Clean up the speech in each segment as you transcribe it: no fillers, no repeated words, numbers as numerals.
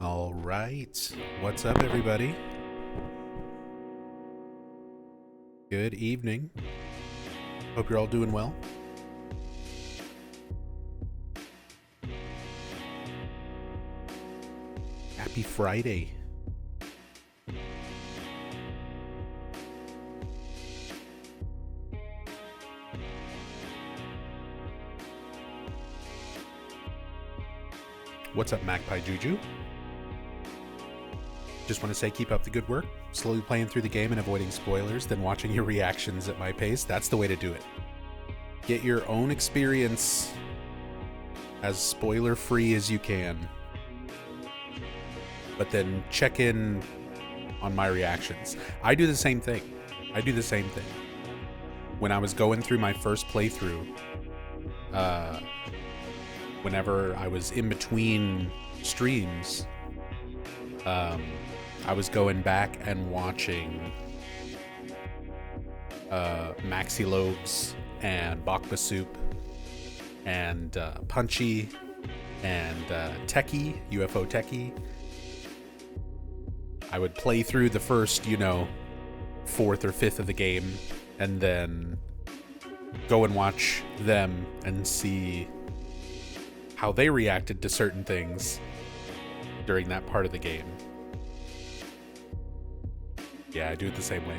All right. What's up, everybody? Good evening. Hope you're all doing well. Happy Friday. What's up, Magpie Juju? Just want to say keep up the good work. Slowly playing through the game and avoiding spoilers, then watching your reactions at my pace. That's the way to do it. Get your own experience as spoiler-free as you can. But then check in on my reactions. I do the same thing. When I was going through my first playthrough, whenever I was in between streams, I was going back and watching Maxi Lobes and Bakba Soup and Punchy and Techie, UFO Techie. I would play through the first, fourth or fifth of the game, and then go and watch them and see how they reacted to certain things during that part of the game. Yeah, I do it the same way.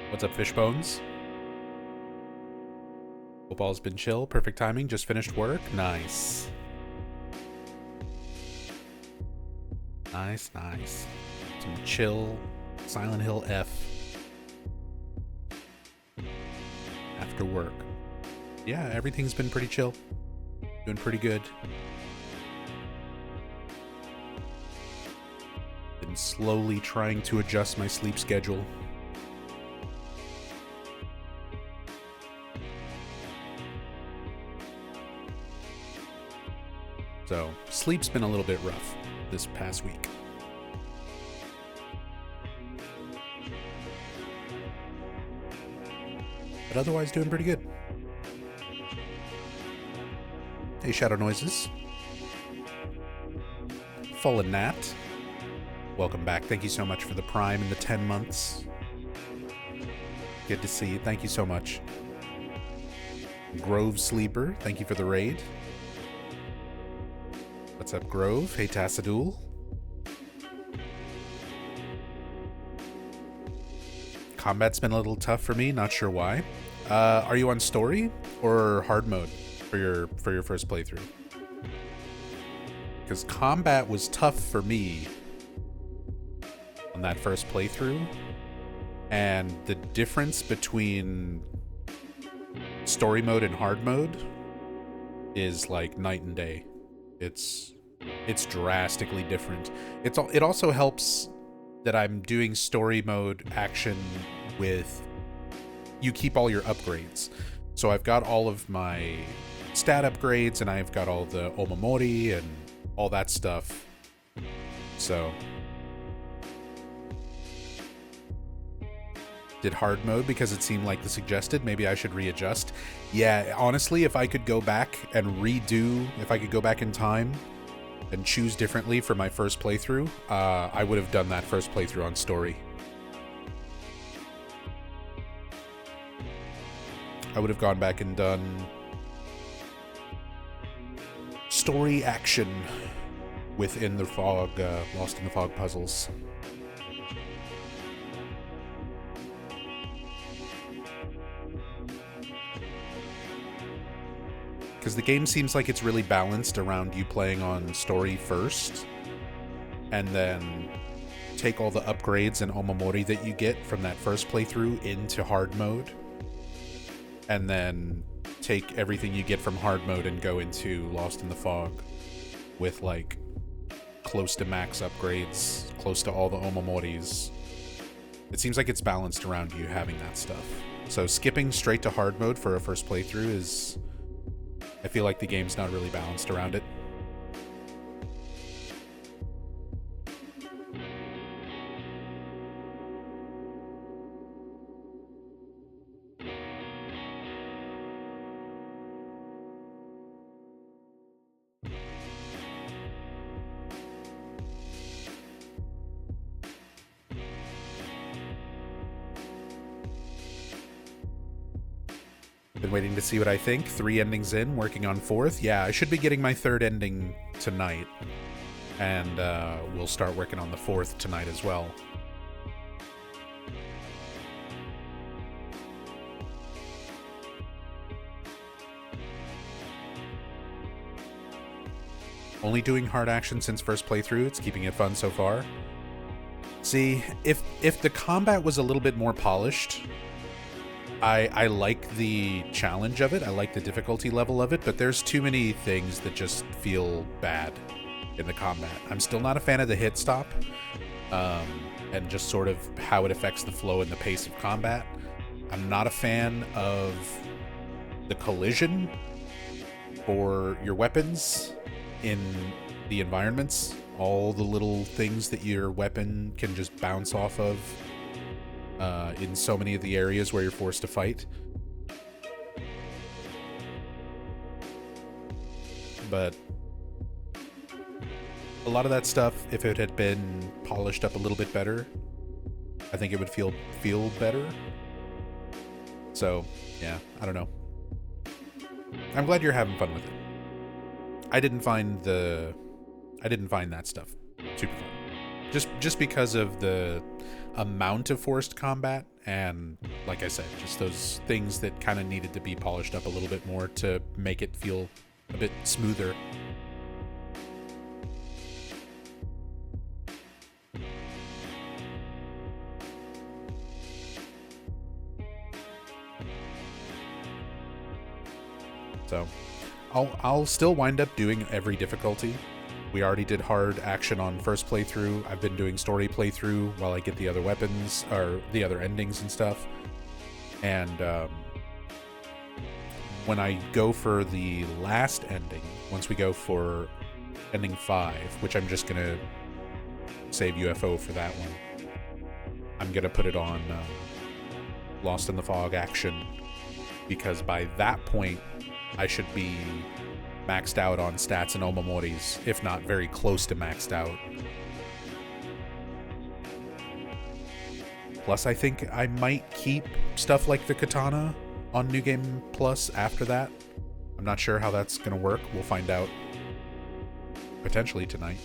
What's up, Fishbones? Hope all's been chill. Perfect timing. Just finished work. Nice. Nice. Some chill Silent Hill F after work. Yeah, everything's been pretty chill. Doing pretty good. Been slowly trying to adjust my sleep schedule. So, sleep's been a little bit rough this past week. But otherwise doing pretty good. Hey, Shadow Noises. Fallen Nat. Welcome back. Thank you so much for the Prime and the 10 months. Good to see you. Thank you so much. Grove Sleeper, thank you for the raid. What's up, Grove? Hey, Tassadul. Combat's been a little tough for me, not sure why. Are you on story or hard mode for your first playthrough? Because combat was tough for me on that first playthrough, and the difference between story mode and hard mode is like night and day. It's drastically different. It also helps that I'm doing story mode action with you keep all your upgrades. So I've got all of my stat upgrades and I've got all the Omamori and all that stuff. So did hard mode because it seemed like the suggested. Maybe I should readjust. Yeah, honestly, if I could go back and if I could go back in time and choose differently for my first playthrough, I would have done that first playthrough on story. I would have gone back and done story action within the fog, Lost in the Fog puzzles. Because the game seems like it's really balanced around you playing on story first, and then take all the upgrades and Omamori that you get from that first playthrough into hard mode, and then take everything you get from hard mode and go into Lost in the Fog with like close to max upgrades, close to all the Omamoris. It seems like it's balanced around you having that stuff. So skipping straight to hard mode for a first playthrough is... I feel like the game's not really balanced around it. Been waiting to see what I think. 3 endings in, working on 4th. Yeah, I should be getting my 3rd ending tonight. And we'll start working on the 4th tonight as well. Only doing hard action since first playthrough. It's keeping it fun so far. See, if the combat was a little bit more polished, I like the challenge of it. I like the difficulty level of it, but there's too many things that just feel bad in the combat. I'm still not a fan of the hit stop, and just sort of how it affects the flow and the pace of combat. I'm not a fan of the collision for your weapons in the environments. All the little things that your weapon can just bounce off of in so many of the areas where you're forced to fight. But a lot of that stuff, if it had been polished up a little bit better, I think it would feel better. So, yeah, I don't know. I'm glad you're having fun with it. I didn't find that stuff super fun. Just because of the amount of forced combat, and like I said, just those things that kind of needed to be polished up a little bit more to make it feel a bit smoother. So I'll still wind up doing every difficulty. We already did hard action on first playthrough. I've been doing story playthrough while I get the other weapons, or the other endings and stuff. And when I go for the last ending, once we go for ending 5, which I'm just going to save UFO for that one, I'm going to put it on Lost in the Fog action, because by that point, I should be maxed out on stats and Omomoris, if not very close to maxed out. Plus, I think I might keep stuff like the katana on New Game Plus after that. I'm not sure how that's going to work. We'll find out potentially tonight.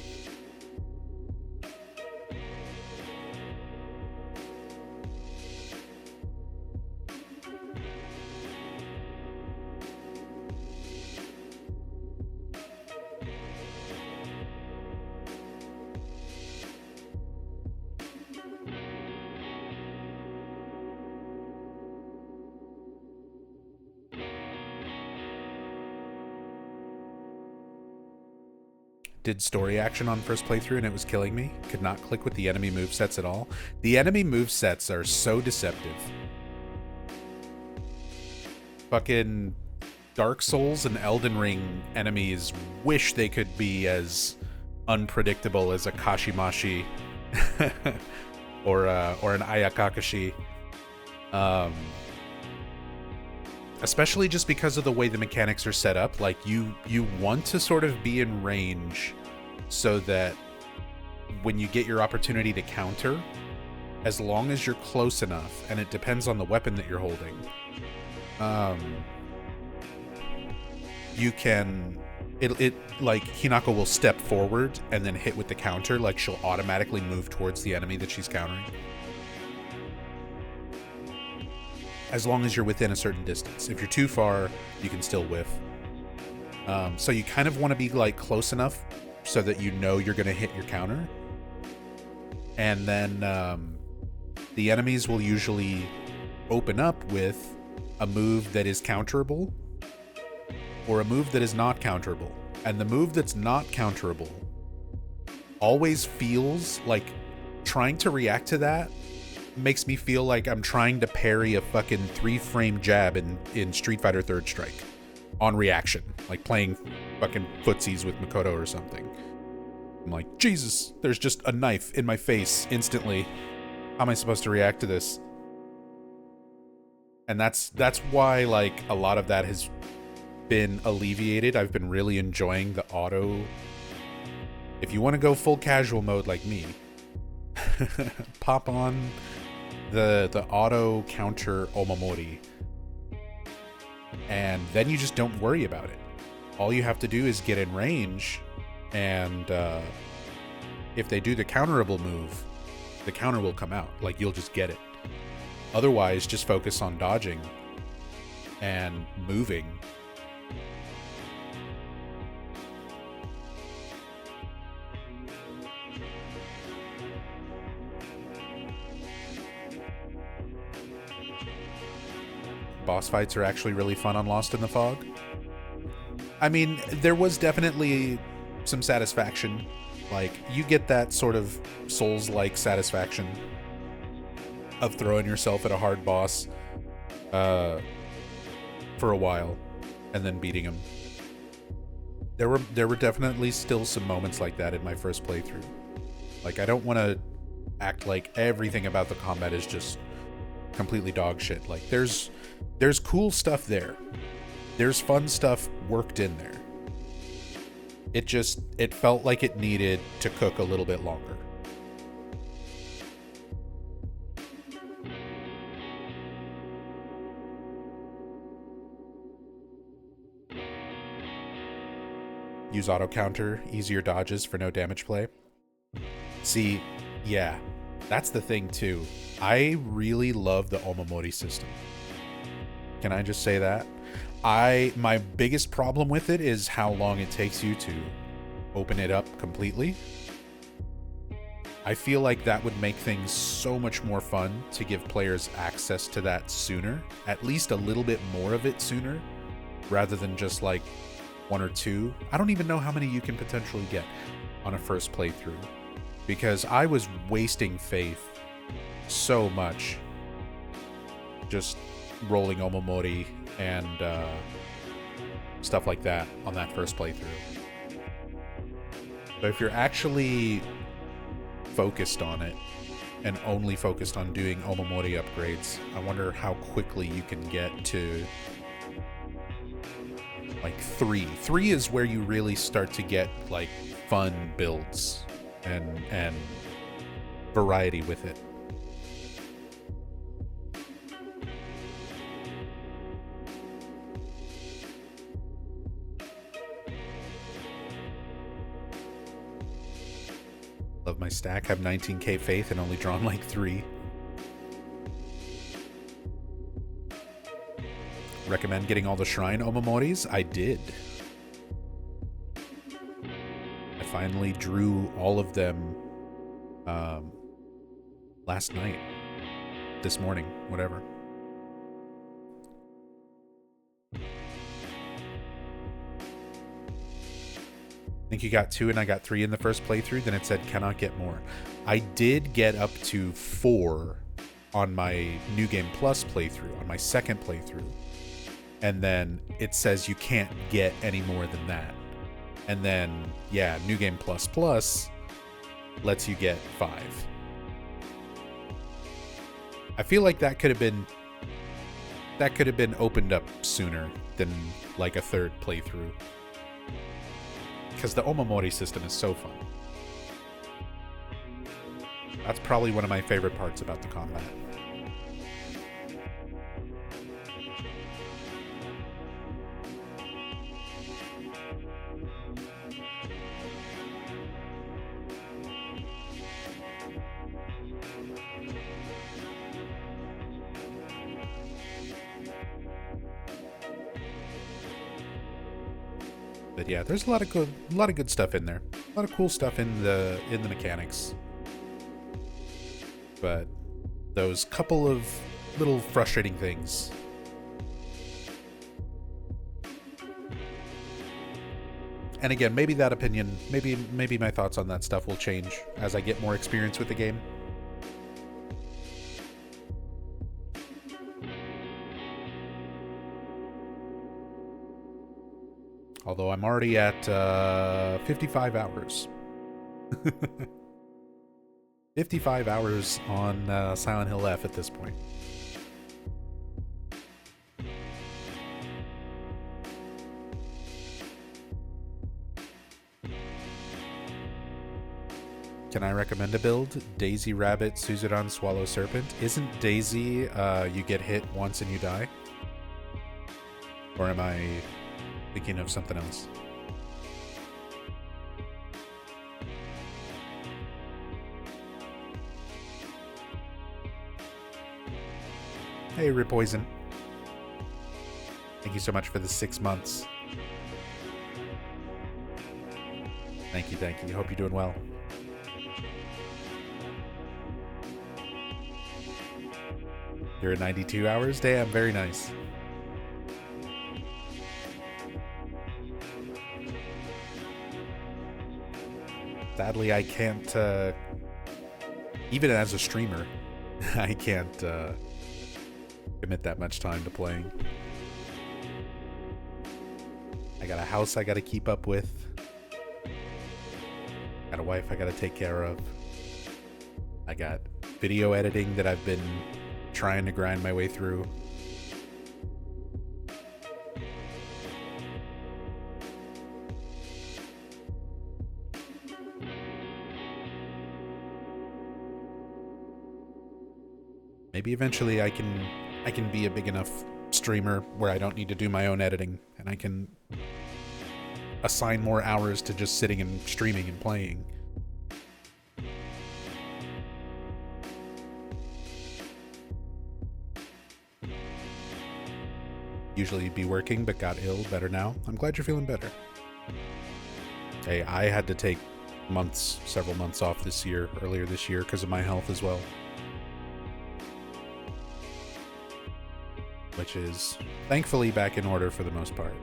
Did story action on first playthrough and it was killing me. Could not click with the enemy movesets at all. The enemy movesets are so deceptive. Fucking Dark Souls and Elden Ring enemies wish they could be as unpredictable as a Kashimashi or an Ayakakashi. Especially just because of the way the mechanics are set up. Like, you want to sort of be in range so that when you get your opportunity to counter, as long as you're close enough, and it depends on the weapon that you're holding, you can... It like, Hinako will step forward and then hit with the counter. Like, she'll automatically move towards the enemy that she's countering, as long as you're within a certain distance. If you're too far, you can still whiff. So you kind of want to be like close enough so that you know you're going to hit your counter. And then the enemies will usually open up with a move that is counterable or a move that is not counterable. And the move that's not counterable always feels like trying to react to that makes me feel like I'm trying to parry a fucking 3-frame jab in Street Fighter 3rd Strike on reaction, like playing fucking footsies with Makoto or something. I'm like, Jesus, there's just a knife in my face instantly. How am I supposed to react to this? And that's why, like, a lot of that has been alleviated. I've been really enjoying the auto. If you want to go full casual mode like me, pop on the auto counter Omamori, And then you just don't worry about it. All you have to do is get in range, and if they do the counterable move, the counter will come out. Like, you'll just get it. Otherwise, just focus on dodging and moving. Boss fights are actually really fun on Lost in the Fog. I mean, there was definitely some satisfaction. Like, you get that sort of Souls-like satisfaction of throwing yourself at a hard boss for a while and then beating him. There were definitely still some moments like that in my first playthrough. Like, I don't want to act like everything about the combat is just completely dog shit. Like, there's cool stuff there. There's fun stuff worked in there. It felt like it needed to cook a little bit longer. Use auto counter, easier dodges for no damage play. See, yeah, that's the thing too. I really love the Omamori system. Can I just say that? My biggest problem with it is how long it takes you to open it up completely. I feel like that would make things so much more fun to give players access to that sooner, at least a little bit more of it sooner, rather than just like one or two. I don't even know how many you can potentially get on a first playthrough, because I was wasting faith so much just rolling Omamori and stuff like that on that first playthrough. But if you're actually focused on it and only focused on doing Omamori upgrades, I wonder how quickly you can get to like 3. 3 is where you really start to get like fun builds and variety with it. Love my stack. Have 19k faith and only drawn like 3. Recommend getting all the shrine Omamoris? I did. I finally drew all of them last night. This morning, whatever. I think you got 2 and I got 3 in the first playthrough. Then it said cannot get more. I did get up to 4 on my New Game Plus playthrough, on my second playthrough. And then it says you can't get any more than that. And then, yeah, New Game Plus Plus lets you get 5. I feel like that could have been opened up sooner than like a third playthrough, because the Omamori system is so fun. That's probably one of my favorite parts about the combat. But yeah, there's a lot of good stuff in there. A lot of cool stuff in the mechanics. But those couple of little frustrating things. And again, maybe that opinion, maybe my thoughts on that stuff will change as I get more experience with the game. Although I'm already at 55 hours. 55 hours on Silent Hill F at this point. Can I recommend a build? Daisy, Rabbit, Suzuran, Swallow, Serpent. Isn't Daisy you get hit once and you die? Or am I thinking of something else? Hey, Ripoison. Thank you so much for the 6 months. Thank you, thank you. Hope you're doing well. You're at 92 hours? Damn, very nice. Sadly, I can't, even as a streamer, I can't commit that much time to playing. I got a house I gotta keep up with. Got a wife I gotta take care of. I got video editing that I've been trying to grind my way through. Maybe eventually I can be a big enough streamer where I don't need to do my own editing and I can assign more hours to just sitting and streaming and playing. Usually be working, but got ill. Better now. I'm glad you're feeling better. Hey, I had to take several months off earlier this year, because of my health as well. Which is thankfully back in order for the most part.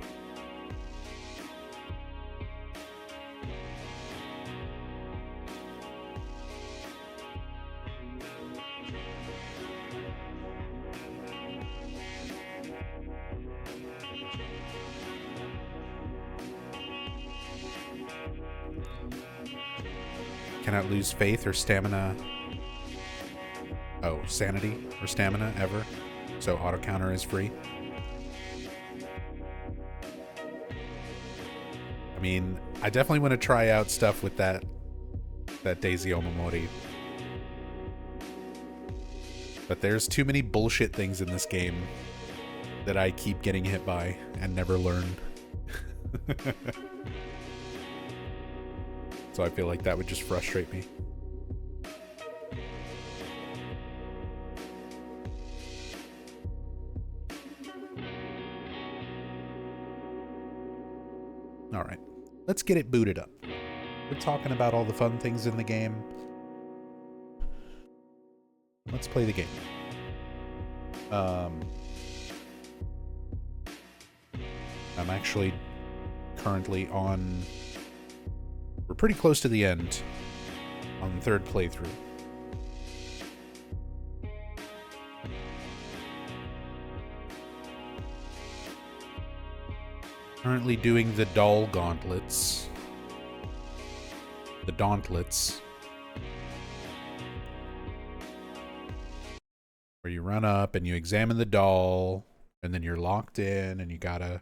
Cannot lose faith or stamina. Oh, sanity or stamina ever. So auto counter is free. I mean, I definitely want to try out stuff with that Daisy Omamori. But there's too many bullshit things in this game that I keep getting hit by and never learn. So I feel like that would just frustrate me. Alright, let's get it booted up. We're talking about all the fun things in the game. Let's play the game. I'm actually currently on... We're pretty close to the end on the third playthrough. Currently doing the doll gauntlets. The dauntlets. Where you run up and you examine the doll, and then you're locked in and you gotta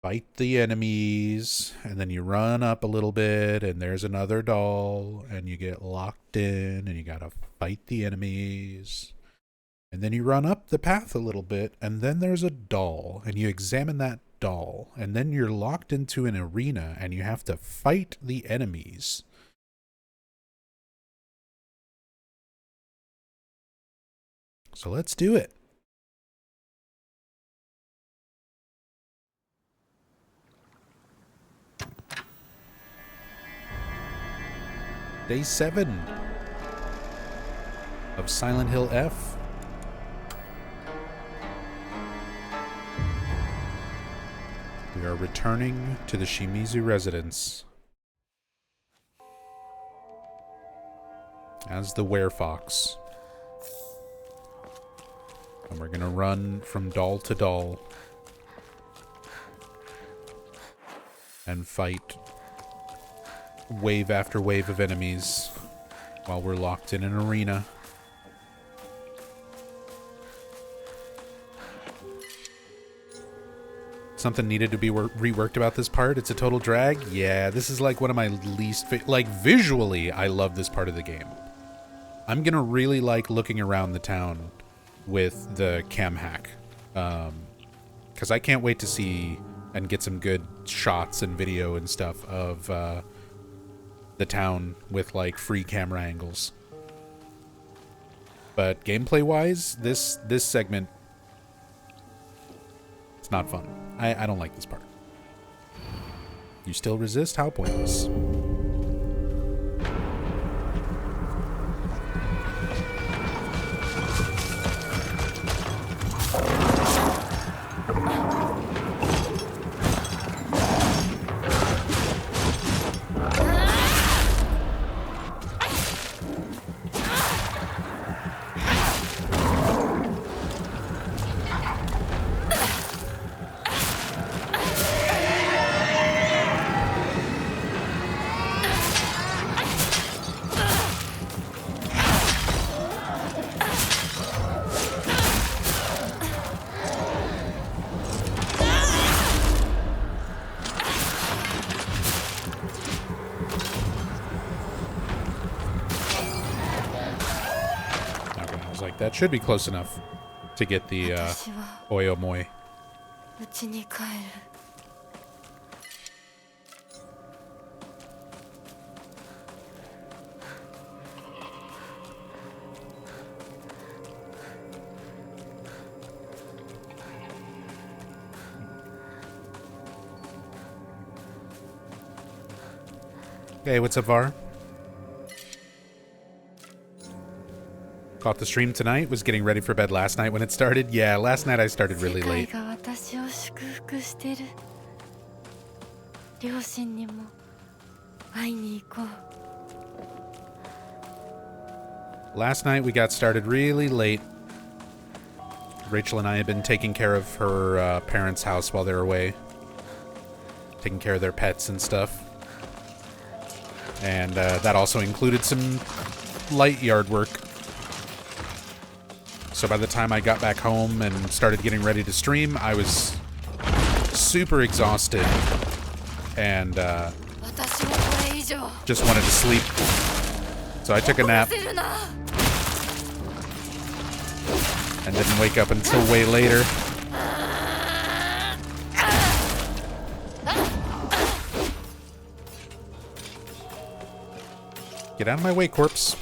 fight the enemies, and then you run up a little bit and there's another doll and you get locked in and you gotta fight the enemies, and then you run up the path a little bit and then there's a doll and you examine that doll, and then you're locked into an arena and you have to fight the enemies. So let's do it. Day 7 of Silent Hill F. We are returning to the Shimizu residence as the Werefox. And we're gonna run from doll to doll and fight wave after wave of enemies while we're locked in an arena. Something needed to be reworked about this part. It's a total drag. Yeah, this is like one of my least like visually I love this part of the game. I'm gonna really like looking around the town with the cam hack. because I can't wait to see and get some good shots and video and stuff of the town with like free camera angles. But gameplay wise, this segment, it's not fun. I don't like this part. You still resist? How pointless. That should be close enough to get the Oyomoi. Hey, what's up, Var? Caught the stream tonight, was getting ready for bed last night when it started. Yeah, last night I started really late. Last night we got started really late. Rachel and I had been taking care of her parents' house while they were away. Taking care of their pets and stuff. And that also included some light yard work. So by the time I got back home and started getting ready to stream, I was super exhausted and just wanted to sleep. So I took a nap and didn't wake up until way later. Get out of my way, corpse.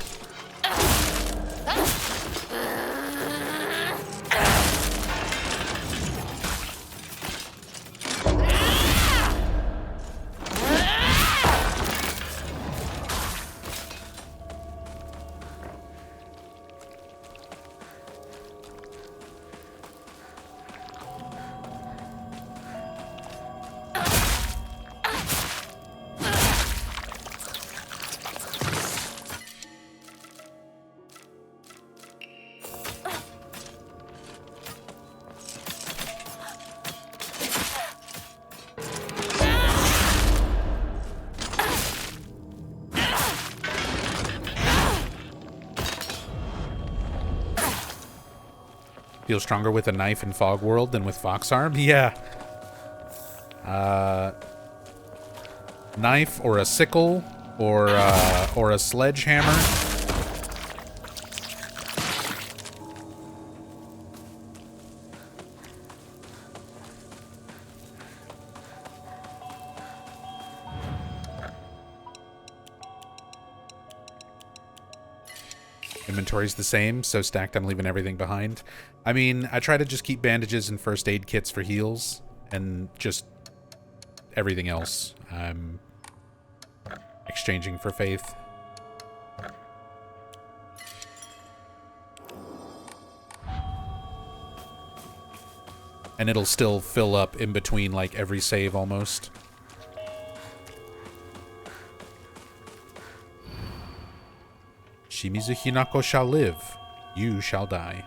Feel stronger with a knife in Fog World than with Fox Arm? Yeah. Knife or a sickle or a sledgehammer. Inventory's the same, so stacked I'm leaving everything behind. I mean, I try to just keep bandages and first aid kits for heals, and just everything else I'm exchanging for faith. And it'll still fill up in between, like, every save almost. Shimizu Hinako shall live. You shall die.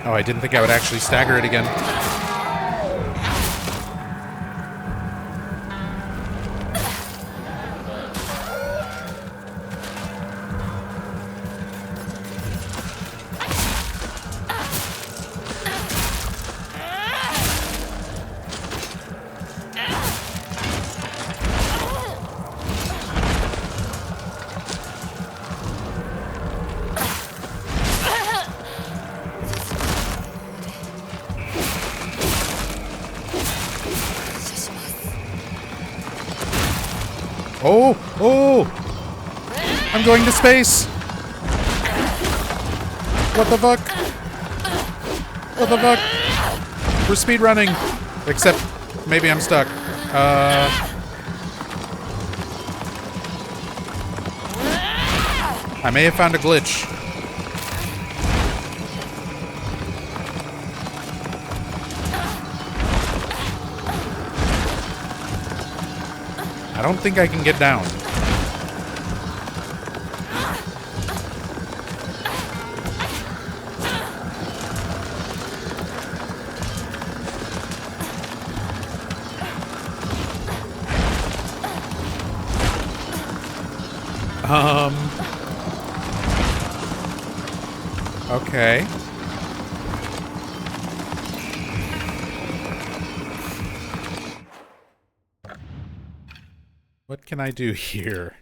Oh, I didn't think I would actually stagger it again. Oh! Oh! I'm going to space! What the fuck? What the fuck? We're speedrunning! Except, maybe I'm stuck. I may have found a glitch. I don't think I can get down. Okay. What can I do here?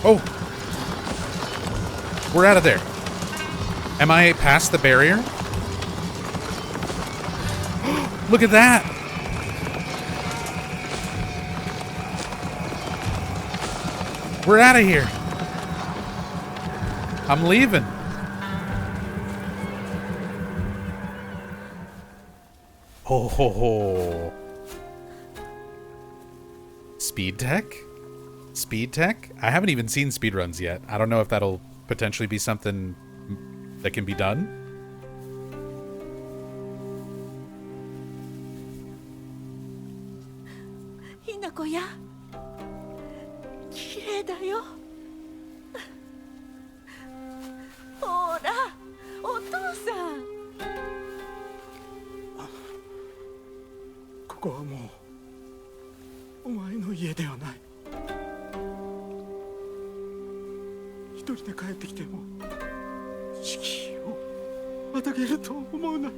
Oh! We're out of there. Am I past the barrier? Look at that! We're out of here. I'm leaving. Ho ho ho. Speed tech? Speed tech? I haven't even seen speedruns yet. I don't know if that'll potentially be something that can be done. Hinako ya. Kirei da yo. Hora, otou-san. ここはもうお前の家ではない。一人で帰ってきても敷居をまたげると思うな。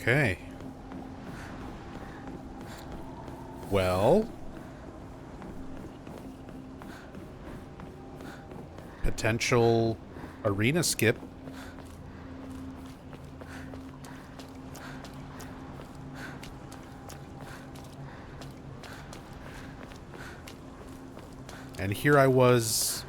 Okay. Well, potential arena skip. And here I was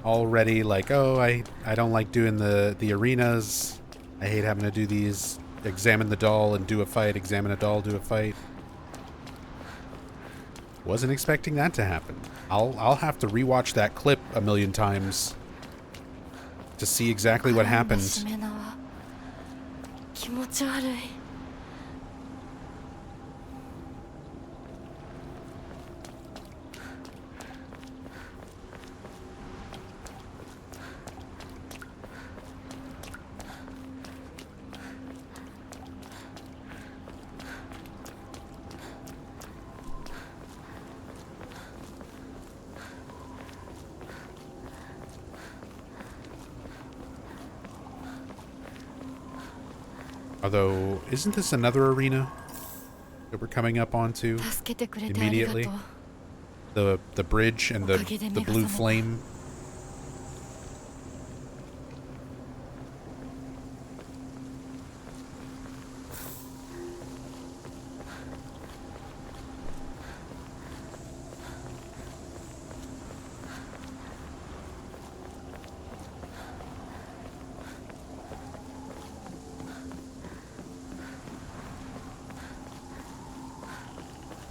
already like, oh, I don't like doing the arenas. I hate having to do these. Examine the doll and do a fight. Examine a doll, do a fight. Wasn't expecting that to happen. I'll have to rewatch that clip a million times to see exactly what happened. 気持ち悪い Although, isn't this another arena that we're coming up onto 助けてくれてありがとう immediately? The bridge and the blue flame.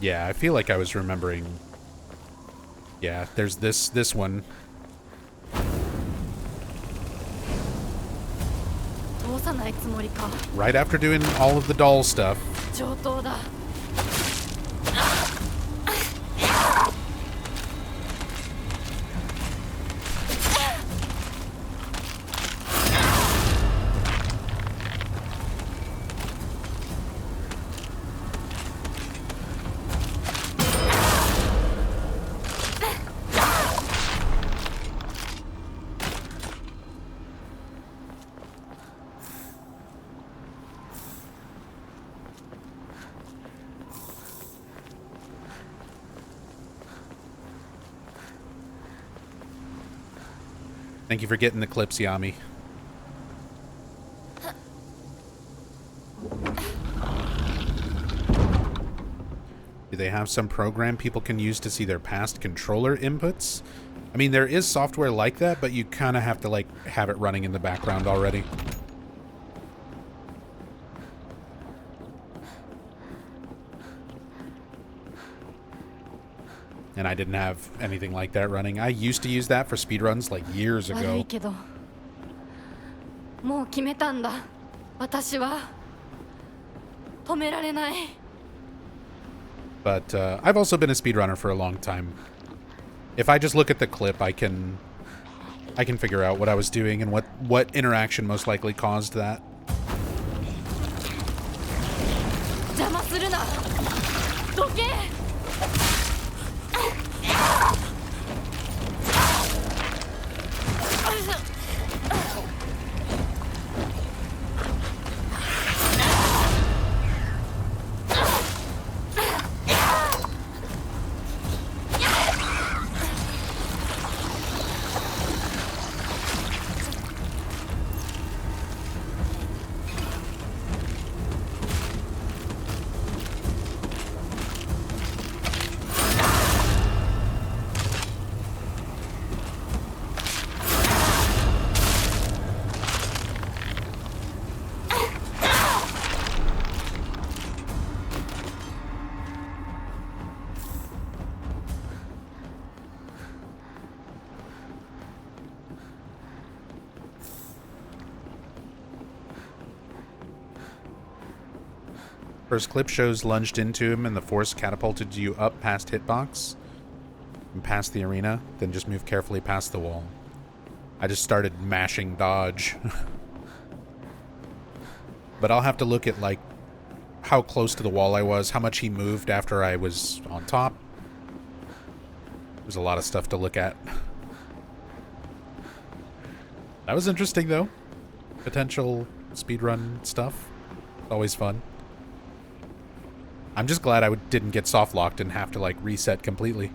Yeah, I feel like I was remembering. Yeah, there's this one. 通さないつもりか Right after doing all of the doll stuff. 上等だ Thank you for getting the clips, Yami. Do they have some program people can use to see their past controller inputs? I mean, there is software like that, but you kind of have to, like, have it running in the background already. And I didn't have anything like that running. I used to use that for speedruns like years 悪 ago. いけどもう決めたんだ私は止められない But I've also been a speedrunner for a long time. If I just look at the clip, I can figure out what I was doing and what interaction most likely caused that. 邪魔するなどけ First clip shows lunged into him and the force catapulted you up past hitbox and past the arena, then just move carefully past the wall. I just started mashing dodge. But I'll have to look at, like, how close to the wall I was, how much he moved after I was on top. There's a lot of stuff to look at. That was interesting, though. Potential speedrun stuff. Always fun. I'm just glad I didn't get soft locked and have to, like, reset completely.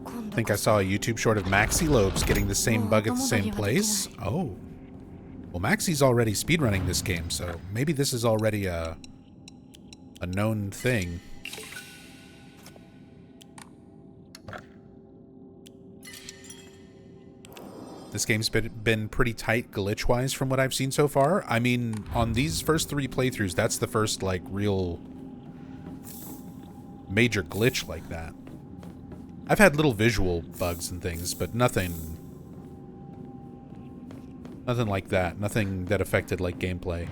I think I saw a YouTube short of Maxi Lobes getting the same bug at the same place. Oh. Well, Maxi's already speedrunning this game, so maybe this is already a known thing. This game's been pretty tight glitch-wise from what I've seen so far. I mean, on these first 3 playthroughs, that's the first, like, real major glitch like that. I've had little visual bugs and things, but nothing like that. Nothing that affected, like, gameplay.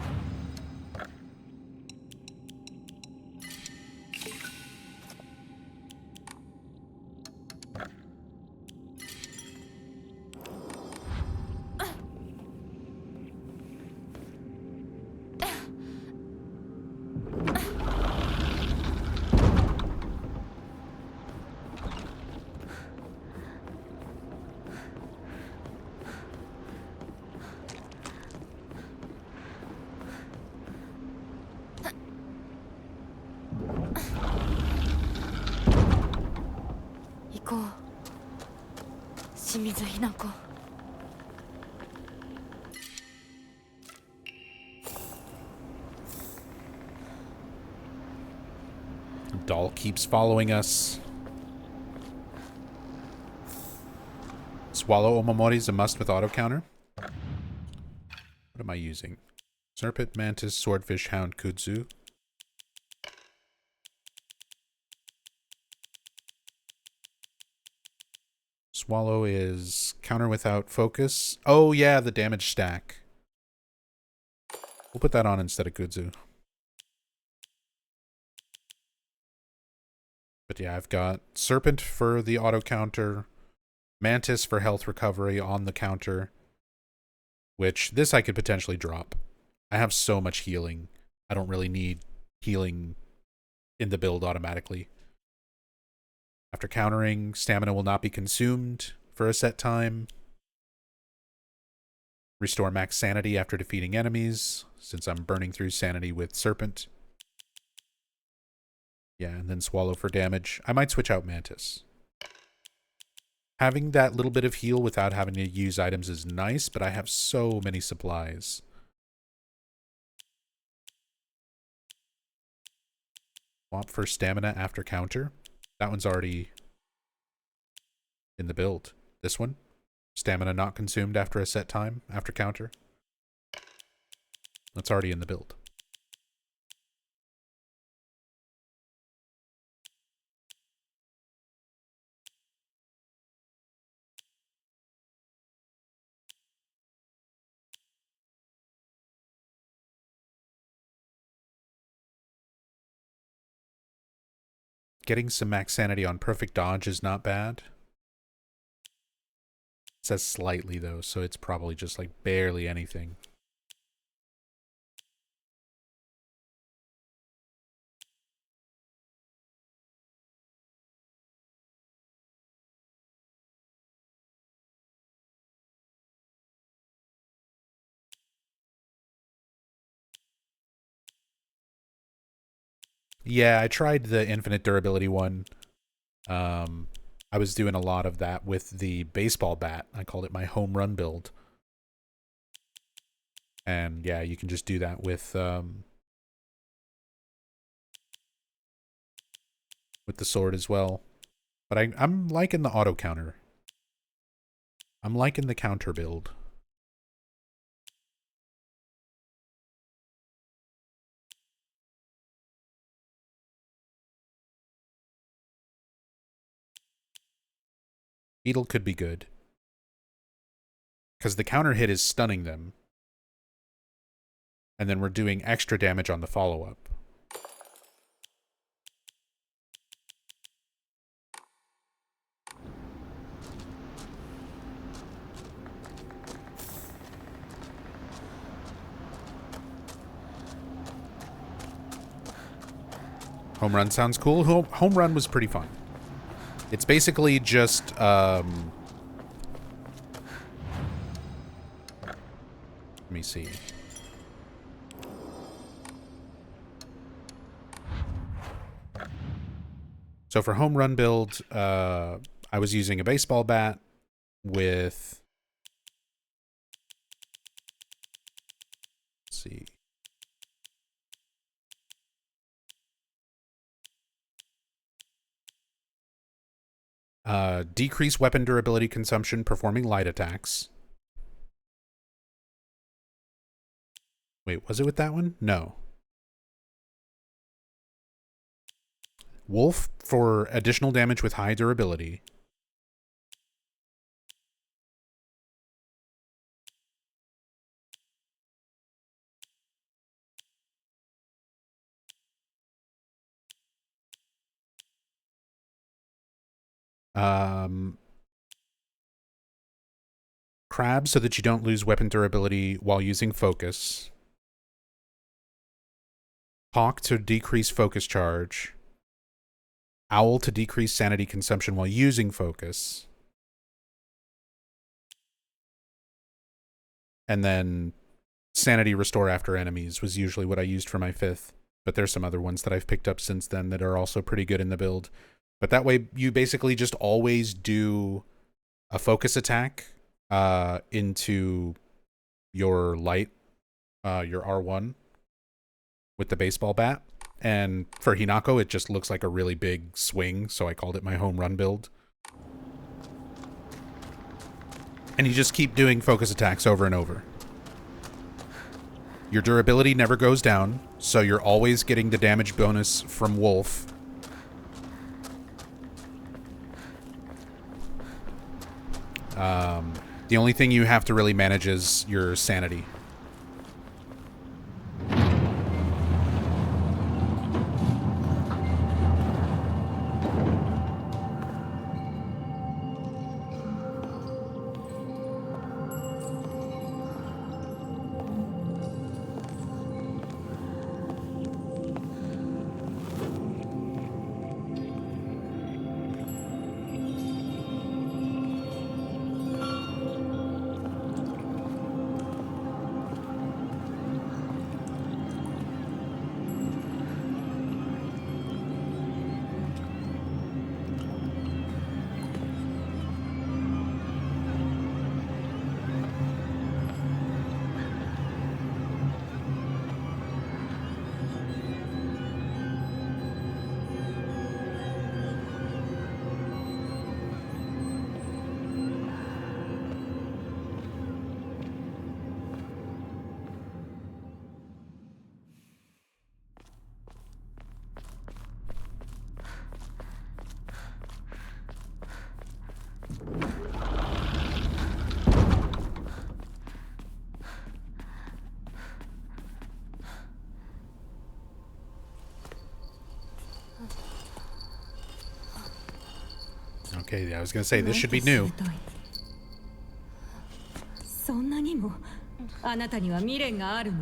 Doll keeps following us. Swallow Omamori is a must with auto counter. What am I using? Serpent, Mantis, Swordfish, Hound, Kudzu. Swallow is counter without focus. Oh yeah, the damage stack. We'll put that on instead of Kudzu. But yeah, I've got Serpent for the auto counter, Mantis for health recovery on the counter, which this I could potentially drop. I have so much healing. I don't really need healing in the build automatically. After countering, stamina will not be consumed for a set time. Restore max sanity after defeating enemies, since I'm burning through sanity with Serpent. Yeah, and then Swallow for damage. I might switch out Mantis. Having that little bit of heal without having to use items is nice, but I have so many supplies. Swap for stamina after counter. That one's already in the build. This one, stamina not consumed after a set time, after counter. That's already in the build. Getting some max sanity on perfect dodge is not bad. It says slightly though, so it's probably just like barely anything. Yeah, I tried the infinite durability one. I was doing a lot of that with the baseball bat. I called it my home run build. And yeah, you can just do that with the sword as well. But I'm liking the auto counter. I'm liking the counter build. Beetle could be good. Because the counter hit is stunning them. And then we're doing extra damage on the follow-up. Home run sounds cool. Home run was pretty fun. It's basically just, let me see. So for home run build, I was using a baseball bat with Decrease weapon durability consumption performing light attacks. Wait, was it with that one? No. Wolf for additional damage with high durability. Crab so that you don't lose weapon durability while using focus. Hawk to decrease focus charge. Owl to decrease sanity consumption while using focus. And then sanity restore after enemies was usually what I used for my 5th. But there's some other ones that I've picked up since then that are also pretty good in the build. But that way you basically just always do a focus attack into your light, your R1 with the baseball bat. And for Hinako, it just looks like a really big swing, so I called it my home run build. And you just keep doing focus attacks over and over. Your durability never goes down, so you're always getting the damage bonus from Wolf. The only thing you have to really manage is your sanity. Okay, yeah, I was gonna say, this should be new. そんなにもあなたには未練があるの？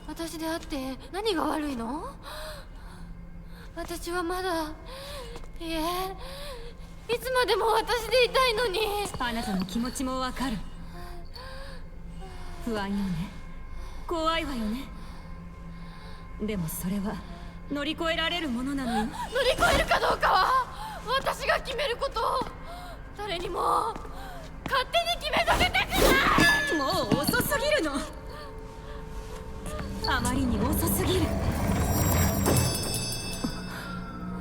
私であって何が悪いの？私はまだ、いえ、いつまでも私でいたいのに。あなたの気持ちもわかる。不安よね。怖いわよね。でもそれは乗り越えられるものなのよ。乗り越えるかどうかは私が決めること。誰にも勝手に決めさせたくない。もう遅すぎるの。あまりに遅すぎる。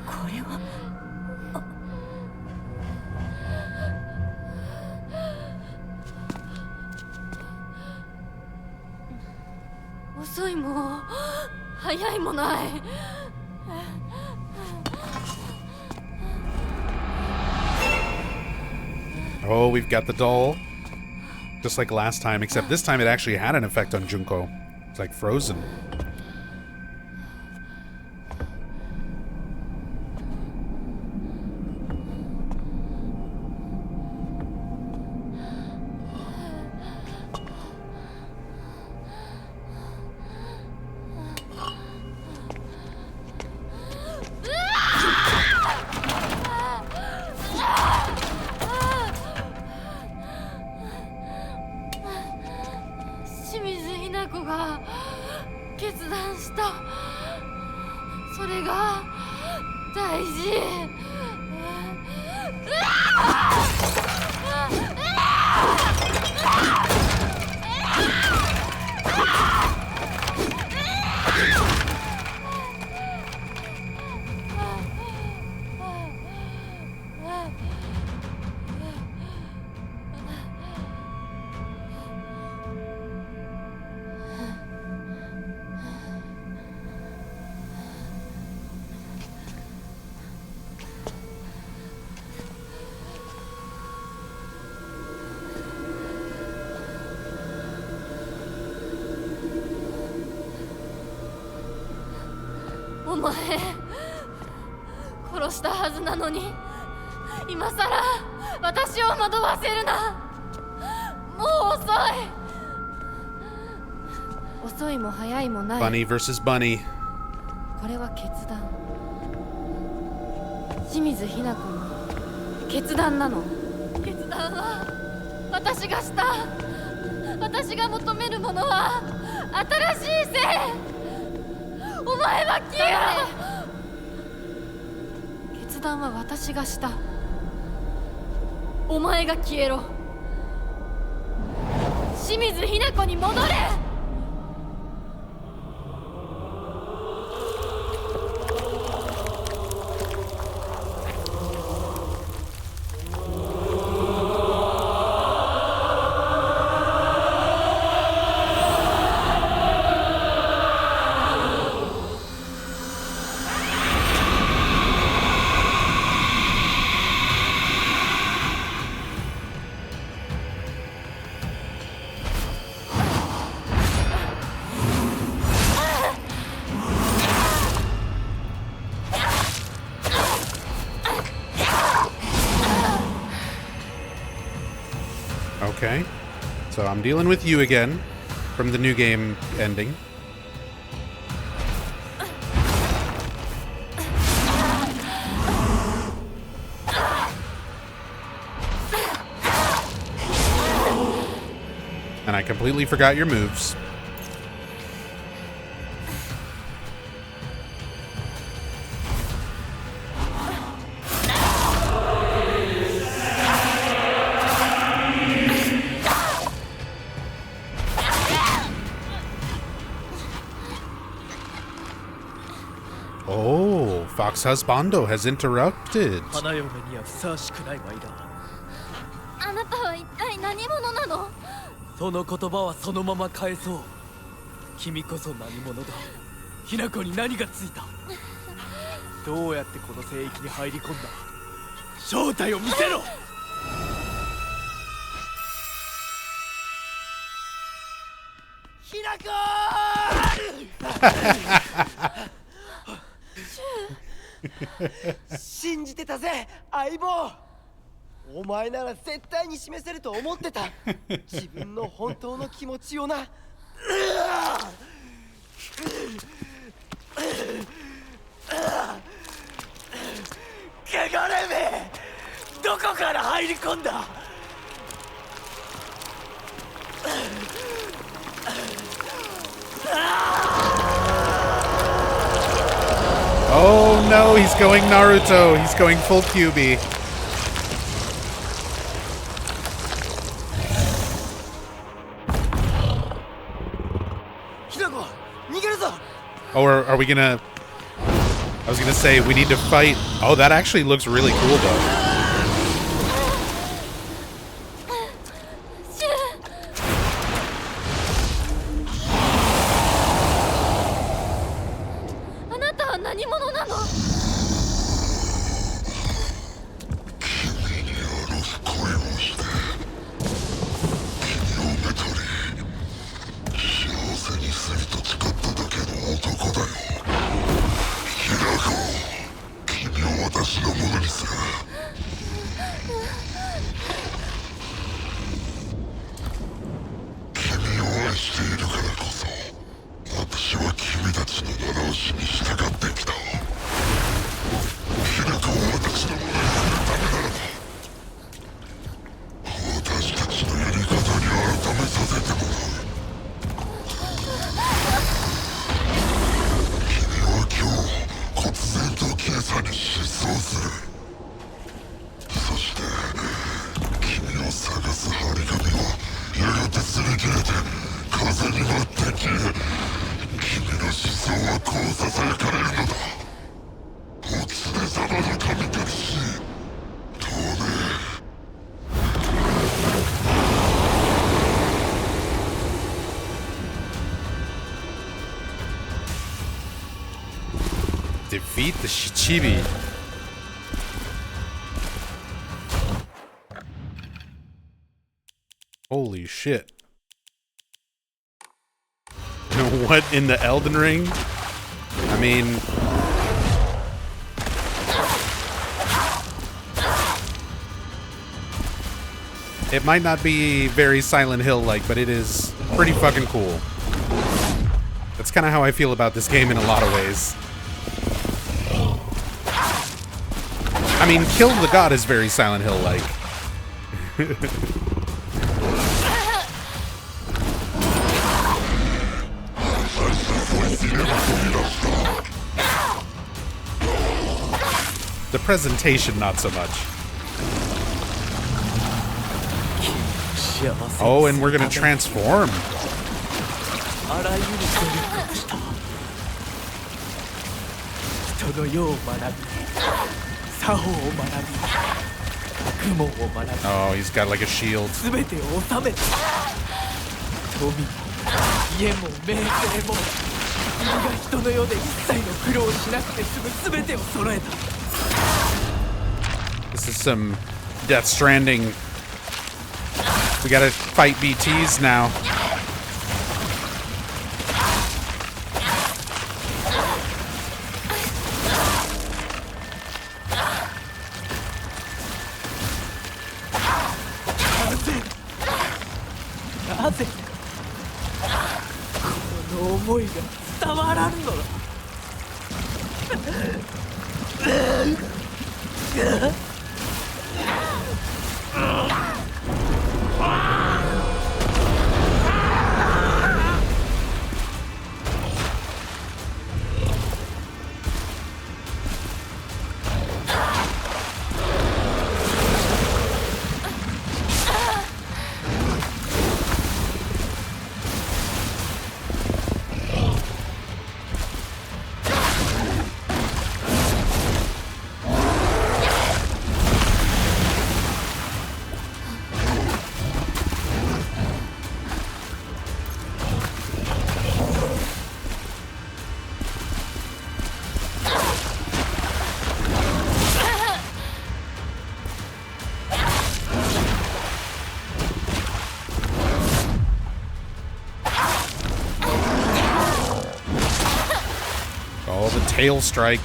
これは遅いも早いもない。Oh, we've got the doll. Just like last time, except this time it actually had an effect on Junko. It's like frozen. 前殺したはずなのに今さら私を惑わせるな。もう遅いも早いもない。 Bunny versus Bunny. これは決断。清水ひな子の決断なの。決断は私がした。私が求めるものは新しい性。お前は消えろ。決断は私がした。お前が消えろ。清水ひな子に戻れ。Okay. So I'm dealing with you again from the new game ending. And I completely forgot your moves. Oh, Fox Husbando has interrupted. 花嫁にはふさわしくないわいだ。あなたは一体何者なの。その言葉はそのまま返そう。君こそ何者だ。ひな子に何がついた。どうやってこの聖域に入り込んだ。正体を見せろ。ひな子信じてたぜ相棒。お前なら絶対に示せると思ってた。自分の本当の気持ちをな。汚れめ、どこから入り込んだ。Oh no, he's going Naruto. He's going full QB. Oh, are we gonna... I was gonna say, we need to fight... Oh, that actually looks really cool, though. あなたは何者なの。Defeat the Shichibi. Holy shit. What in the Elden Ring? I mean, It might not be very Silent Hill-like, but it is pretty fucking cool. That's kind of how I feel about this game in a lot of ways. I mean, Kill the God is very Silent Hill-like. The presentation, not so much. Oh, and we're gonna transform. あらゆる努力をした人の世を学び作法を学び学問を学び Oh, he's got like a shield. 全てを収めた富も家も名声も君が人の世で一切の苦労をしなくて済む全てを揃えた This is some Death Stranding. We gotta fight BTs now. Oh, the tail strike.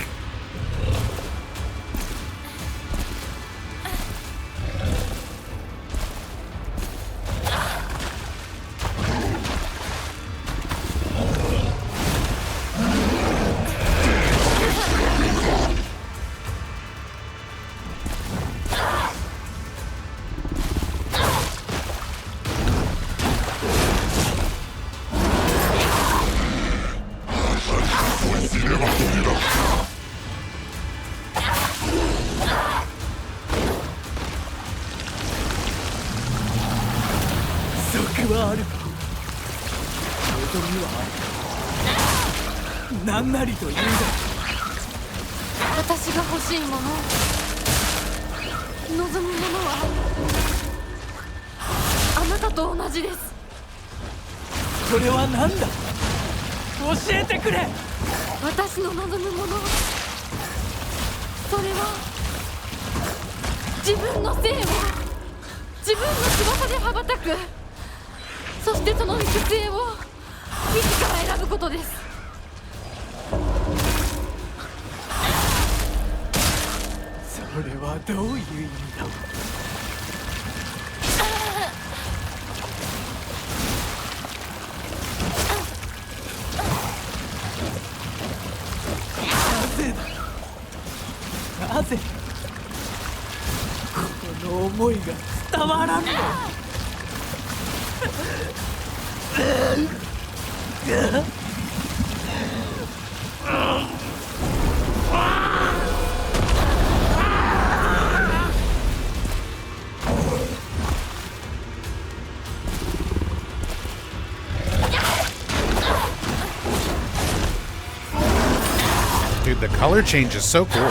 Dude, the color change is so cool.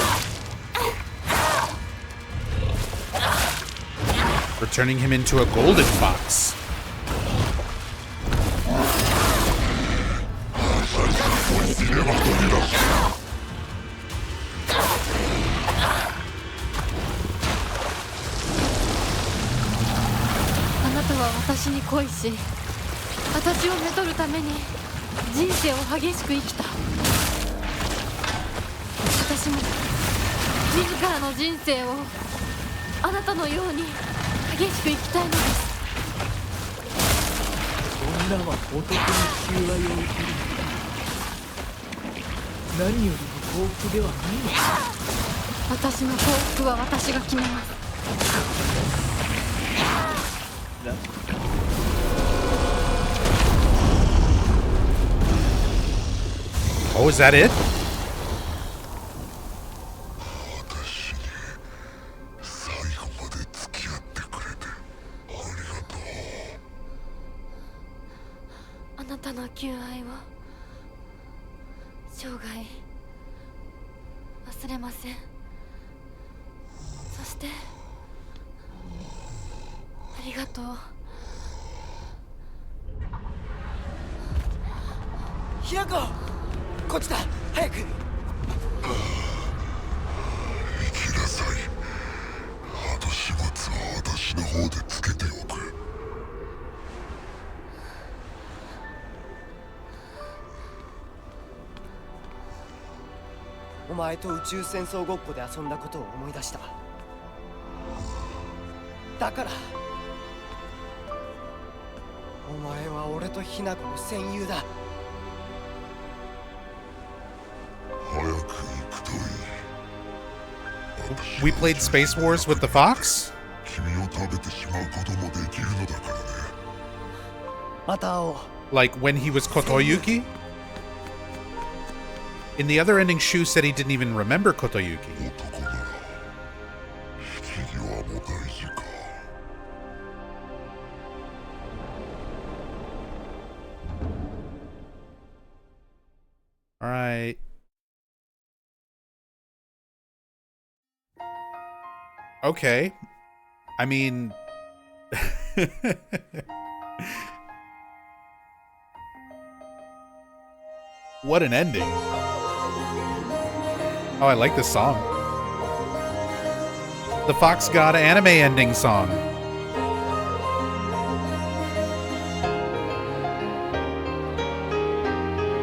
We're turning him into a golden fox.私に恋し、私をめとるために人生を激しく生きた。私も自らの人生をあなたのように激しく生きたいのです。女は男に求愛を受けるのだ。何よりも幸福ではないのか。私の幸福は私が決めます。Oh, is that it? 最後まで付き合ってくれてありがとう。あなたの求愛を生涯忘れません。そしてありがとう。ひなこ、こっちだ、早く。行きなさい。後始末は私の方でつけておく。お前と宇宙戦争ごっこで遊んだことを思い出した。だからお前は俺とヒナコの戦友だ。早く行くといい。 We played Space Wars with the Fox? 君を食べてしまうこともできるのだからね。また会おう。 Like when he was Kotoyuki? In the other ending, Shu said he didn't even remember Kotoyuki. 男なら引き際も大事か。Alright. Okay. I mean... What an ending. Oh, I like this song. The Fox God anime ending song.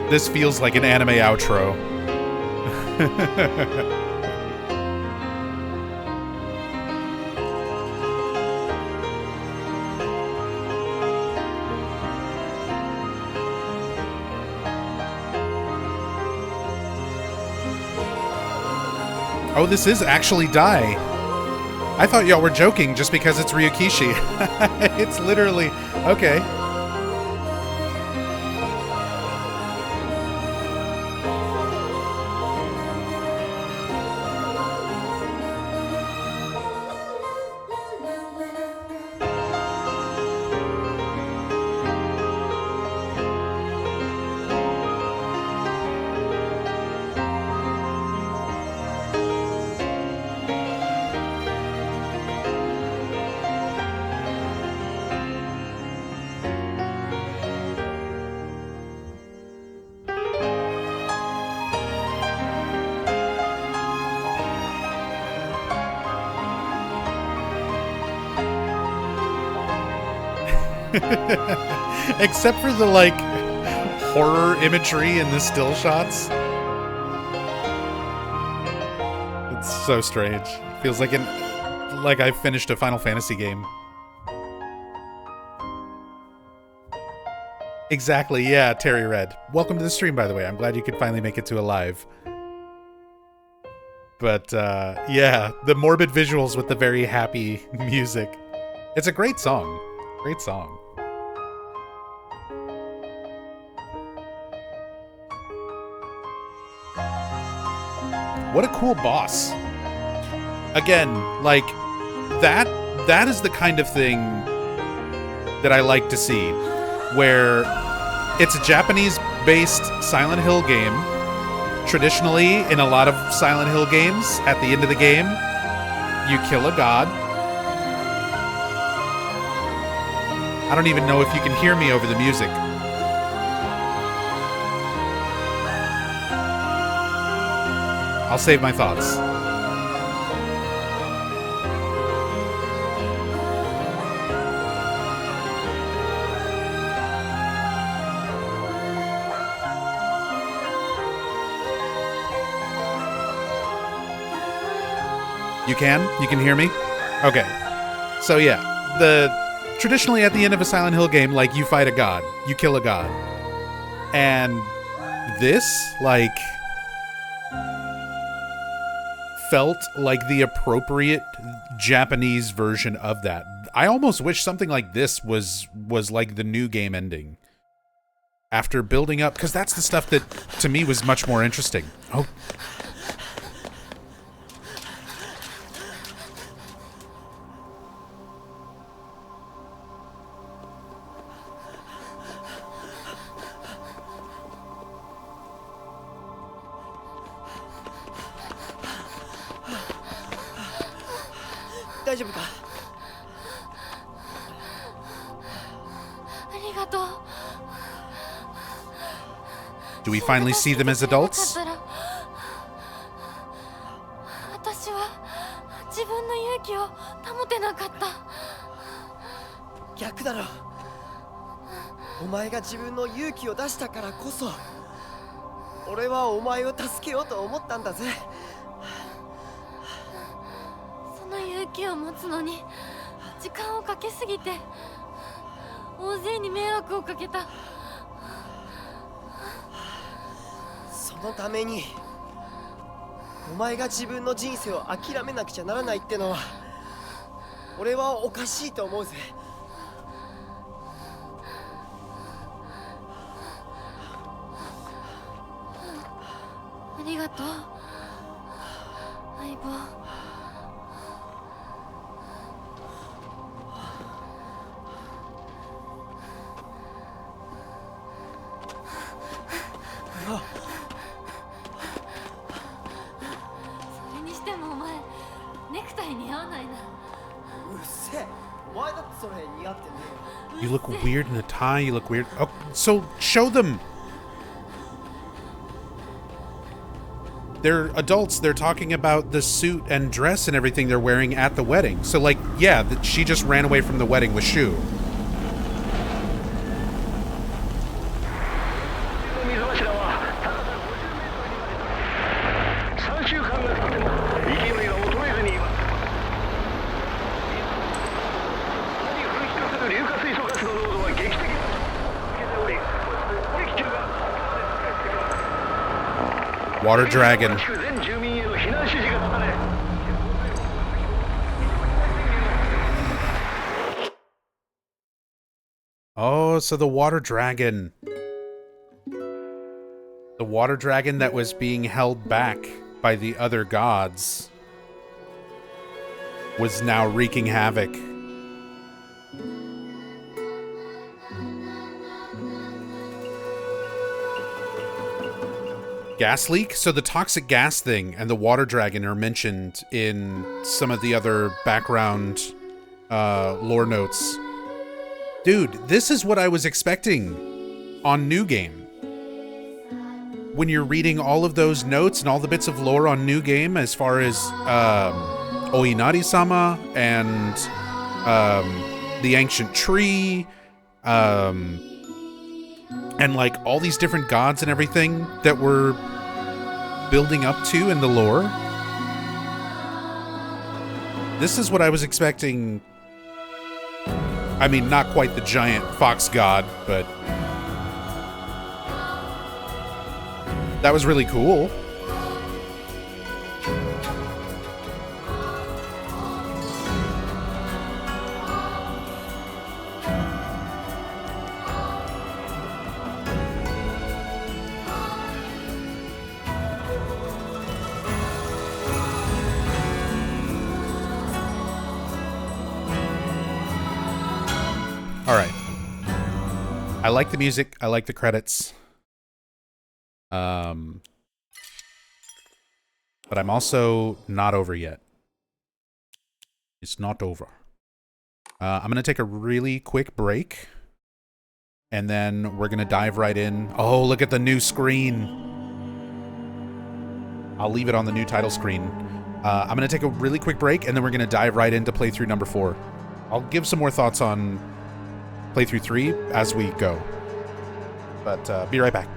This feels like an anime outro. Oh, this is actually Dai. I thought y'all were joking just because it's Ryukishi. It's literally... Okay. Except for the, like, horror imagery in the still shots. It's so strange. Feels like I finished a Final Fantasy game. Exactly, yeah, Terry Red. Welcome to the stream, by the way. I'm glad you could finally make it to a live. But, yeah, the morbid visuals with the very happy music. It's a great song. Great song. What a cool boss. Again, like, that is the kind of thing that I like to see, where it's a Japanese-based Silent Hill game. Traditionally, in a lot of Silent Hill games, at the end of the game, you kill a god. I don't even know if you can hear me over the music. I'll save my thoughts. You can? You can hear me? Okay. So yeah, traditionally at the end of a Silent Hill game, like, you fight a god, you kill a god, and this, like, felt like the appropriate Japanese version of that. I almost wish something like this was like the new game ending. After building up, because that's the stuff that, to me, was much more interesting. Oh. Do we finally see them as adults? 私は自分の勇気を保てなかった。逆だろ。お前が自分の勇気を出したからこそ、俺はお前を助けようと思ったんだぜ。その勇気を持つのに時間をかけすぎて、大勢に迷惑をかけた。そのためにお前が自分の人生を諦めなくちゃならないってのは俺はおかしいと思うぜ。ありがとう、相棒。それにしてもお前ネクタイ似合わないな。うるせえ、お前だってそれ似合ってねえよ。 You look weird in a tie, you look weird. Oh, so show them. They're adults, they're talking about the suit and dress and everything they're wearing at the wedding. So, like, yeah, she just ran away from the wedding with Shu. Water dragon. Oh, so the water dragon. The water dragon that was being held back by the other gods was now wreaking havoc. Gas leak? So the toxic gas thing and the water dragon are mentioned in some of the other background lore notes. Dude, this is what I was expecting on New Game. When you're reading all of those notes and all the bits of lore on New Game as far as Oinari-sama and the ancient tree, and like all these different gods and everything that we're building up to in the lore. This is what I was expecting. I mean, not quite the giant fox god, but that was really cool. All right. I like the music. I like the credits. But I'm also not over yet. It's not over. I'm going to take a really quick break. And then we're going to dive right in. Oh, look at the new screen. I'll leave it on the new title screen. I'm going to take a really quick break, and then we're going to dive right into playthrough number 4. I'll give some more thoughts on playthrough 3 as we go. But be right back.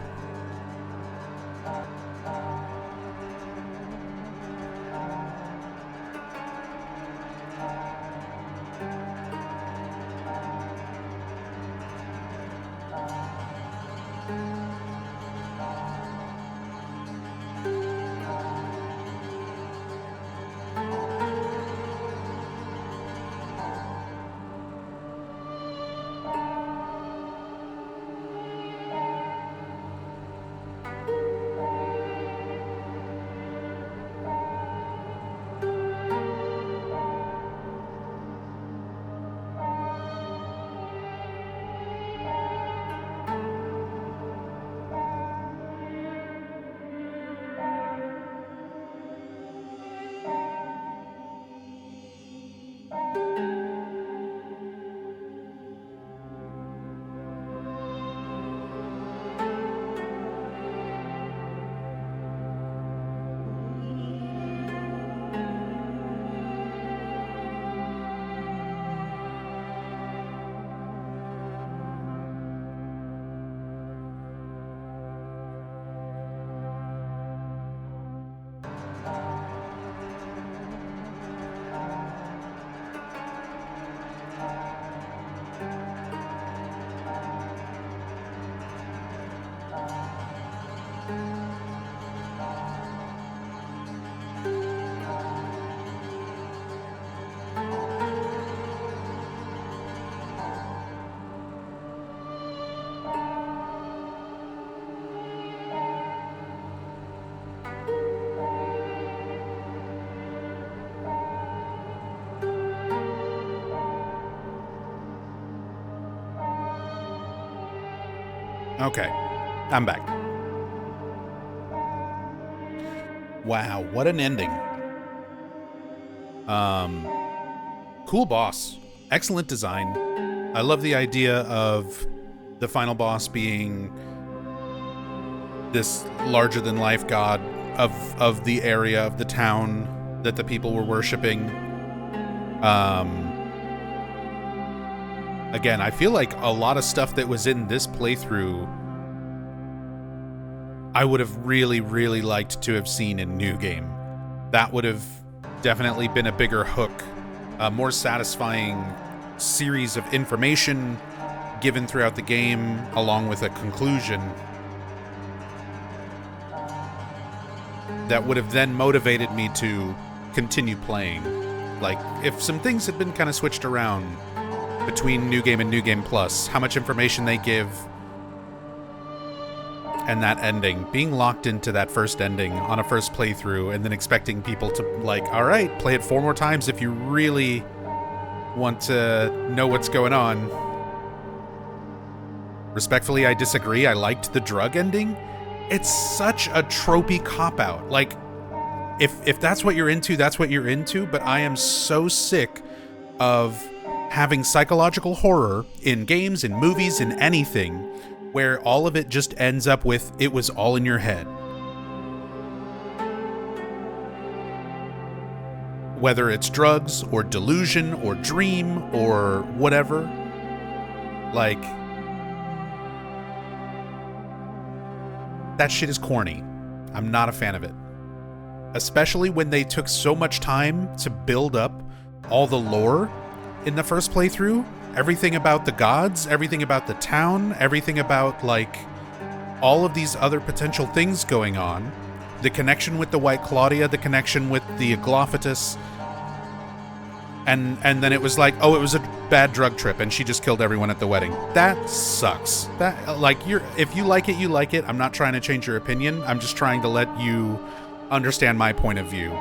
Okay, I'm back. Wow, what an ending. Cool boss. Excellent design. I love the idea of the final boss being this larger-than-life god of the area, of the town that the people were worshipping. Again, I feel like a lot of stuff that was in this playthrough I would have really, really liked to have seen in New Game. That would have definitely been a bigger hook, a more satisfying series of information given throughout the game, along with a conclusion that would have then motivated me to continue playing. Like, if some things had been kind of switched around between New Game and New Game Plus, how much information they give, and that ending, being locked into that first ending on a first playthrough, and then expecting people to, like, all right, play it 4 more times if you really want to know what's going on. Respectfully, I disagree. I liked the drug ending. It's such a tropey cop-out. Like, if that's what you're into, that's what you're into, but I am so sick of having psychological horror in games, in movies, in anything, where all of it just ends up with, it was all in your head. Whether it's drugs, or delusion, or dream, or whatever. Like, that shit is corny. I'm not a fan of it. Especially when they took so much time to build up all the lore in the first playthrough. Everything about the gods, everything about the town, everything about, like, all of these other potential things going on. The connection with the White Claudia, the connection with the Aglophilus. And then it was like, oh, it was a bad drug trip and she just killed everyone at the wedding. That sucks. That, like, if you like it, you like it. I'm not trying to change your opinion. I'm just trying to let you understand my point of view.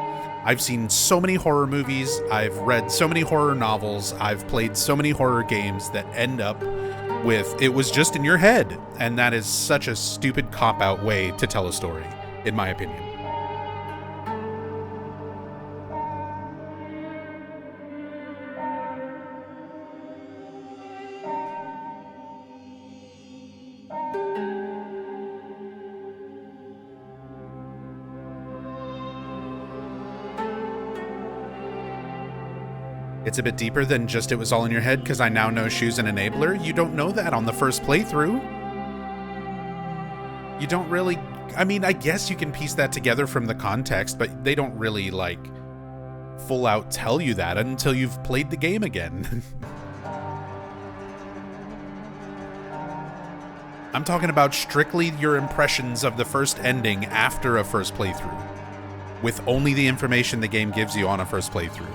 I've seen so many horror movies, I've read so many horror novels, I've played so many horror games that end up with, it was just in your head. And that is such a stupid cop-out way to tell a story, in my opinion. It's a bit deeper than just it was all in your head because I now know Shu's an enabler. You don't know that on the first playthrough. You don't really... I mean, I guess you can piece that together from the context, but they don't really, like, full out tell you that until you've played the game again. I'm talking about strictly your impressions of the first ending after a first playthrough, with only the information the game gives you on a first playthrough.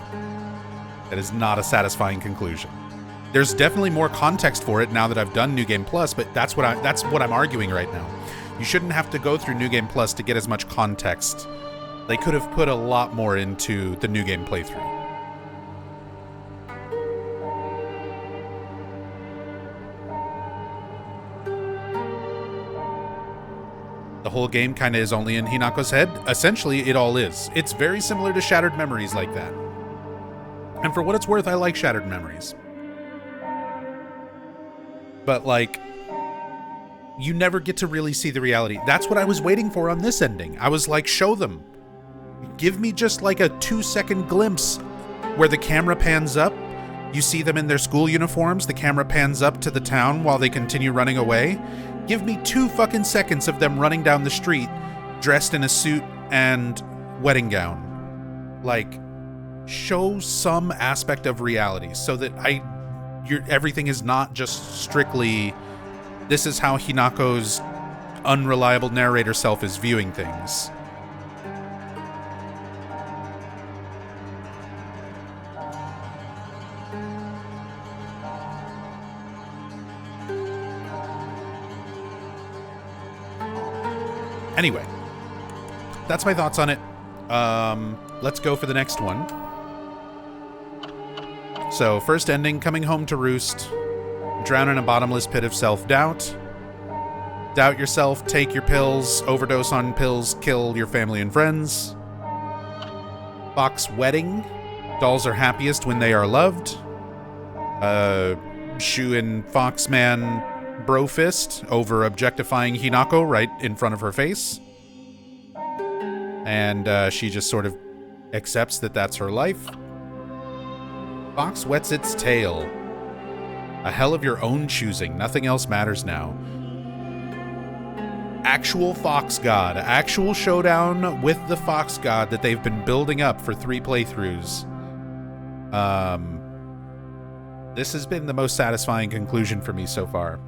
That is not a satisfying conclusion. There's definitely more context for it now that I've done New Game Plus, but that's what I'm arguing right now. You shouldn't have to go through New Game Plus to get as much context. They could have put a lot more into the New Game playthrough. The whole game kind of is only in Hinako's head. Essentially, it all is. It's very similar to Shattered Memories like that. And for what it's worth, I like Shattered Memories. But, like, you never get to really see the reality. That's what I was waiting for on this ending. I was like, show them. Give me just like a 2-second glimpse where the camera pans up. You see them in their school uniforms. The camera pans up to the town while they continue running away. Give me 2 fucking seconds of them running down the street dressed in a suit and wedding gown. Like, show some aspect of reality so that everything is not just strictly, this is how Hinako's unreliable narrator self is viewing things. Anyway, that's my thoughts on it. Let's go for the next one. So, first ending, coming home to roost, drown in a bottomless pit of self-doubt. doubt yourself, take your pills, overdose on pills, kill your family and friends. Fox wedding. Dolls are happiest when they are loved. Shu and Foxman bro fist over objectifying Hinako right in front of her face. And she just sort of accepts that that's her life. Fox wets its tail. A hell of your own choosing. Nothing else matters now. Actual Fox God. Actual showdown with the Fox God that they've been building up for 3 playthroughs. This has been the most satisfying conclusion for me so far.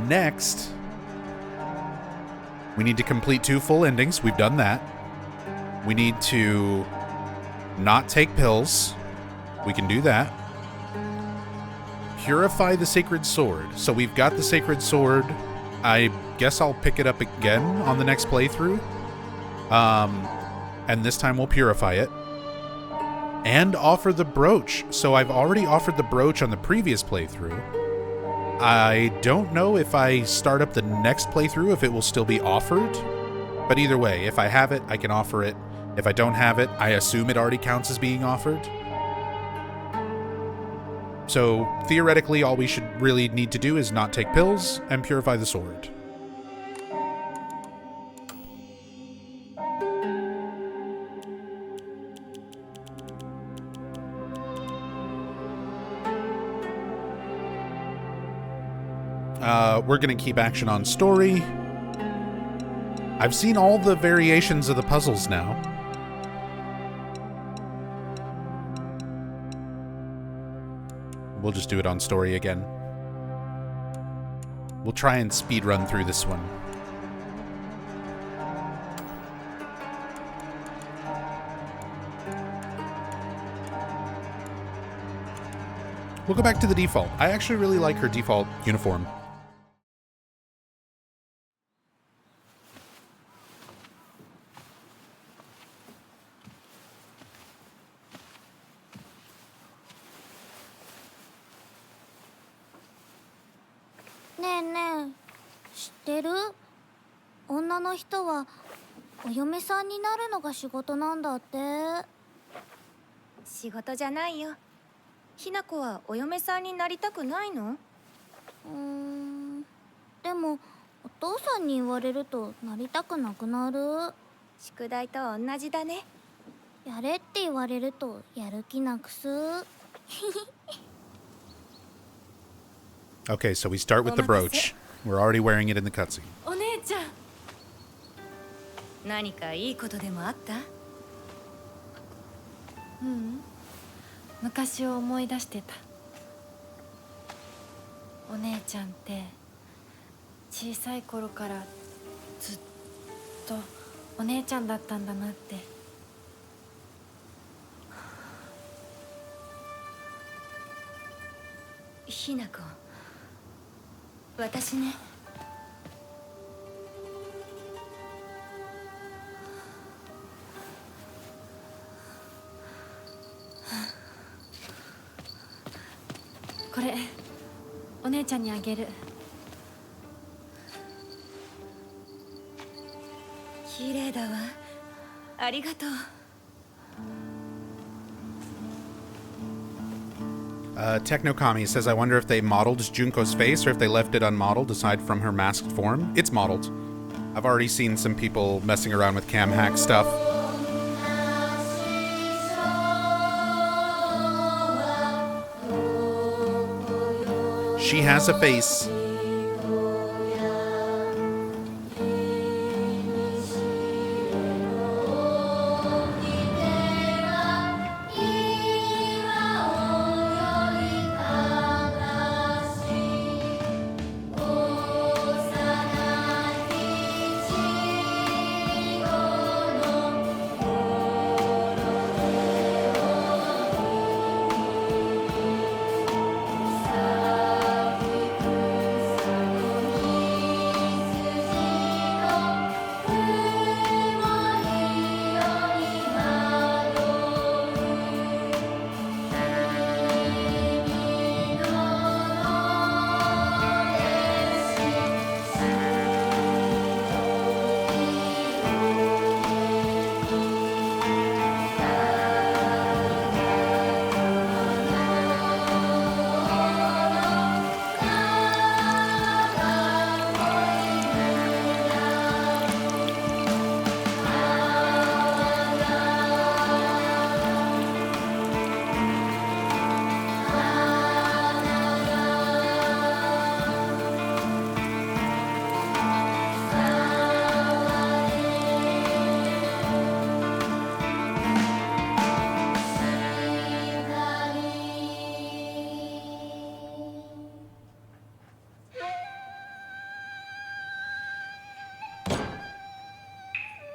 Next, we need to complete 2 full endings. We've done that. We need to not take pills. We can do that. Purify the Sacred Sword. So we've got the Sacred Sword. I guess I'll pick it up again on the next playthrough. And this time we'll purify it. And offer the brooch. So I've already offered the brooch on the previous playthrough. I don't know if I start up the next playthrough if it will still be offered. But either way, if I have it, I can offer it. If I don't have it, I assume it already counts as being offered. So theoretically, all we should really need to do is not take pills and purify the sword. We're going to keep action on story. I've seen all the variations of the puzzles now. We'll just do it on story again. We'll try and speed run through this one. We'll go back to the default. I actually really like her default uniform.ねえねえ、知ってる？女の人はお嫁さんになるのが仕事なんだって。仕事じゃないよ。ひな子はお嫁さんになりたくないの？でもお父さんに言われるとなりたくなくなる。宿題と同じだね。やれって言われるとやる気なくす。Okay, so we start with the brooch. We're already wearing it in the cutscene. お姉ちゃん。何かいいことでもあった？昔を思い出してた。お姉ちゃんって小さい頃からずっとお姉ちゃんだったんだなって。ひな子、私ね。これお姉ちゃんにあげる。綺麗だわ。ありがとう。Technokami says, I wonder if they modeled Junko's face or if they left it unmodeled aside from her masked form. It's modeled. I've already seen some people messing around with cam hack stuff. She has a face.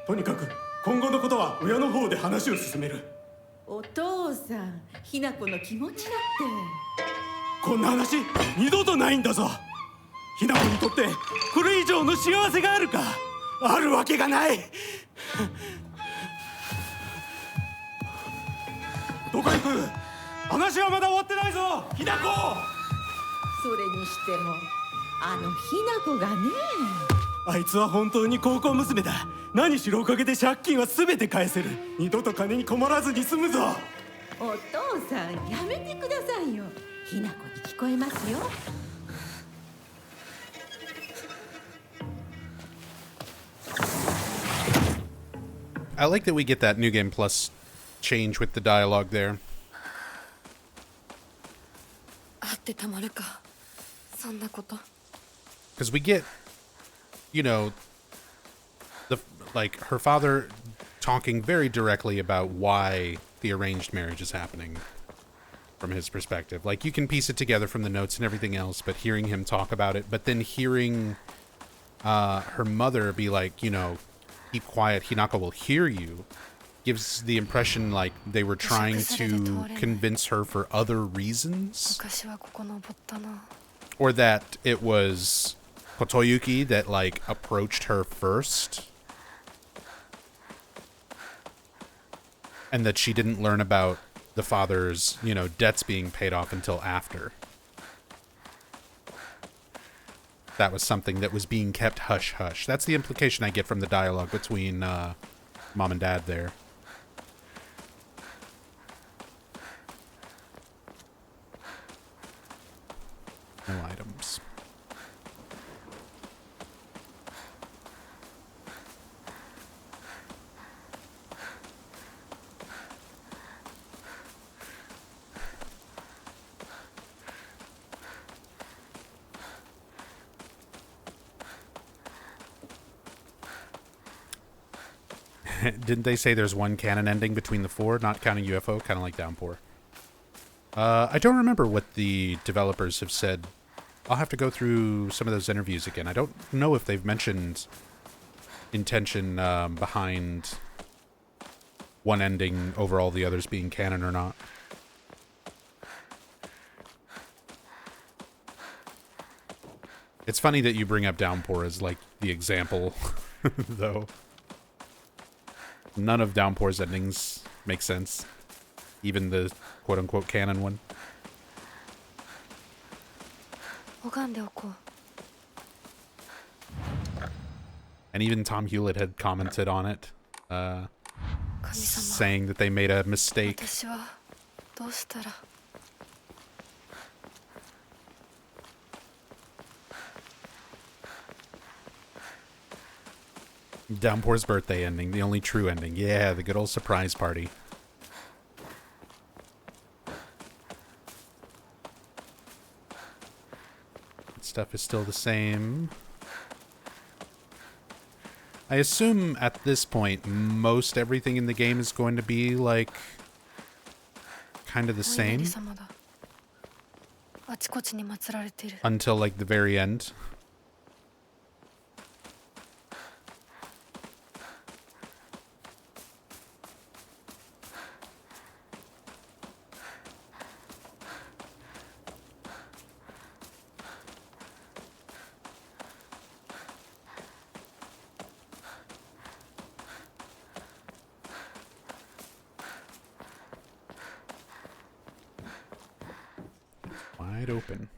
とにかく今後のことは親の方で話を進める。お父さん、ひな子の気持ちだって。こんな話二度とないんだぞ。ひな子にとってこれ以上の幸せがあるか。あるわけがない。どこ行く。話はまだ終わってないぞ、ひな子。それにしてもあのひな子がね。あいつは本当に高校娘だ。何しろおかげで借金は全て返せる。二度と金に困らずに済むぞ。お父さん、やめてくださいよ。ひな子に聞こえますよ。I like that we get that New Game Plus change with the dialogue there. あってたまるか、そんなこと。 Because we get, you know, like her father talking very directly about why the arranged marriage is happening from his perspective. Like, you can piece it together from the notes and everything else, but hearing him talk about it, but then hearing her mother be like, you know, keep quiet, Hinako will hear you, gives the impression like they were trying to convince her for other reasons. 昔はここ登ったな。 Or that it was Kotoyuki that, like, approached her first. And that she didn't learn about the father's, you know, debts being paid off until after. That was something that was being kept hush-hush. That's the implication I get from the dialogue between mom and dad there. No items. Didn't they say there's one canon ending between the four, not counting UFO, kind of like Downpour? I don't remember what the developers have said. I'll have to go through some of those interviews again. I don't know if they've mentioned intention behind one ending over all the others being canon or not. It's funny that you bring up Downpour as, like, the example, though. None of Downpour's endings make sense. Even the quote-unquote canon one. 拝んでおこう。 And even Tom Hewlett had commented on it, 神様。 saying that they made a mistake. 私はどうしたら。 Downpour's birthday ending, the only true ending. Yeah, the good old surprise party. Stuff is still the same. I assume at this point, most everything in the game is going to be, like, kind of the same. お稲荷様だ。あちこちに祀られている。 Until, like, the very end. Wide open.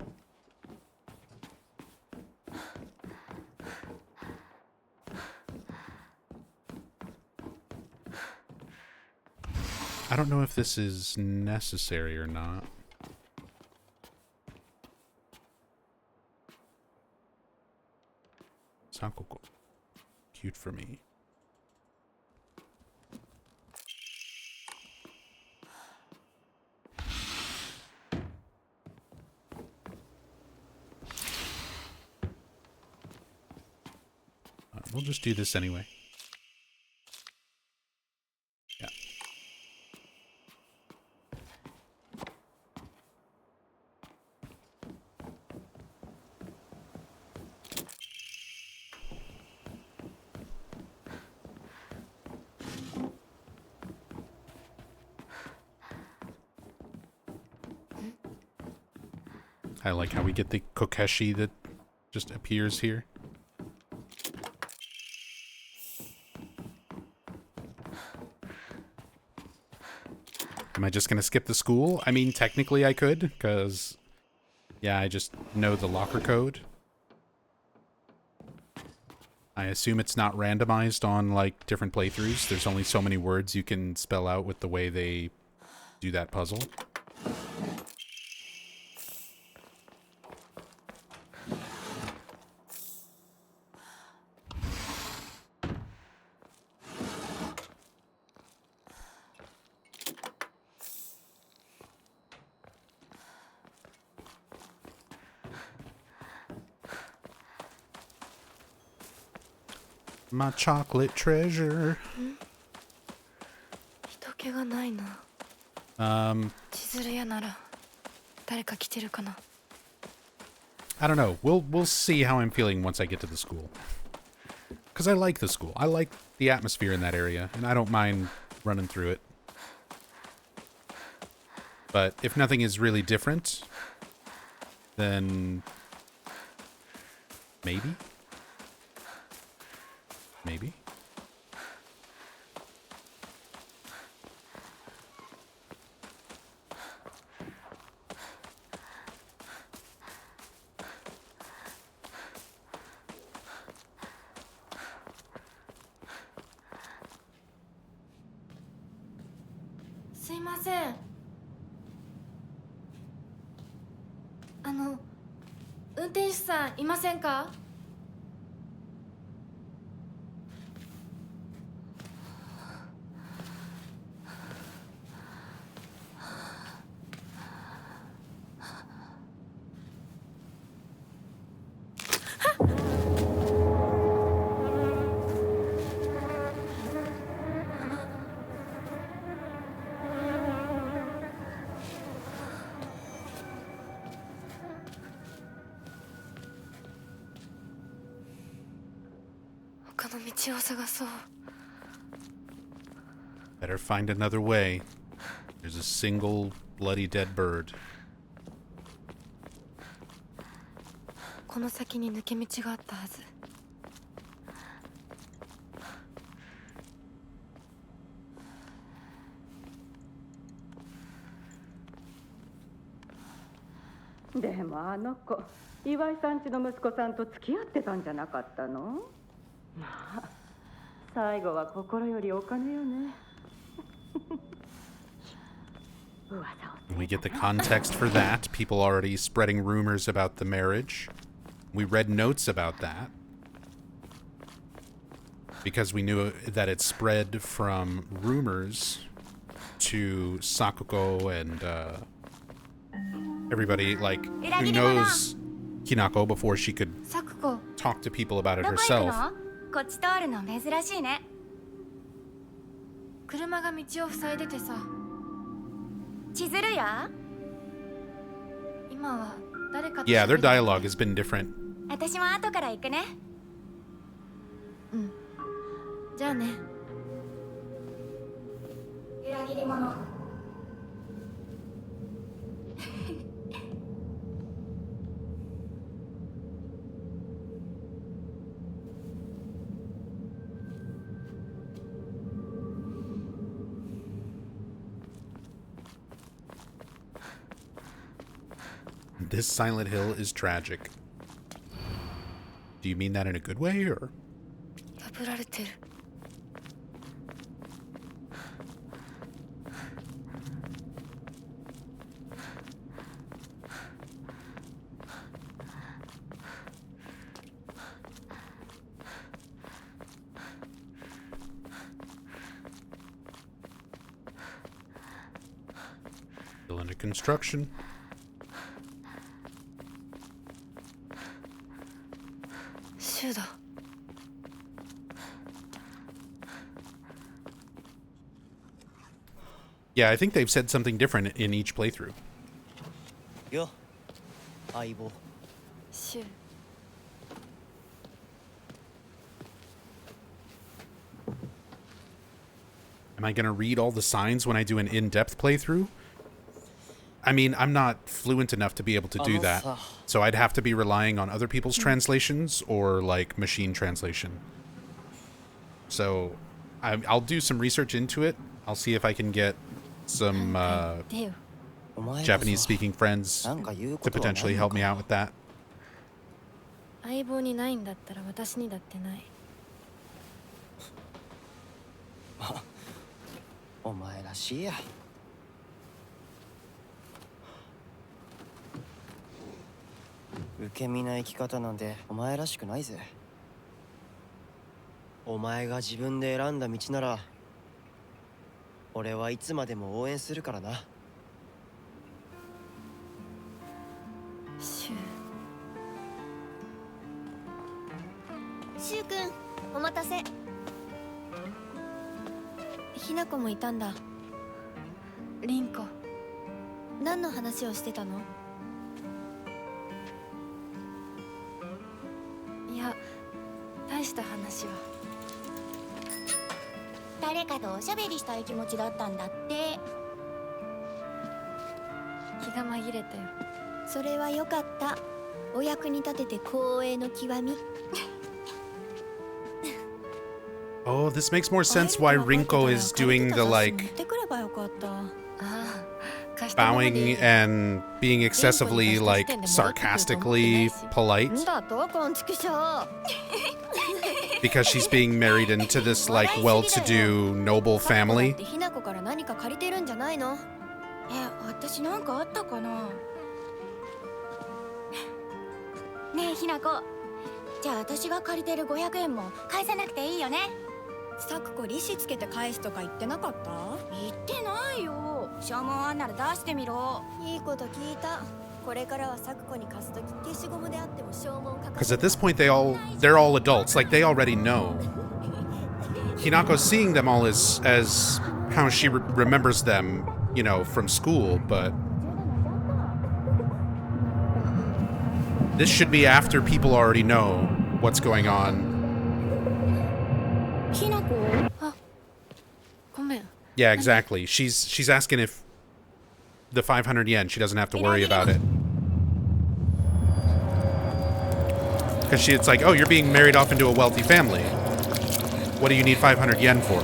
I don't know if this is necessary or not. Sankoko. Cute for me. We'll just do this anyway. Yeah. I like how we get the Kokeshi that just appears here. Am I just gonna skip the school? I mean, technically I could, because, yeah, I just know the locker code. I assume it's not randomized on, like, different playthroughs. There's only so many words you can spell out with the way they do that puzzle. My chocolate treasure. 人気がないな。千鶴屋なら誰か来てるかな。 I don't know. We'll see how I'm feeling once I get to the school. Because I like the school. I like the atmosphere in that area, and I don't mind running through it. But if nothing is really different, then maybe? Maybe? Excuse me. 運転手さんいませんか? Better find another way. There's a single bloody dead bird. この先に抜け道があったはず。でもあの子、岩井さんちの息子さんと付き合ってたんじゃなかったの？まあ、最後は心よりお金よね。We get the context for that. People already spreading rumors about the marriage. We read notes about that. Because we knew that it spread from rumors to Sakuko and everybody, like, who knows Hinako before she could talk to people about it herself. こっち通るの珍しいね。車が道を塞いでてさ。千鶴屋？今は誰かと。Yeah, their dialogue has been different. 私も後から行くね。うん。じゃあね。裏切り者。This Silent Hill is tragic. Do you mean that in a good way, or? 破られてる。Still under construction. Yeah, I think they've said something different in each playthrough. Yo, Aibo. Sure. Am I going to read all the signs when I do an in-depth playthrough? I mean, I'm not fluent enough to be able to do that. So I'd have to be relying on other people's translations or like machine translation. So I'll do some research into it. I'll see if I can get some Japanese speaking friends to potentially help me out with that. 相棒にないんだったら私にだってない。お前らしいや。受け身な生き方なんてお前らしくないぜ。お前が自分で選んだ道なら俺はいつまでも応援するからな。シュシュウ君、お待たせ。ひな子もいたんだ。リンコ、何の話をしてたの？いや、大した話は。誰かとおしゃべりしたい気持ちだったんだって。気が紛れたよ。それはよかった。お役に立てて光栄の極み。Oh, this makes more sense why Rinko is doing the like bowing and being excessively like sarcastically polite. Because she's being married into this like well-to-do noble family. 私なんかあったかな。ねえひな子、じゃあ私が借りてる500円も返さなくていいよね。サクコ利子つけて返すとか言ってなかった？言ってないよ。証文あんなら出してみろ。いいこと聞いた。これからはサクコに貸すとき消しゴムであっても証文書か。 Because at this point they're all adults, like they already know. Hinako's seeing them all as how she remembers them, you know, from school, but this should be after people already know what's going on. ひな子。あ、ごめん。 Yeah, exactly. She's asking if the 500 yen, she doesn't have to worry about it. Because it's like, oh, you're being married off into a wealthy family. What do you need 500 yen for?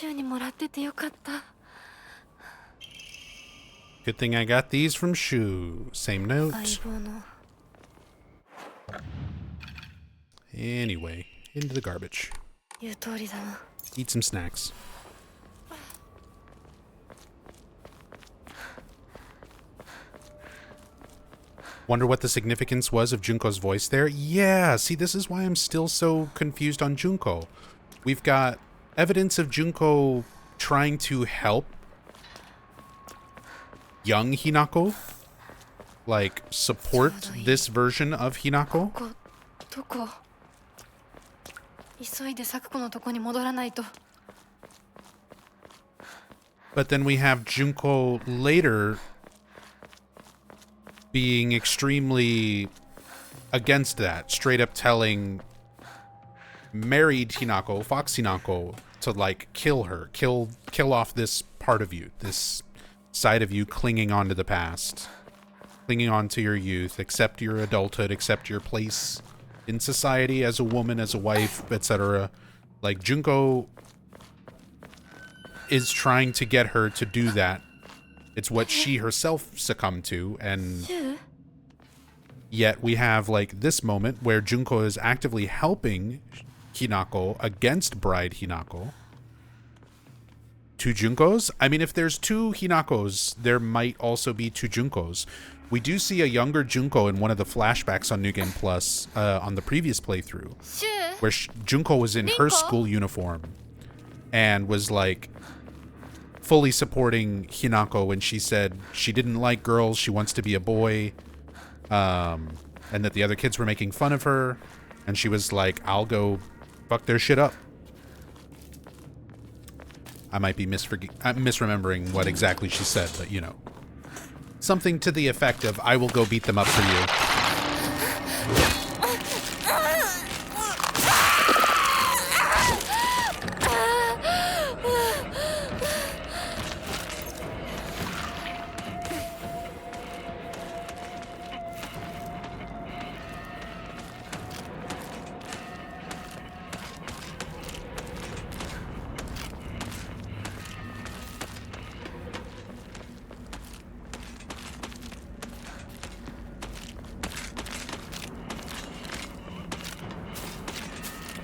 シューにもらっててよかった。 Good thing I got these from Shu. Same note. 相棒の Anyway, into the garbage. 言う通りだな。 Eat some snacks. Wonder what the significance was of Junko's voice there? Yeah, see, this is why I'm still so confused on Junko. We've got evidence of Junko trying to help young Hinako, like, support this version of Hinako. どこ？急いで咲子のとこに戻らないと。 But then we have Junko later being extremely against that, straight up telling married Hinako, Fox Hinako, to like kill her, kill off this part of you, this side of you clinging on to the past, clinging on to your youth, accept your adulthood, accept your place in society as a woman, as a wife, etc. Like, Junko is trying to get her to do that. It's what she herself succumbed to, and yet we have, like, this moment where Junko is actively helping Hinako against Bride Hinako. Two Junkos? I mean, if there's two Hinakos, there might also be two Junkos. We do see a younger Junko in one of the flashbacks on New Game Plus on the previous playthrough, where Junko was in her school uniform and was, like, fully supporting Hinako when she said she didn't like girls, she wants to be a boy, and that the other kids were making fun of her, and she was like, I'll go fuck their shit up. I might be misremembering what exactly she said, but you know. Something to the effect of, I will go beat them up for you.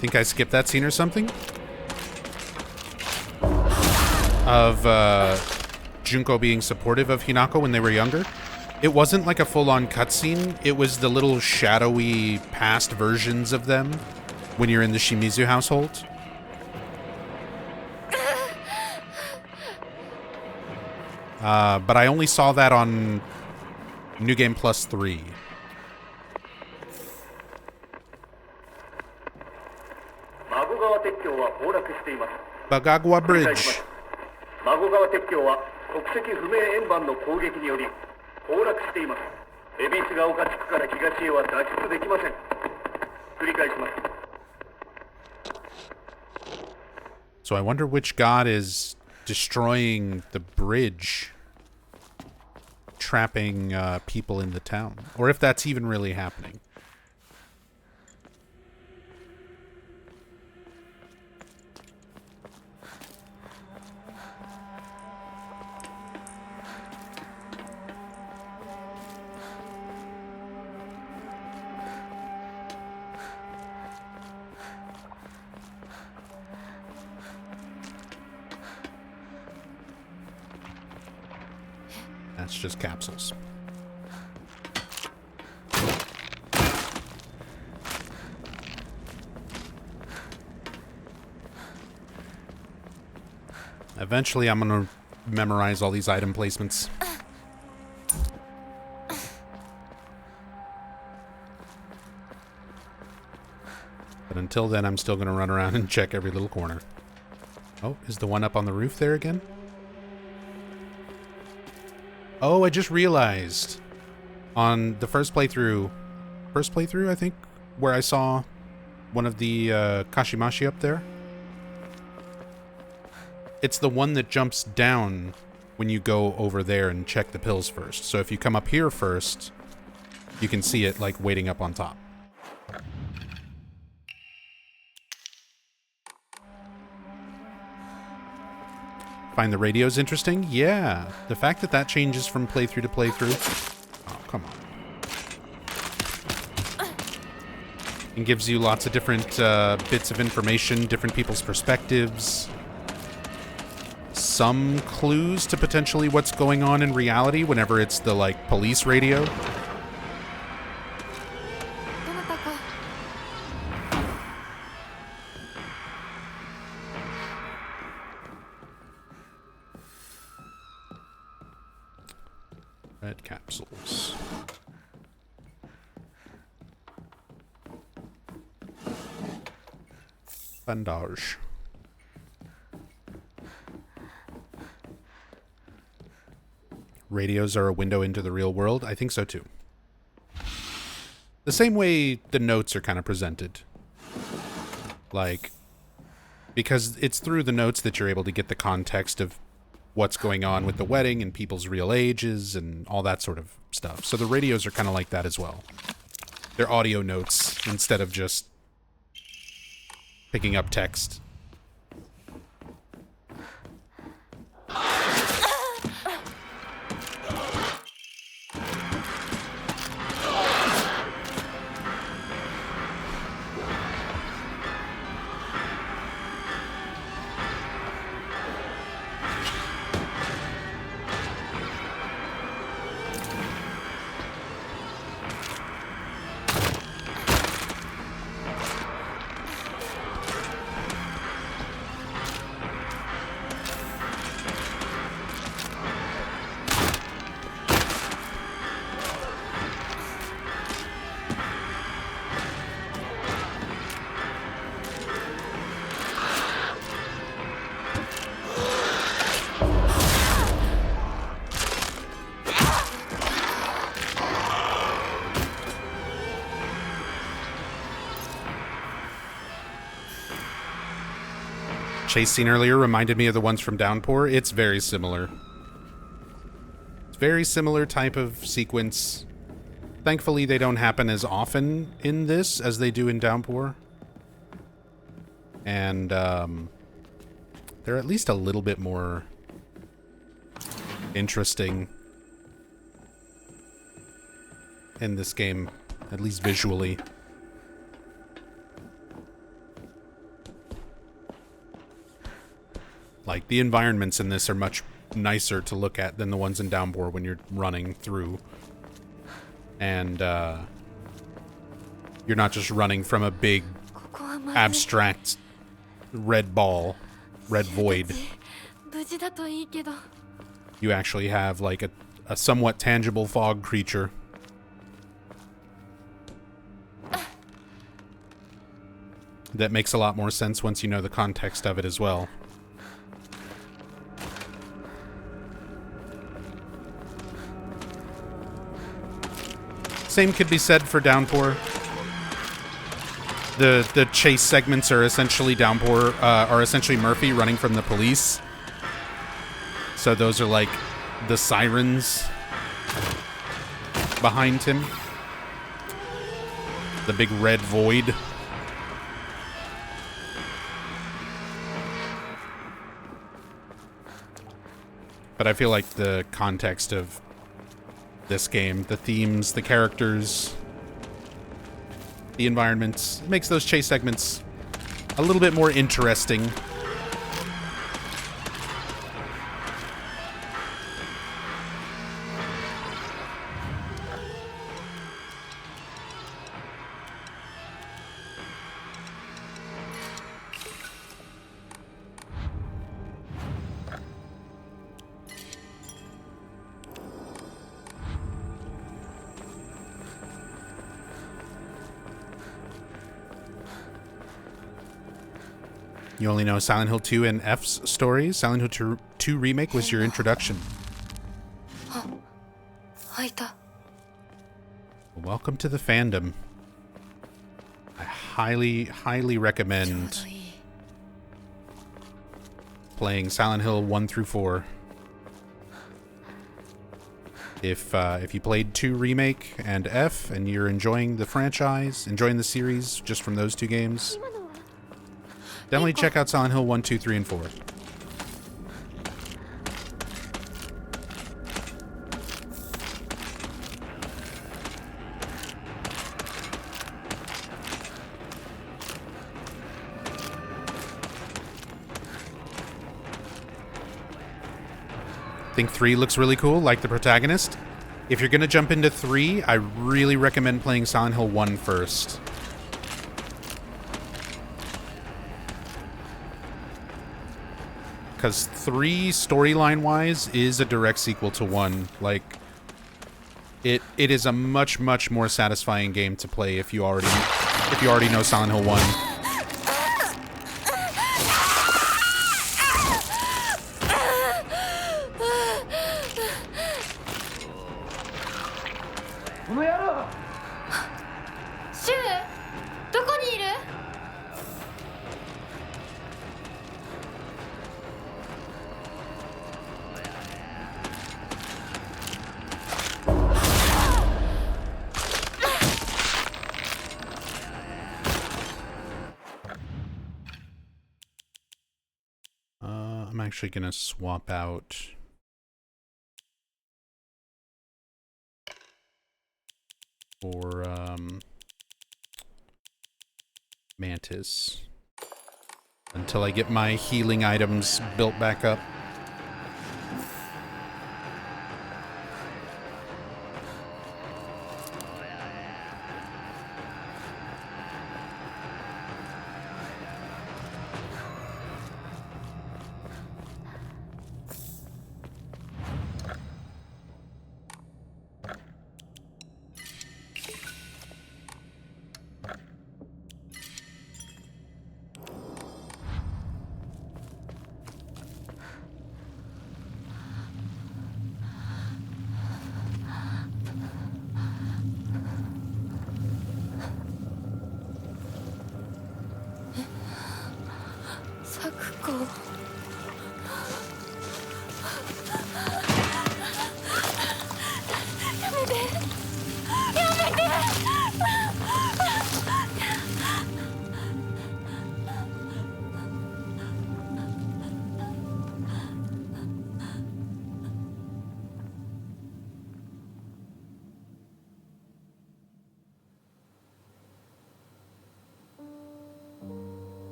Think I skipped that scene or something? Of Junko being supportive of Hinako when they were younger. It wasn't like a full-on cutscene. It was the little shadowy past versions of them when you're in the Shimizu household. But I only saw that on New Game Plus 3. Bagagwa Bridge. So I wonder which god is destroying the bridge, trapping people in the town, or if that's even really happening. That's just capsules. Eventually, I'm going to memorize all these item placements. But until then, I'm still going to run around and check every little corner. Oh, is the one up on the roof there again? Oh, I just realized on the first playthrough, I think, where I saw one of the Kashimashi up there. It's the one that jumps down when you go over there and check the pills first. So if you come up here first, you can see it like waiting up on top. Find the radios interesting? Yeah. The fact that that changes from playthrough to playthrough. Oh, come on. And gives you lots of different bits of information, different people's perspectives. Some clues to potentially what's going on in reality whenever it's the, like, police radio. Red capsules. Bandage. Radios are a window into the real world? I think so too. The same way the notes are kind of presented. Like, because it's through the notes that you're able to get the context of what's going on with the wedding and people's real ages and all that sort of stuff. So the radios are kind of like that as well. They're audio notes instead of just picking up text. Chase scene earlier reminded me of the ones from Downpour. It's very similar. It's very similar type of sequence. Thankfully, they don't happen as often in this as they do in Downpour. And they're at least a little bit more interesting in this game, at least visually. Like, the environments in this are much nicer to look at than the ones in Downpour when you're running through. And, you're not just running from a big, abstract red ball, red void. You actually have, like, a somewhat tangible fog creature. That makes a lot more sense once you know the context of it as well. Same could be said for Downpour. The chase segments are essentially Downpour, are essentially Murphy running from the police. So those are like the sirens behind him. The big red void. But I feel like the context of this game, the themes, the characters, the environments, makes those chase segments a little bit more interesting. You only know Silent Hill 2 and F's stories. Silent Hill 2 Remake was your introduction. Welcome to the fandom. I highly, highly recommend playing Silent Hill 1 through 4. If you played 2 Remake and F and you're enjoying the franchise, enjoying the series just from those 2 games, definitely check out Silent Hill 1, 2, 3, and 4. I think 3 looks really cool, like the protagonist. If you're going to jump into 3, I really recommend playing Silent Hill 1 first. Because 3, storyline-wise, is a direct sequel to 1. Like, it is a much more satisfying game to play if you already know Silent Hill 1. I'm actually gonna swap out for Mantis until I get my healing items built back up.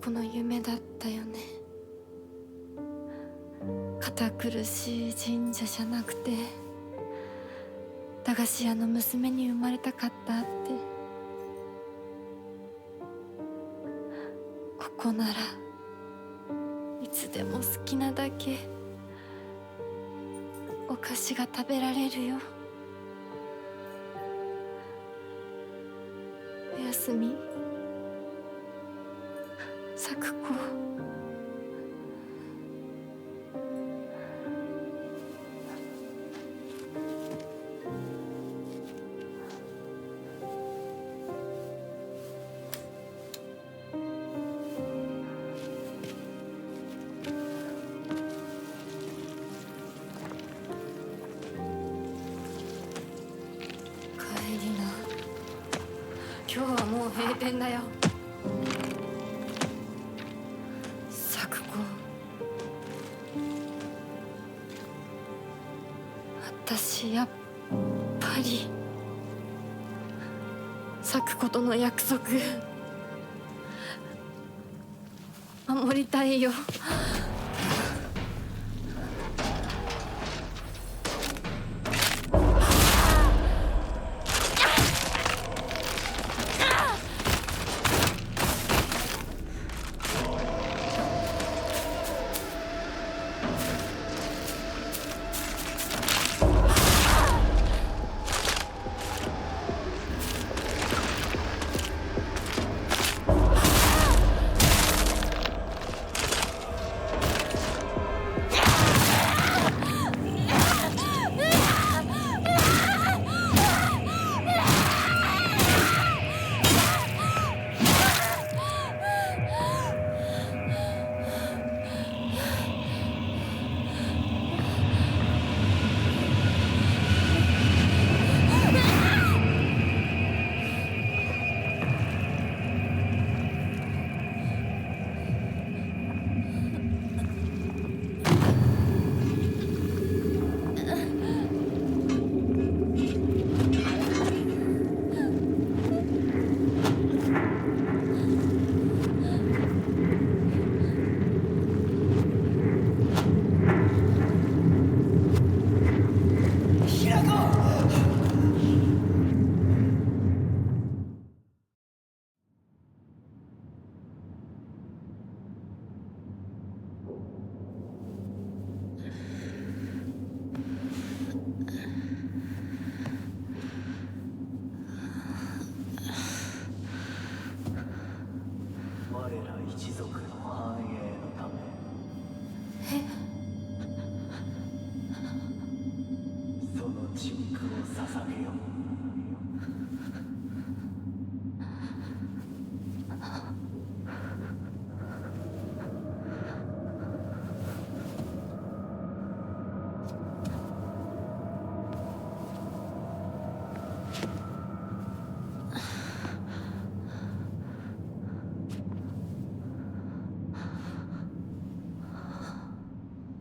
この夢だったよね。堅苦しい神社じゃなくて駄菓子屋の娘に生まれたかったって。ここならいつでも好きなだけお菓子が食べられるよ。おやすみ咲子。帰りな。今日はもう閉店だよ。私やっぱり咲子との約束守りたいよ。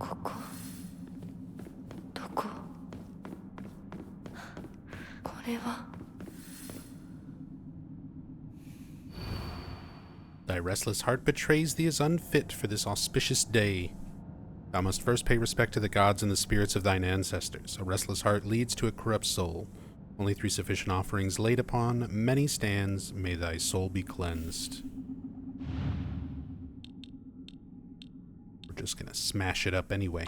ここどここれは Thy restless heart betrays thee as unfit for this auspicious day. Thou must first pay respect to the gods and the spirits of thine ancestors. A restless heart leads to a corrupt soul. Only through sufficient offerings laid upon many stands may thy soul be cleansed. We're just gonna smash it up anyway.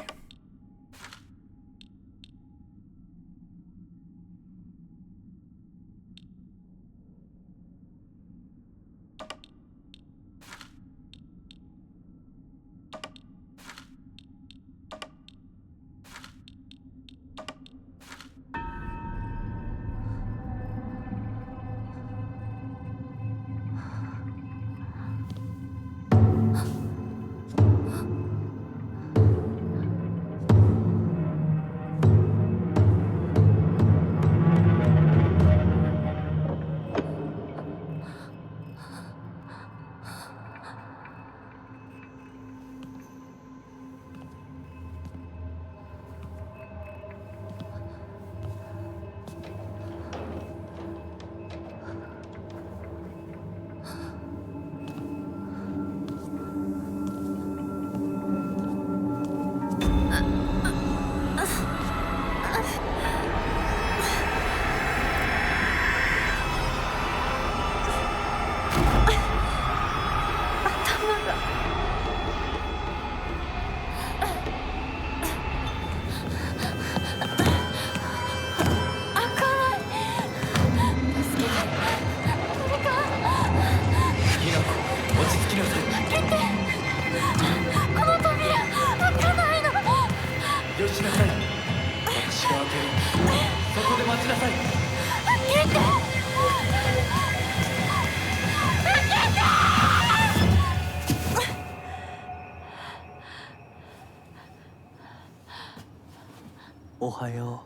おはよ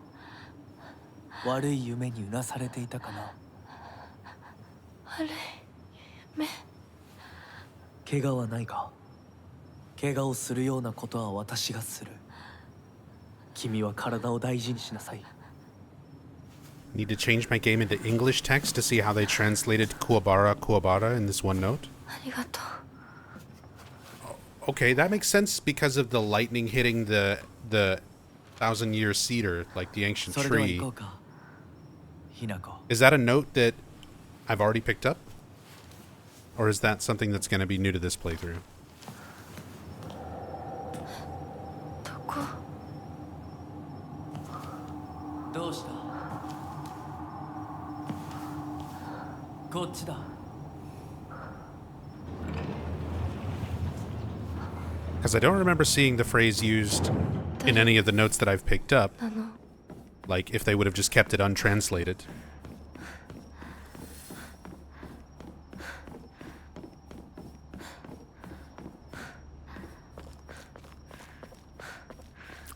う。悪い夢にうなされていたかな。悪い夢。怪我はないか。怪我をするようなことは私がする。君は体を大事にしなさい。Need to change my game into English text to see how they translated Kuwabara in this one note. ありがとう。 Okay, that makes sense because of the lightning hitting the thousand-year cedar, like the ancient それでは行 tree. こうか。ひなこ。 Is that a note that I've already picked up? Or is that something that's going to be new to this playthrough? どこどうした？こっちだ。Because I don't remember seeing the phrase used in any of the notes that I've picked up. なの Like, if they would have just kept it untranslated.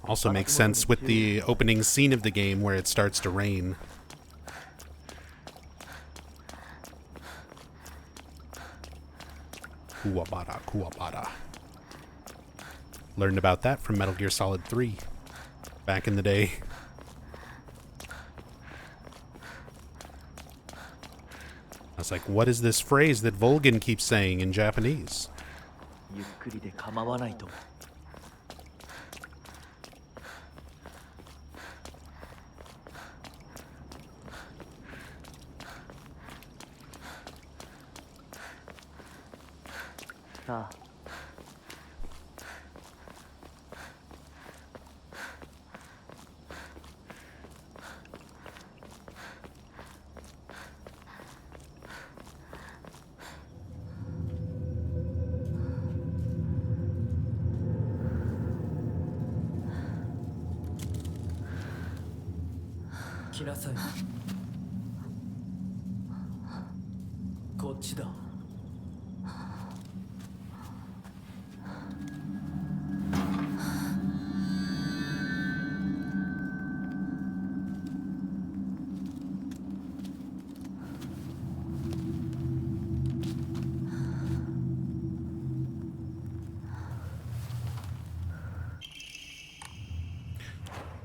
Also makes sense with the opening scene of the game where it starts to rain. Kuwabara, Kuwabara. Learned about that from Metal Gear Solid 3 back in the day. I was like, what is this phrase that Volgin keeps saying in Japanese? ゆっくりで構わないと。さあ。来なさい。こっちだ。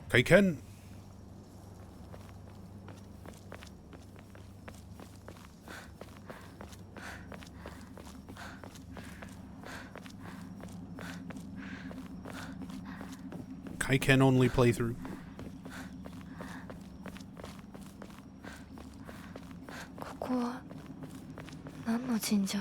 Kaiken. Kaiken only playthrough. ここは何の神社？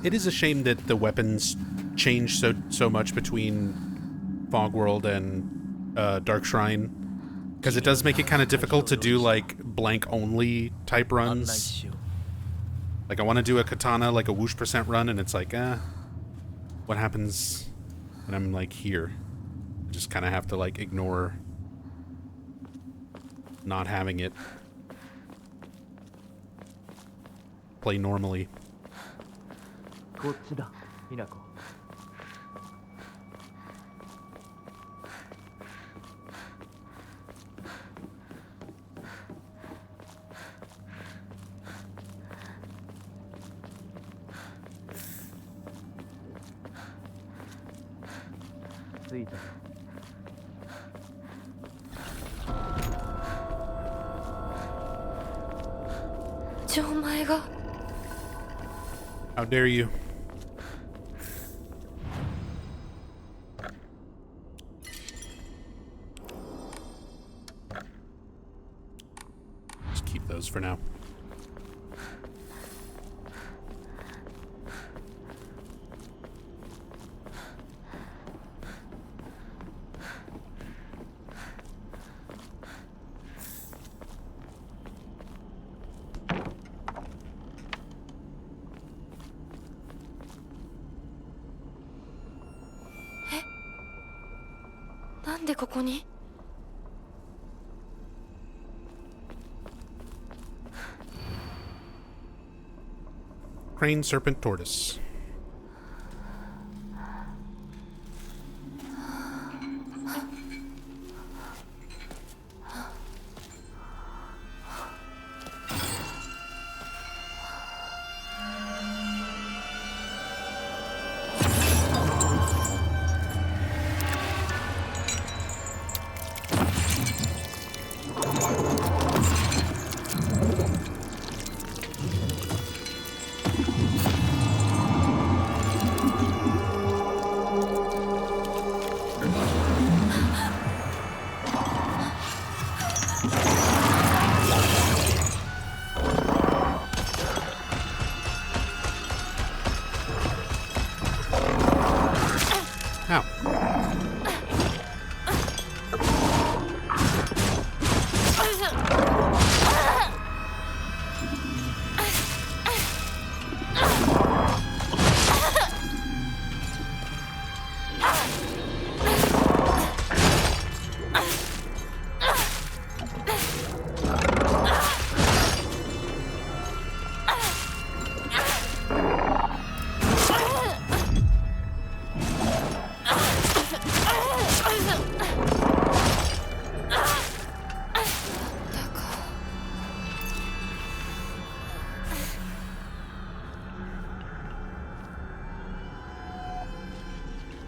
It is a shame that the weapons change so much between Fog World and Dark Shrine, because it does make it kind of difficult to do like blank only type runs. Like I want to do a katana like a whoosh % run, and it's like, what happens when I'm like here? I just kind of have to like ignore not having it. Play normally. こっちだ、ひなこ。着いた。お前が。 How dare you? Just keep those for now. なんでここに？ Crane, serpent, tortoise.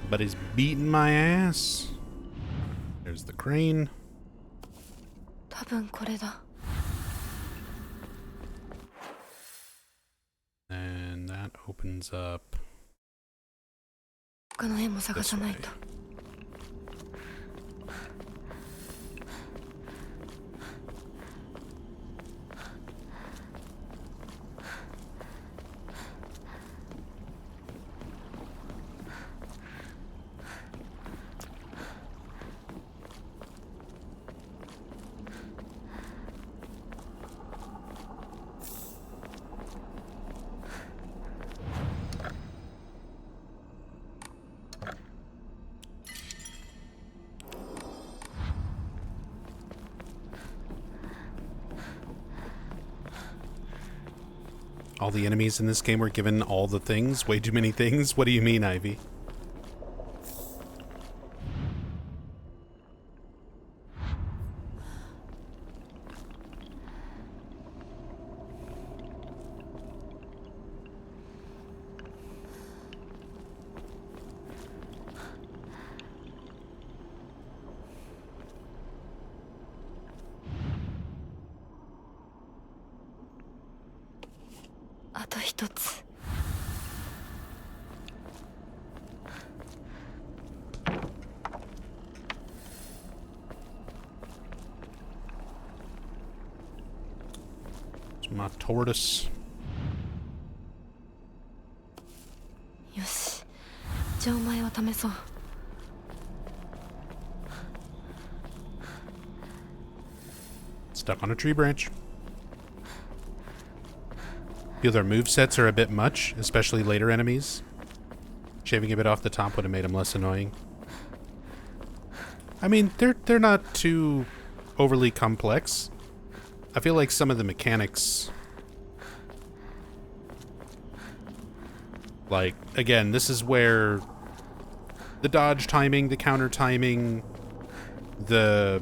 But he's beating my ass. There's the crane. 多分これだ。 And that opens up 他の絵も探さないと。 all the enemies in this game were given all the things? Way too many things? What do you mean, Ivy? 一つ。My tortoise. よし、じゃあお前を試そう。Stuck on a tree branch. Feel their movesets are a bit much, especially later enemies. Shaving a bit off the top would have made them less annoying. I mean, they're not too overly complex. I feel like some of the mechanics, like, again, this is where the dodge timing, the counter timing, the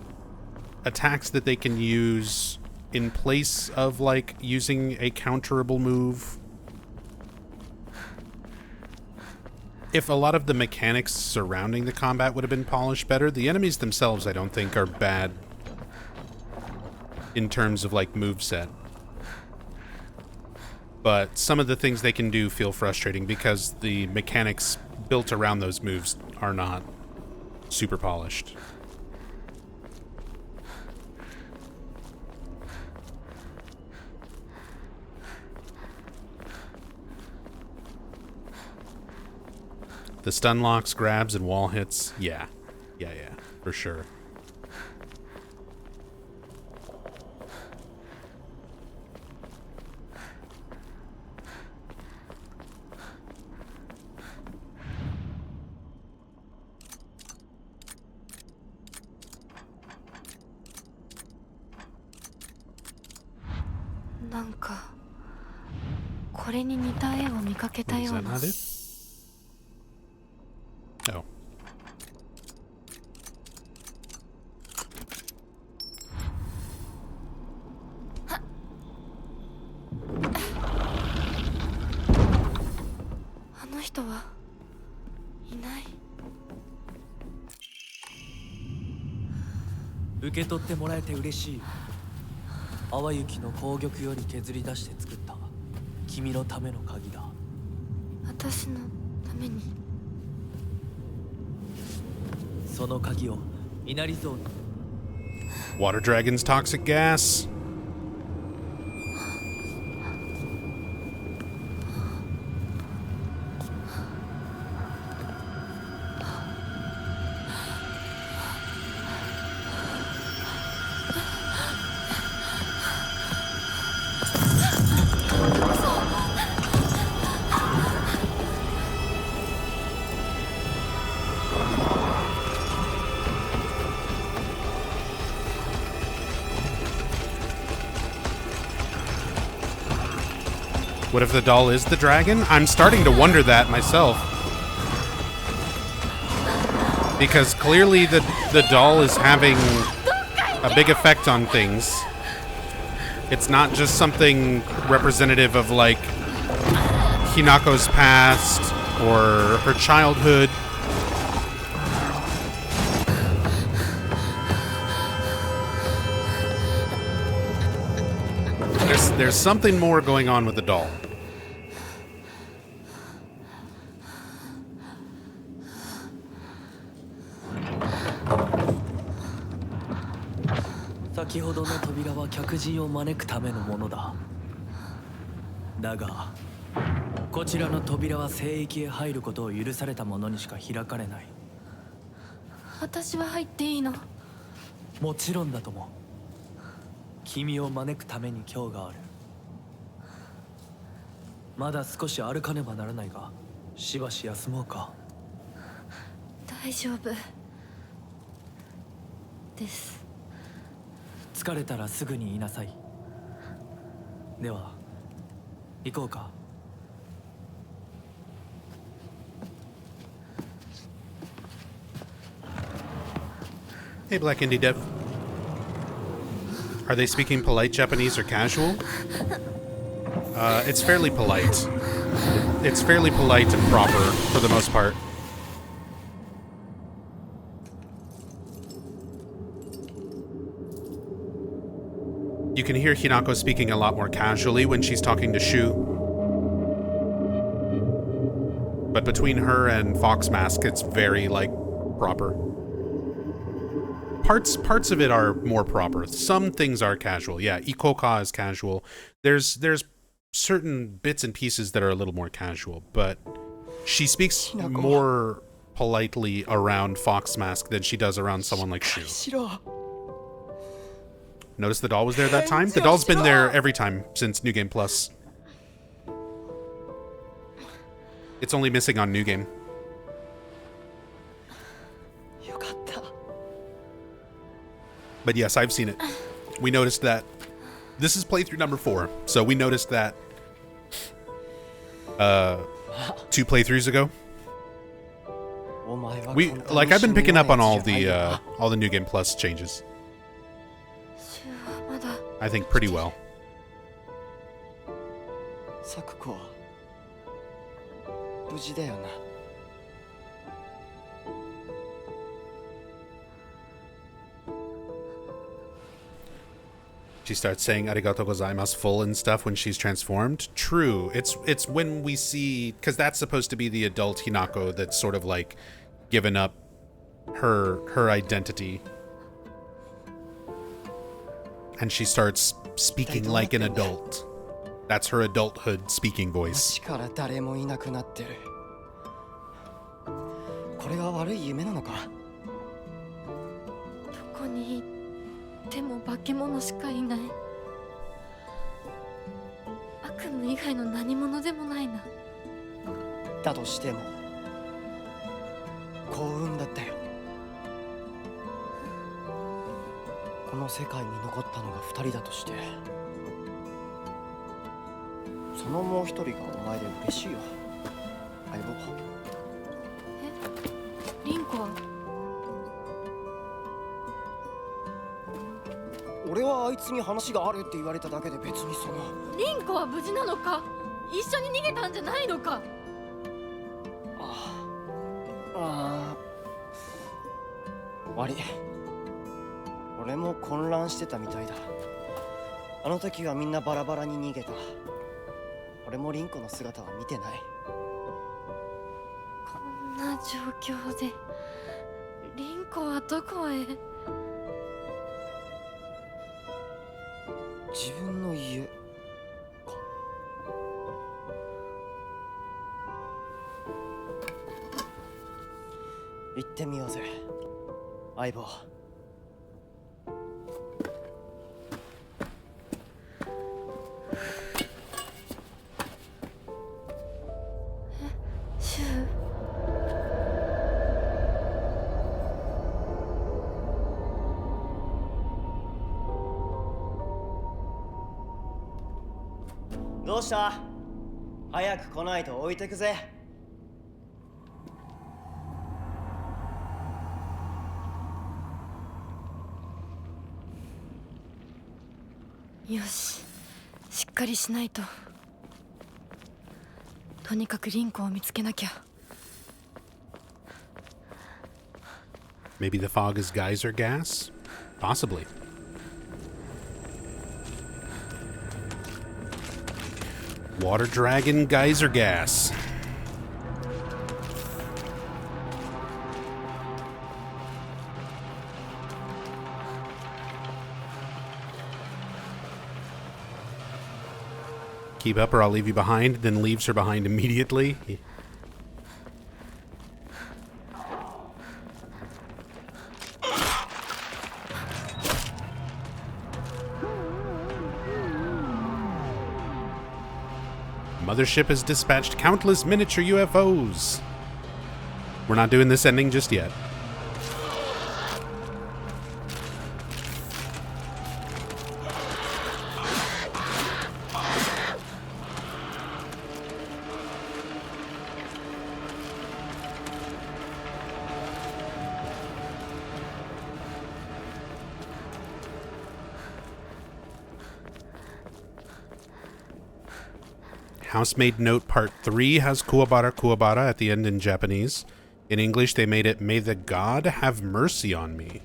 attacks that they can use in place of, like, using a counterable move. If a lot of the mechanics surrounding the combat would have been polished better, the enemies themselves I don't think are bad in terms of, like, moveset. But some of the things they can do feel frustrating because the mechanics built around those moves are not super polished. The stun locks, grabs, and wall hits, yeah, for sure. Is that not it? Oh. あの人はいない。受け取ってもらえて嬉しい。淡雪の紅玉より削り出して作った君のための鍵だ。私のために。その鍵を稲荷像に。 Water Dragon's toxic gas. What if the doll is the dragon? I'm starting to wonder that myself. Because clearly the doll is having a big effect on things. It's not just something representative of, like, Hinako's past or her childhood. There's something more going on with the doll. 先ほどの扉は客人を招くためのものだ。だが、こちらの扉は聖域へ入ることを許された者にしか開かれない。私は入っていいの？もちろんだとも。君を招くために今日がある。まだ少し歩かねばならないが、しばし休もうか。大丈夫です。疲れたらすぐに言いなさい。では行こうか。Hey, Black Indie Dev. Are they speaking polite Japanese or casual? It's fairly polite. It's fairly polite and proper for the most part. You can hear Hinako speaking a lot more casually when she's talking to Shu. But between her and Fox Mask, it's very, like, proper. Parts of it are more proper. Some things are casual. Yeah, Ikoka is casual. There's certain bits and pieces that are a little more casual, but she speaks more politely around Fox Mask than she does around someone like Shu. Notice the doll was there that time? The doll's been there every time since New Game Plus. It's only missing on New Game. But yes, I've seen it. We noticed that. This is playthrough number 4, so we noticed that 2 playthroughs ago. I've been picking up on all the New Game Plus changes. I think pretty well. She starts saying "arigatou gozaimasu" full and stuff when she's transformed. True. It's when we see, because that's supposed to be the adult Hinako that's sort of like given up her identity, and she starts speaking like an adult. That's her adulthood speaking voice. Maybe the fog is geyser gas? Possibly. Water dragon geyser gas. Keep up or I'll leave you behind, then leaves her behind immediately. Mothership has dispatched countless miniature UFOs. We're not doing this ending just yet. Housemaid Note Part 3 has Kuwabara Kuwabara at the end in Japanese. In English, they made it, "May the God have mercy on me."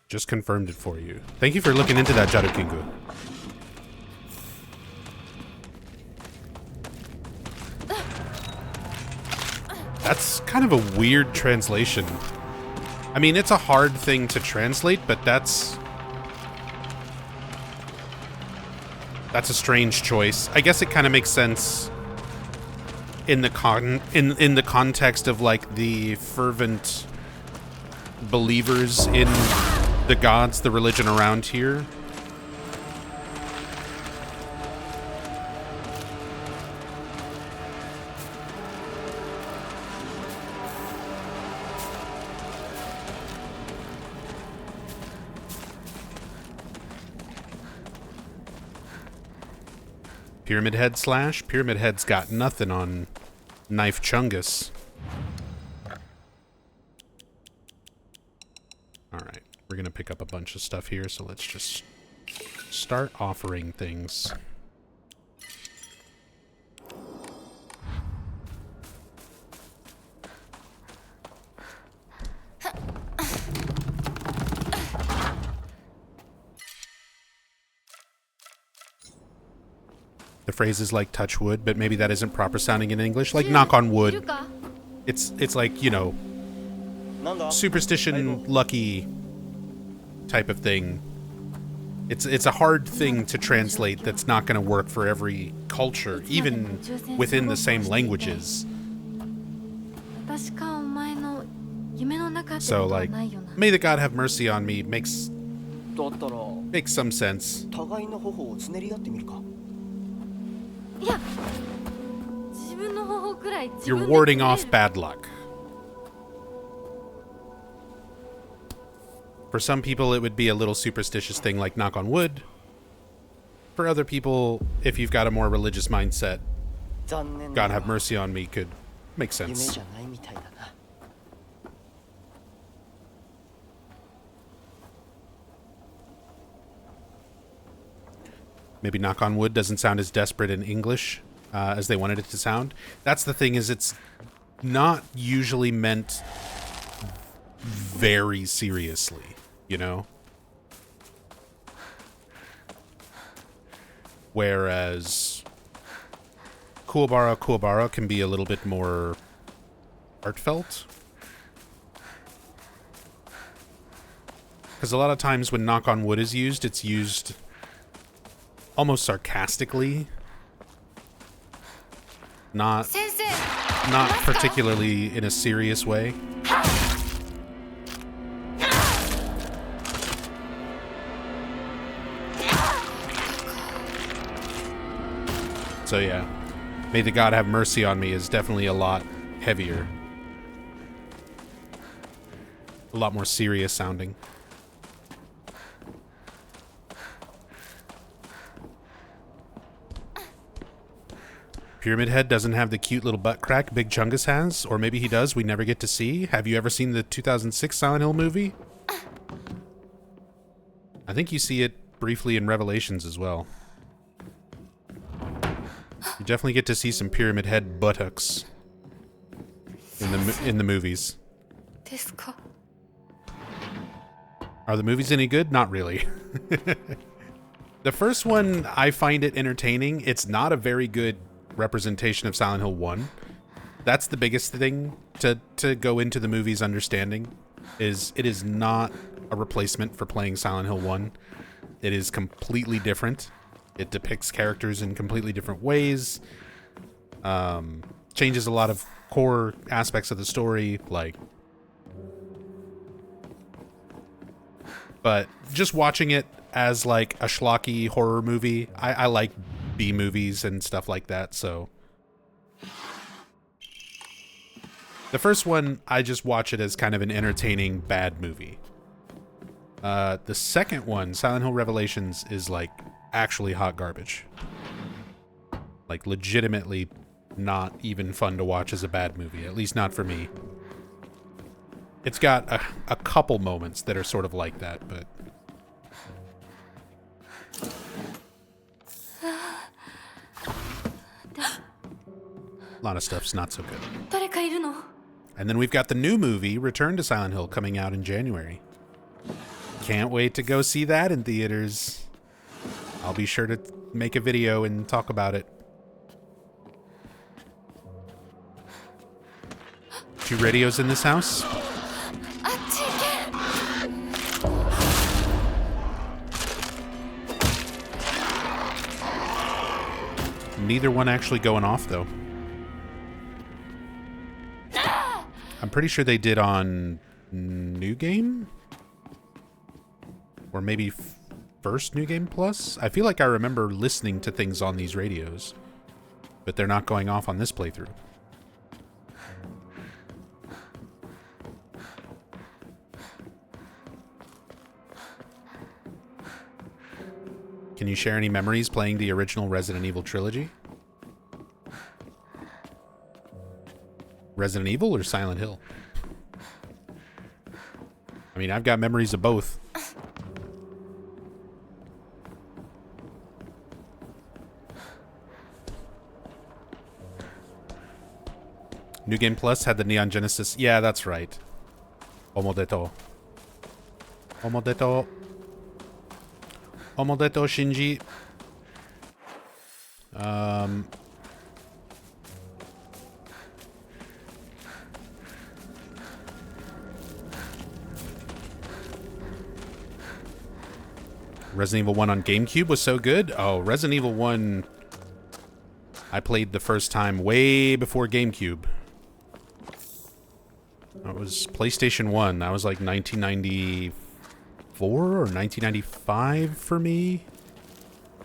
Just confirmed it for you. Thank you for looking into that, Jaru Kingu. That's kind of a weird translation. I mean, it's a hard thing to translate, but that's a strange choice. I guess it kind of makes sense in the in the context of like the fervent believers in the gods, the religion around here. Pyramid Head slash? Pyramid Head's got nothing on Knife Chungus. Alright, we're gonna pick up a bunch of stuff here, so let's just start offering things. The phrase is like touch wood, but maybe that isn't proper sounding in English. Like knock on wood. It's like, you know, superstition, lucky type of thing. It's a hard thing to translate that's not going to work for every culture, even within the same languages. So like, may the God have mercy on me makes some sense. You're warding off bad luck. For some people, it would be a little superstitious thing like knock on wood. For other people, if you've got a more religious mindset, God have mercy on me could make sense. Maybe knock on wood doesn't sound as desperate in English as they wanted it to sound. That's the thing, is it's not usually meant very seriously, you know? Whereas Kuwabara can be a little bit more heartfelt. Because a lot of times when knock on wood is used, it's used almost sarcastically. Not particularly in a serious way. So yeah, may the God have mercy on me is definitely a lot heavier. A lot more serious sounding. Pyramid Head doesn't have the cute little butt crack Big Chungus has, or maybe he does, we never get to see. Have you ever seen the 2006 Silent Hill movie? I think you see it briefly in Revelations as well. You definitely get to see some Pyramid Head buttocks in the movies. Are the movies any good? Not really. The first one, I find it entertaining. It's not a very good representation of Silent Hill 1. That's the biggest thing to go into the movie's understanding, is it is not a replacement for playing Silent Hill 1. It is completely different. It depicts characters in completely different ways. Changes a lot of core aspects of the story, like. But just watching it as like a schlocky horror movie, I like B movies and stuff like that, so. The first one, I just watch it as kind of an entertaining bad movie. The second one, Silent Hill Revelations, is like actually hot garbage. Like legitimately not even fun to watch as a bad movie, at least not for me. It's got a couple moments that are sort of like that, but... a lot of stuff's not so good. And then we've got the new movie, Return to Silent Hill, coming out in January. Can't wait to go see that in theaters. I'll be sure to make a video and talk about it. 2 radios in this house. あっち行け。 Neither one actually going off, though. I'm pretty sure they did on New Game? Or maybe first New Game Plus? I feel like I remember listening to things on these radios. But they're not going off on this playthrough. Can you share any memories playing the original Resident Evil trilogy? Resident Evil or Silent Hill? I mean, I've got memories of both. New Game Plus had the Neon Genesis. Yeah, that's right. Omodeto. Omodeto. Omodeto Shinji. Resident Evil 1 on GameCube was so good. Oh, Resident Evil 1 I played the first time way before GameCube. That was PlayStation 1. That was like 1994 or 1995 for me.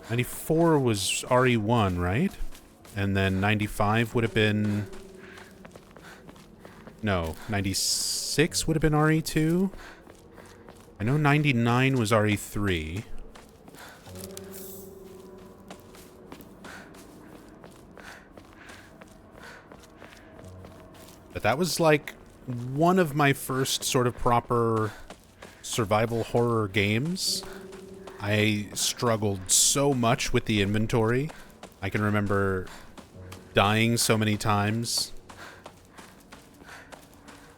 94 was RE1, right? And then 95 would have been... No, 96 would have been RE2. I know 99 was RE3. But that was like one of my first sort of proper survival horror games. I struggled so much with the inventory. I can remember dying so many times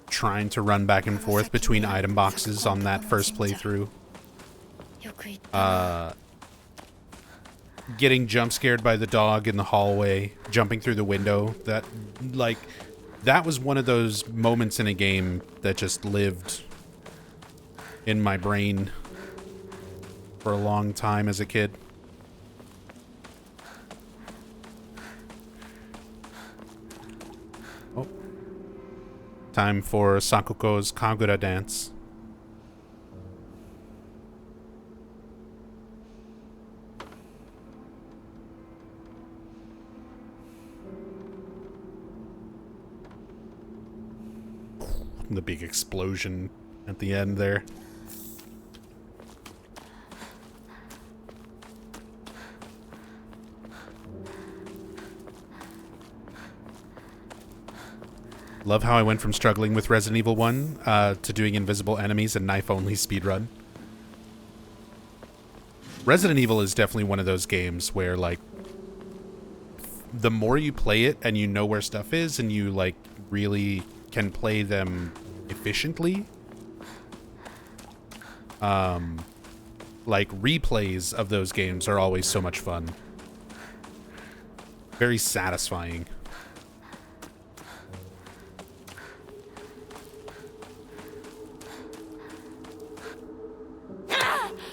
trying to run back and forth between item boxes on that first playthrough. Getting jump scared by the dog in the hallway, jumping through the window. That was one of those moments in a game that just lived in my brain for a long time as a kid. Oh. Time for Sakuko's Kagura dance. The big explosion at the end there. Love how I went from struggling with Resident Evil 1 to doing invisible enemies and knife-only speedrun. Resident Evil is definitely one of those games where, like, the more you play it and you know where stuff is and you, like, really can play them efficiently, like, replays of those games are always so much fun. Very satisfying.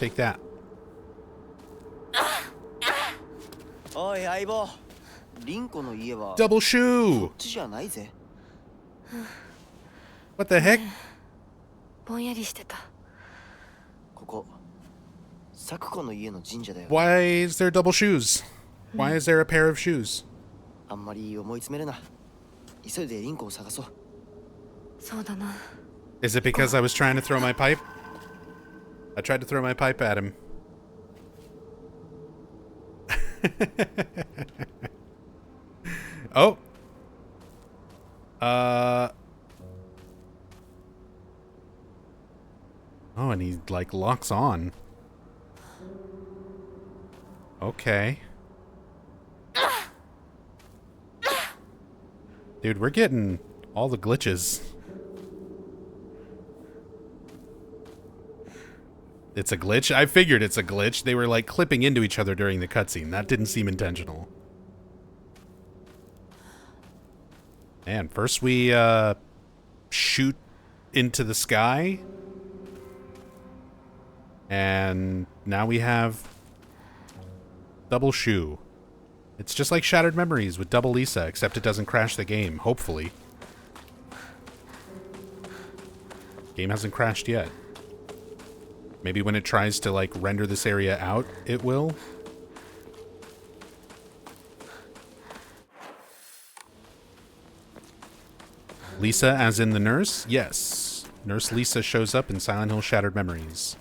Take that. おい相棒、リンコの家は Double shoe! こっちじゃないぜ。 What the heck? ぼんやりしてた。ここ、サクコの家の神社だよ。 Why is there double shoes? Why is there a pair of shoes? あんまり思い詰めるな。急いでリンコを探そう。そうだな。 Is it because I was trying to throw my pipe? I tried to throw my pipe at him. Oh. Oh, and he, like, locks on. Okay. Dude, we're getting all the glitches. It's a glitch? I figured it's a glitch. They were, like, clipping into each other during the cutscene. That didn't seem intentional. Man, first we shoot into the sky. And now we have double Shu. It's just like Shattered Memories with double Lisa, except it doesn't crash the game, hopefully. Game hasn't crashed yet. Maybe when it tries to, like, render this area out, it will. Lisa, as in the nurse? Yes. Nurse Lisa shows up in Silent Hill Shattered Memories.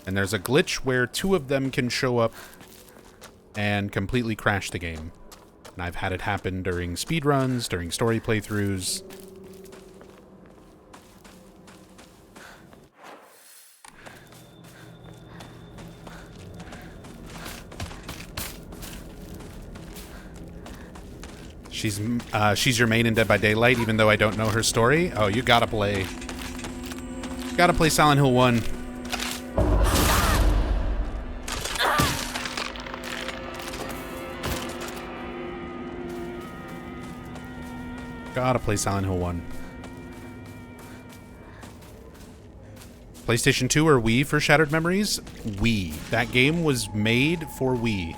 And there's a glitch where two of them can show up and completely crash the game. And I've had it happen during speedruns, during story playthroughs. She's your main in Dead by Daylight, even though I don't know her story. Oh, you gotta play Silent Hill 1. Gotta play Silent Hill 1. PlayStation 2 or Wii for Shattered Memories? Wii. That game was made for Wii.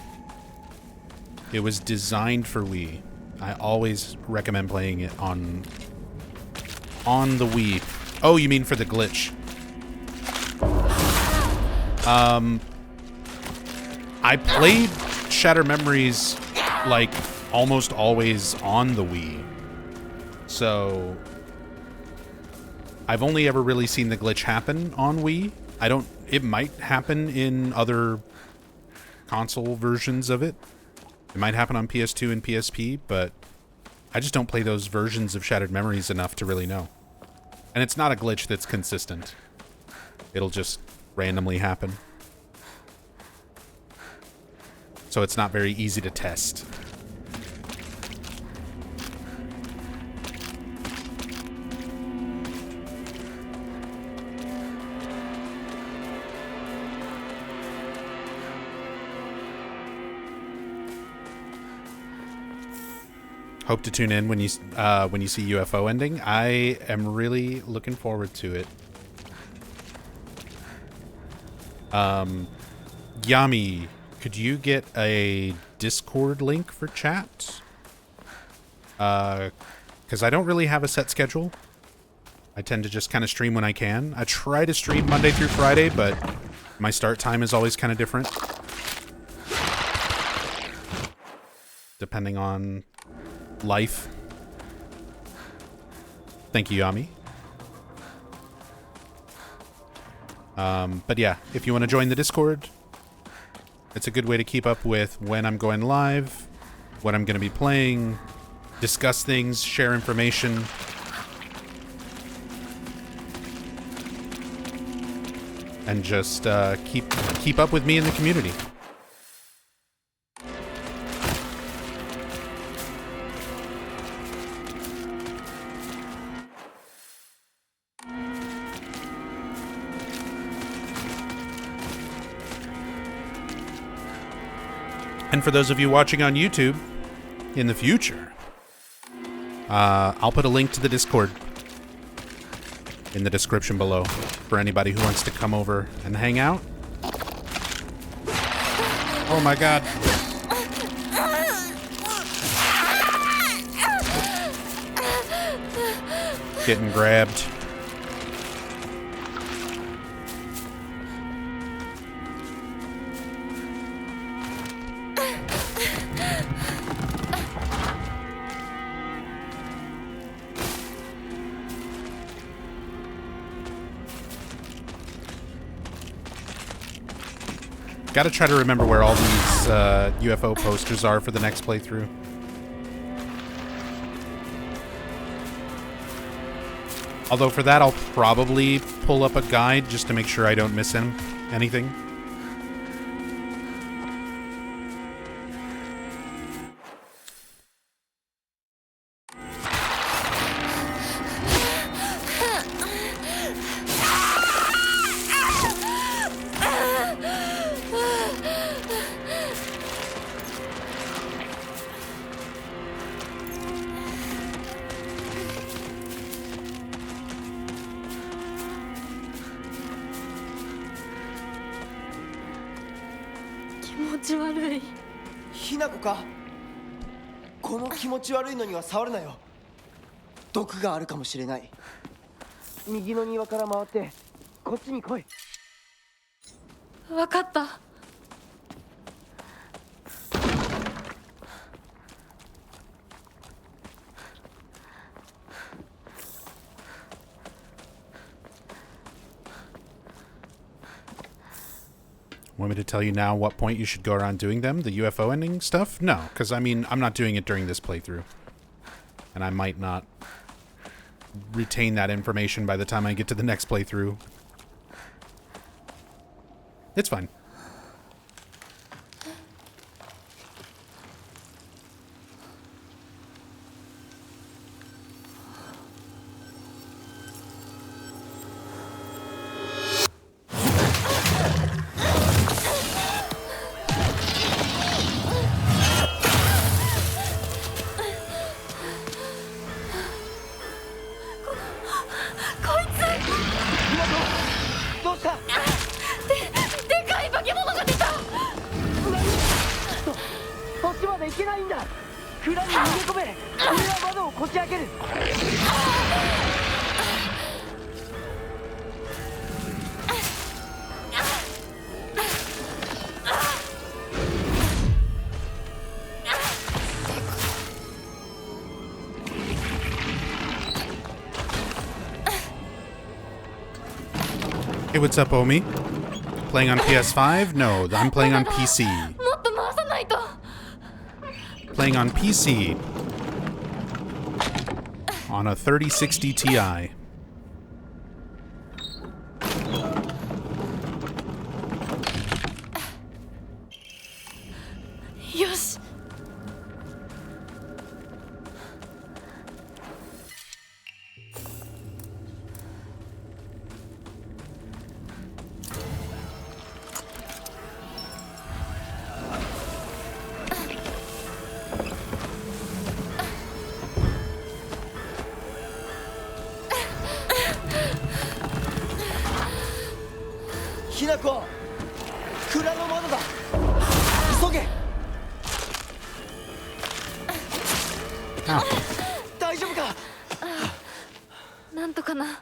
It was designed for Wii. I always recommend playing it on the Wii. Oh, you mean for the glitch? I played Shattered Memories like almost always on the Wii. So I've only ever really seen the glitch happen on Wii. It might happen in other console versions of it. It might happen on PS2 and PSP, but I just don't play those versions of Shattered Memories enough to really know. And it's not a glitch that's consistent. It'll just randomly happen. So it's not very easy to test. Hope to tune in when you see UFO ending. I am really looking forward to it. Yami, could you get a Discord link for chat? Because I don't really have a set schedule. I tend to just kind of stream when I can. I try to stream Monday through Friday, but my start time is always kind of different. Depending on life. Thank you, Yami. But yeah, if you want to join the Discord, it's a good way to keep up with when I'm going live, what I'm going to be playing, discuss things, share information. And just keep up with me in the community. And for those of you watching on YouTube, in the future, I'll put a link to the Discord in the description below for anybody who wants to come over and hang out. Oh my god. Getting grabbed. Gotta try to remember where all these UFO posters are for the next playthrough. Although for that, I'll probably pull up a guide just to make sure I don't miss anything. ち悪い。ひなこか。この気持ち悪いのには触るなよ。毒があるかもしれない。右の庭から回ってこっちに来い。分かった。Want me to tell you now what point you should go around doing them? The UFO ending stuff? No, because I mean, I'm not doing it during this playthrough. And I might not retain that information by the time I get to the next playthrough. It's fine. Hey, what's up, Omi? Playing on PS5? No, I'm playing on PC. Playing on PC. On a 3060 Ti. Yosh. Hinako! 蔵の窓だ! 急げ! 大丈夫か? なんとかな。よ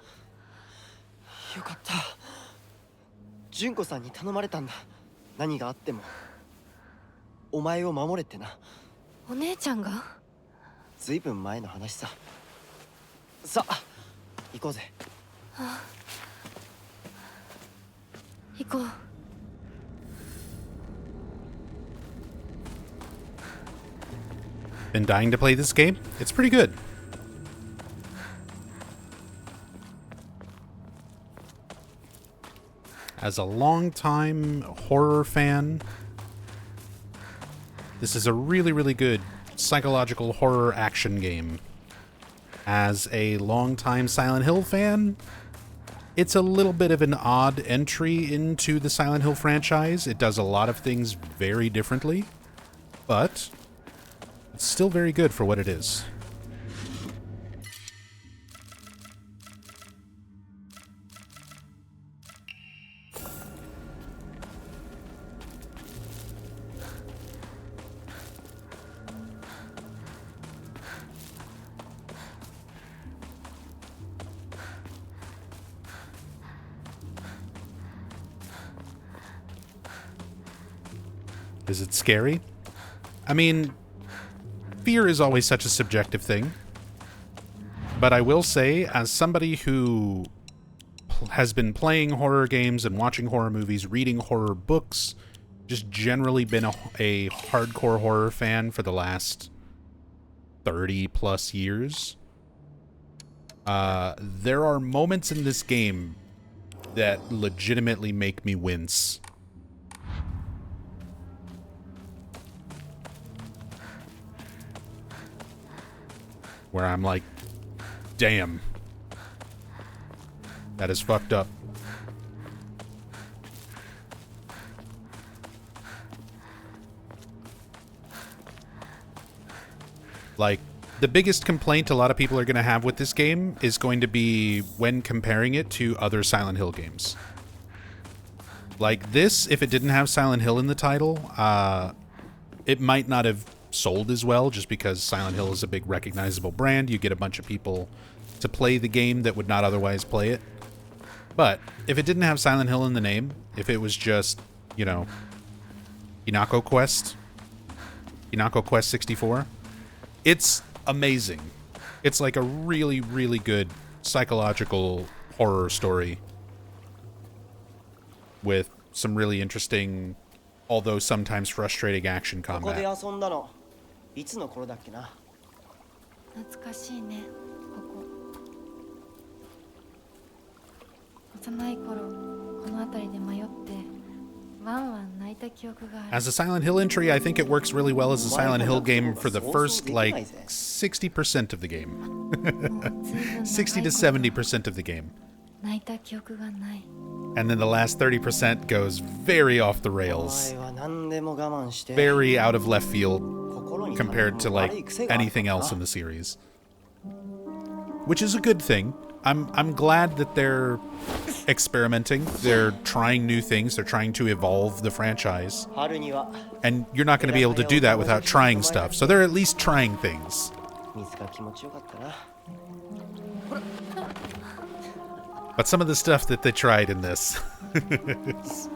かった。純子さんに頼まれたんだ。何があってもお前を守れってな。お姉ちゃんが？ずいぶん前の話さ。さあ、行こうぜ。行こう。Been dying to play this game? It's pretty good. As a longtime horror fan, this is a really, really good psychological horror action game. As a longtime Silent Hill fan, it's a little bit of an odd entry into the Silent Hill franchise. It does a lot of things very differently, but it's still very good for what it is. Is it scary? I mean, fear is always such a subjective thing. But I will say, as somebody who has been playing horror games and watching horror movies, reading horror books, just generally been a hardcore horror fan for the last 30 plus years, there are moments in this game that legitimately make me wince. Where I'm like, damn, that is fucked up. Like, the biggest complaint a lot of people are going to have with this game is going to be when comparing it to other Silent Hill games. Like this, if it didn't have Silent Hill in the title, it might not have sold as well, just because Silent Hill is a big recognizable brand. You get a bunch of people to play the game that would not otherwise play it. But if it didn't have Silent Hill in the name, if it was just, you know, Hinako Quest 64, it's amazing. It's like a really, really good psychological horror story with some really interesting, although sometimes frustrating, action ここで combat. 遊んだのいつの頃だっけな。懐かしいねここ。幼い頃この辺りで迷ってワンワン泣いた記憶がある。 As a Silent Hill entry, I think it works really well as a Silent Hill game for the first, like, 60% of the game. 60 to 70% of the game. 泣いた記憶がない。 And then the last 30% goes very off the お rails. 前は何でも我慢して Very out of left field 心に compared to, 悪い like, 癖がある anything な else in the series. Which is a good thing. I'm glad that they're experimenting. They're trying new things. They're trying to evolve the franchise. 春には And you're not going to be able to do that without trying stuff. So they're at least trying things. 水が気持ちよかったな。 But some of the stuff that they tried in this it's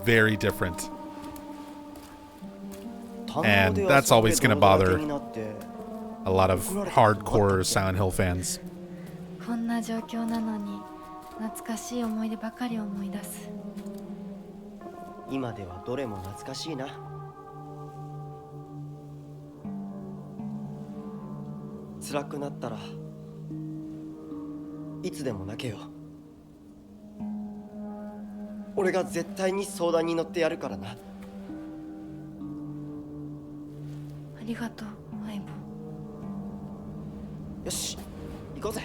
very different. And that's always going to bother a lot of hardcore Silent Hill fans. こんな状況なのに懐かしい思い出ばかり思い出す。今ではどれも懐かしいな。辛くなったらいつでも泣けよ。俺が絶対に相談に乗ってやるからな。ありがとう相棒。よし、行こうぜ。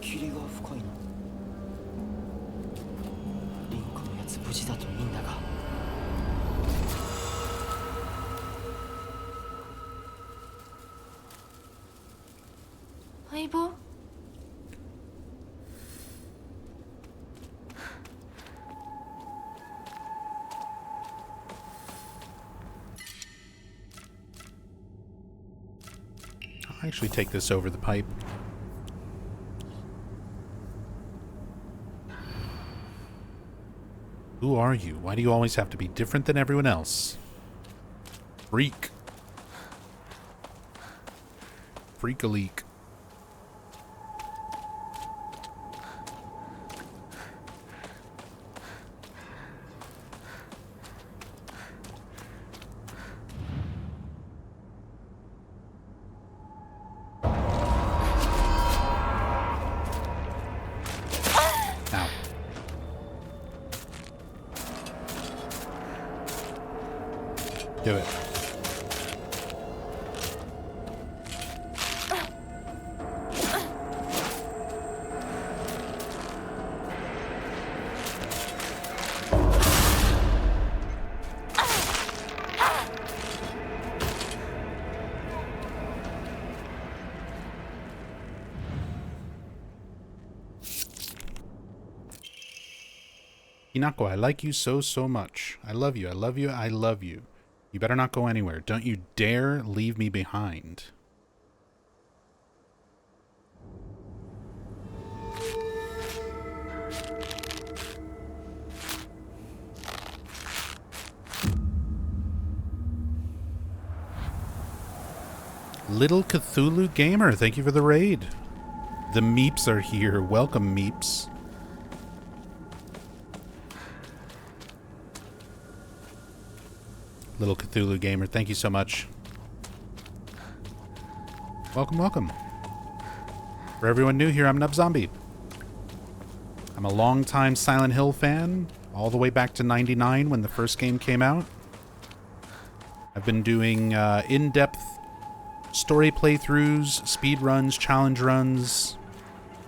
霧が深いな。リンコのやつ無事だといいんだが。相棒？ I'll actually take this over the pipe. Who are you? Why do you always have to be different than everyone else? Freak. Freak-a-leak. Ow. Do it. Hinako, I like you so, so much. I love you, I love you, I love you. You better not go anywhere. Don't you dare leave me behind. Little Cthulhu Gamer, thank you for the raid. The Meeps are here. Welcome, Meeps. Little Cthulhu Gamer, thank you so much. Welcome, welcome. For everyone new here, I'm Nub Zombie. I'm a longtime Silent Hill fan, all the way back to '99 when the first game came out. I've been doing in-depth story playthroughs, speed runs, challenge runs,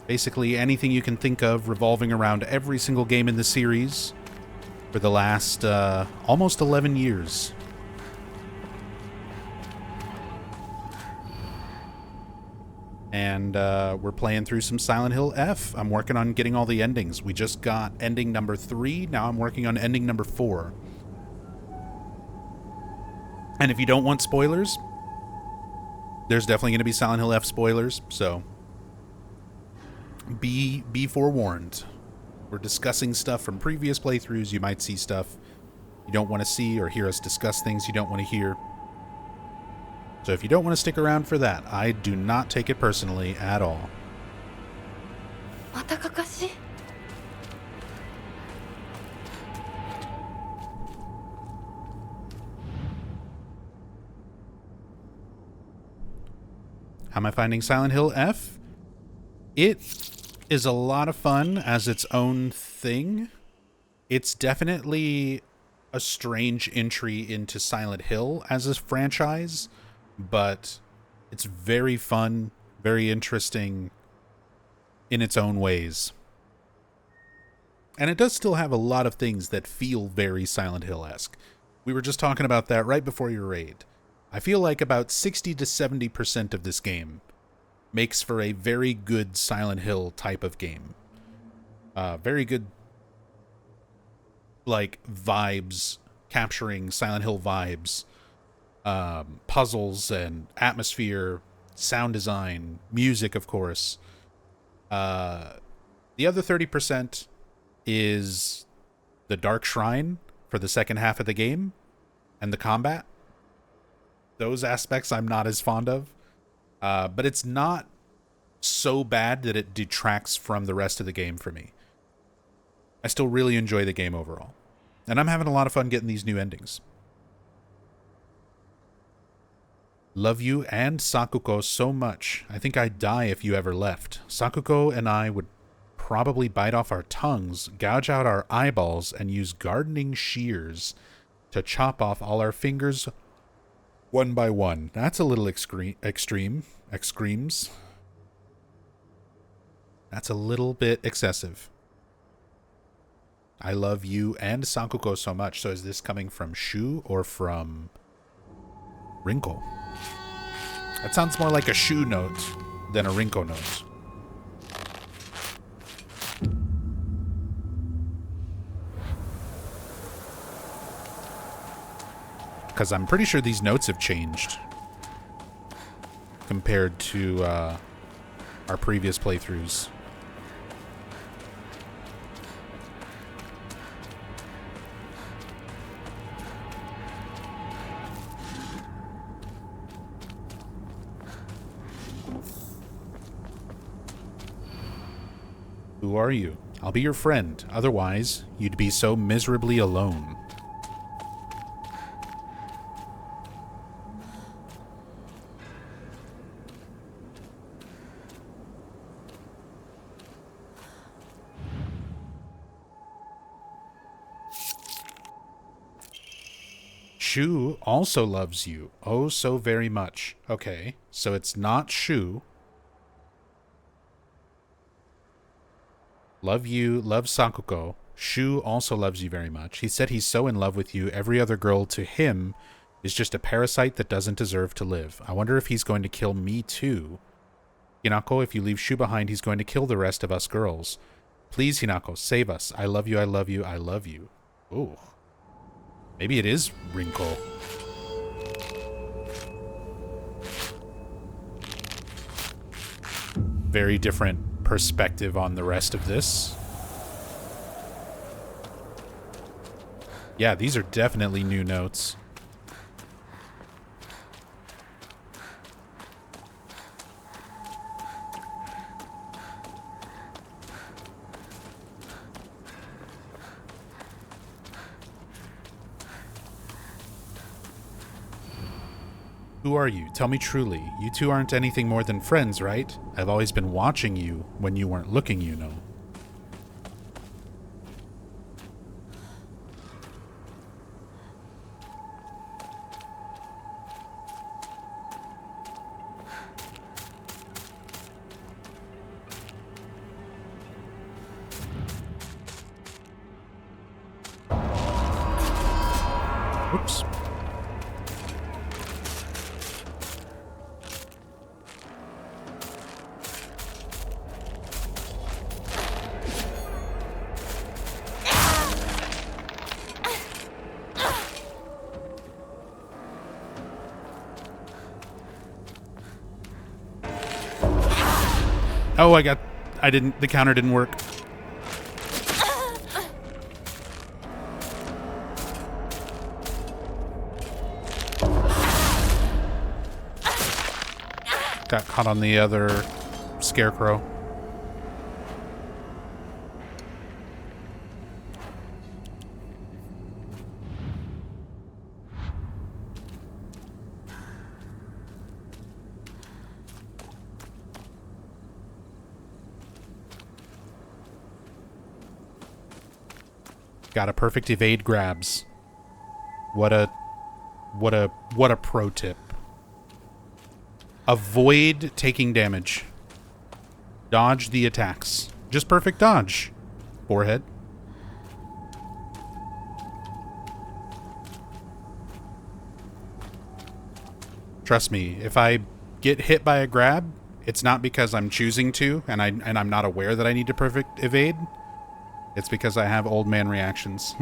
basically anything you can think of revolving around every single game in the series for the last almost 11 years. And we're playing through some Silent Hill F. I'm working on getting all the endings. We just got ending number 3. Now I'm working on ending number 4. And if you don't want spoilers, there's definitely going to be Silent Hill F spoilers, so be forewarned. We're discussing stuff from previous playthroughs. You might see stuff you don't want to see or hear us discuss things you don't want to hear. So if you don't want to stick around for that, I do not take it personally at all. またかかし How am I finding Silent Hill F? It is a lot of fun as its own thing. It's definitely a strange entry into Silent Hill as a franchise, but it's very fun, very interesting in its own ways. And it does still have a lot of things that feel very Silent Hill-esque. We were just talking about that right before your raid. I feel like about 60 to 70% of this game makes for a very good Silent Hill type of game. Very good, like, vibes, capturing Silent Hill vibes, puzzles and atmosphere, sound design, music, of course. The other 30% is the Dark Shrine for the second half of the game and the combat. Those aspects I'm not as fond of. But it's not so bad that it detracts from the rest of the game for me. I still really enjoy the game overall. And I'm having a lot of fun getting these new endings. Love you and Sakuko so much. I think I'd die if you ever left. Sakuko and I would probably bite off our tongues, gouge out our eyeballs, and use gardening shears to chop off all our fingers one by one. That's a little extreme. Extremes. That's a little bit excessive. I love you and Sakuko so much. So is this coming from Shu or from Rinko? That sounds more like a Shu note than a Rinko note. Because I'm pretty sure these notes have changed compared to our previous playthroughs. Who are you? I'll be your friend. Otherwise, you'd be so miserably alone. Shu also loves you. Oh, so very much. Okay, so it's not Shu. Love you, love Sakuko. Shu also loves you very much. He said he's so in love with you, every other girl to him is just a parasite that doesn't deserve to live. I wonder if he's going to kill me too. Hinako, if you leave Shu behind, he's going to kill the rest of us girls. Please, Hinako, save us. I love you, I love you, I love you. Ooh. Maybe it is Rinko. Very different perspective on the rest of this. Yeah, these are definitely new notes. Who are you? Tell me truly. You two aren't anything more than friends, right? I've always been watching you when you weren't looking, you know. Whoops. Oh, the counter didn't work. Got caught on the other scarecrow. Got a perfect evade grabs. What a pro tip. Avoid taking damage. Dodge the attacks. Just perfect dodge. Forehead. Trust me, if I get hit by a grab, it's not because I'm choosing to and I'm not aware that I need to perfect evade. It's because I have old man reactions.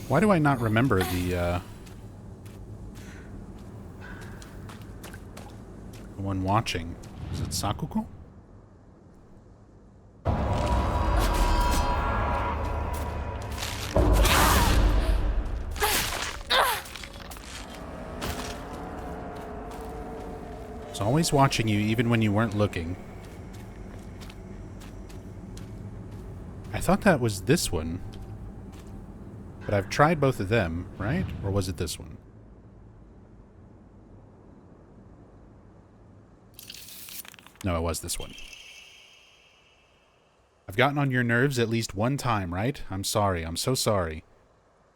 Why do I not remember the one watching? Is it Sakuko? It's always watching you even when you weren't looking. I thought that was this one. But I've tried both of them, right? Or was it this one? No, it was this one. I've gotten on your nerves at least one time, right? I'm sorry. I'm so sorry.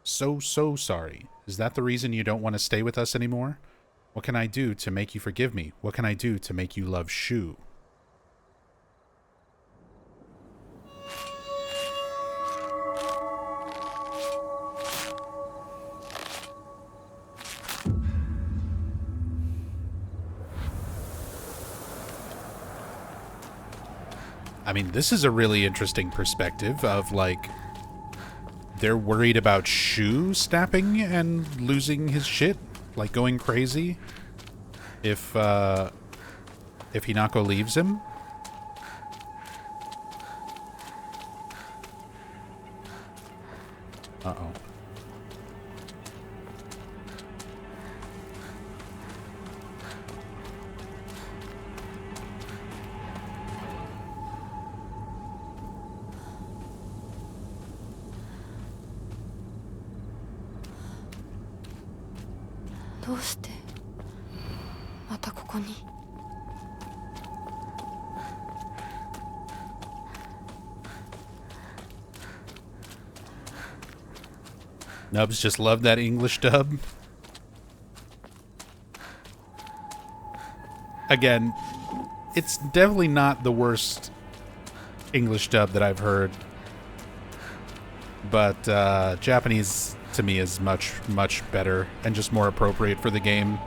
So sorry. Is that the reason you don't want to stay with us anymore? What can I do to make you forgive me? What can I do to make you love Shu? I mean, this is a really interesting perspective of, like, they're worried about Shu snapping and losing his shit, like going crazy if Hinako leaves him. Uh-oh. Nubs just love that English dub. Again, it's definitely not the worst English dub that I've heard. But Japanese, to me, is much better and just more appropriate for the game.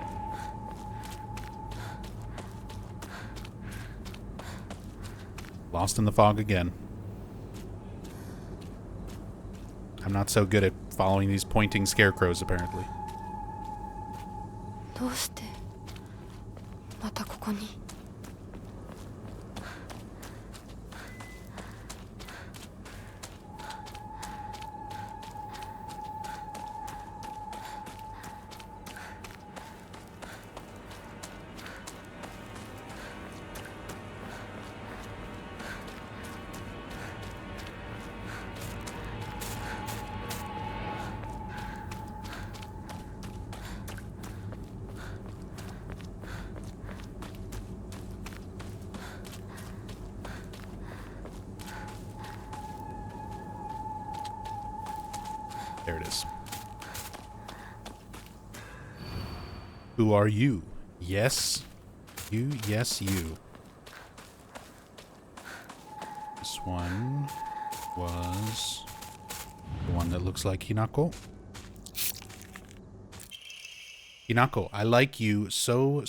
Lost in the fog again. I'm not so good at following these pointing scarecrows, apparently. どうしてまたここに? There it is. Who are you? Yes. You, yes, you. This one was the one that looks like Hinako. Hinako, I like you so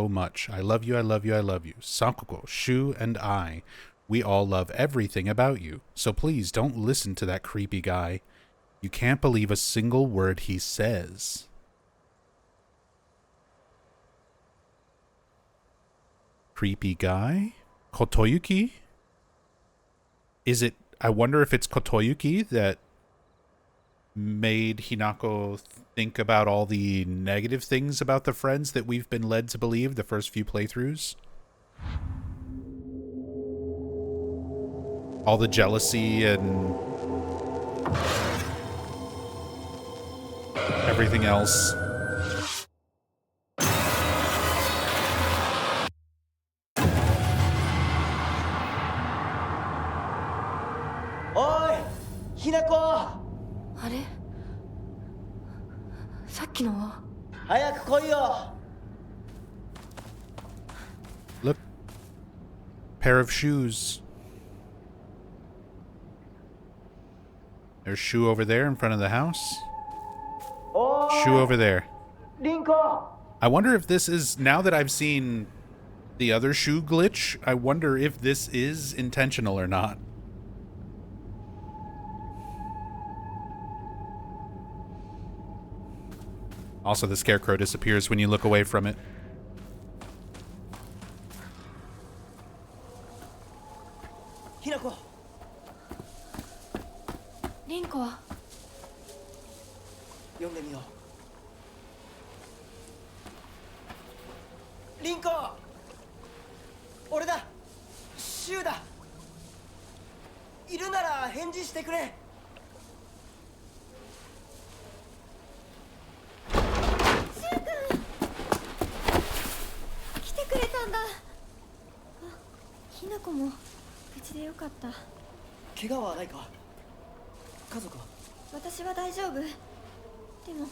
much. I love you, I love you, I love you. Sakuko, Shu, and I, we all love everything about you. So please don't listen to that creepy guy. You can't believe a single word he says. Creepy guy? Kotoyuki? Is it... I wonder if it's Kotoyuki that made Hinako think about all the negative things about the friends that we've been led to believe the first few playthroughs? All the jealousy and everything else. Oi! Hinako! あれさっきのは早く来いよ Look. Pair of shoes. There's Shu over there in front of the house. Shu over there. Rinko! I wonder if this is, now that I've seen the other Shu glitch, I wonder if this is intentional or not. Also, the scarecrow disappears when you look away from it. Hinako! リンコは呼んでみようリンコ俺だシュウだいるなら返事してくれ来てくれたんだ。あ、ひなこも無事でよかった。怪我はないか家族は私は大丈夫。でも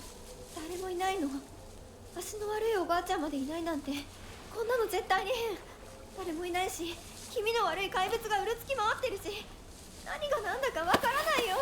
誰もいないの。足の悪いおばあちゃんまでいないなんてこんなの絶対に変。誰もいないし気味の悪い怪物がうるつき回ってるし何が何だかわからないよ。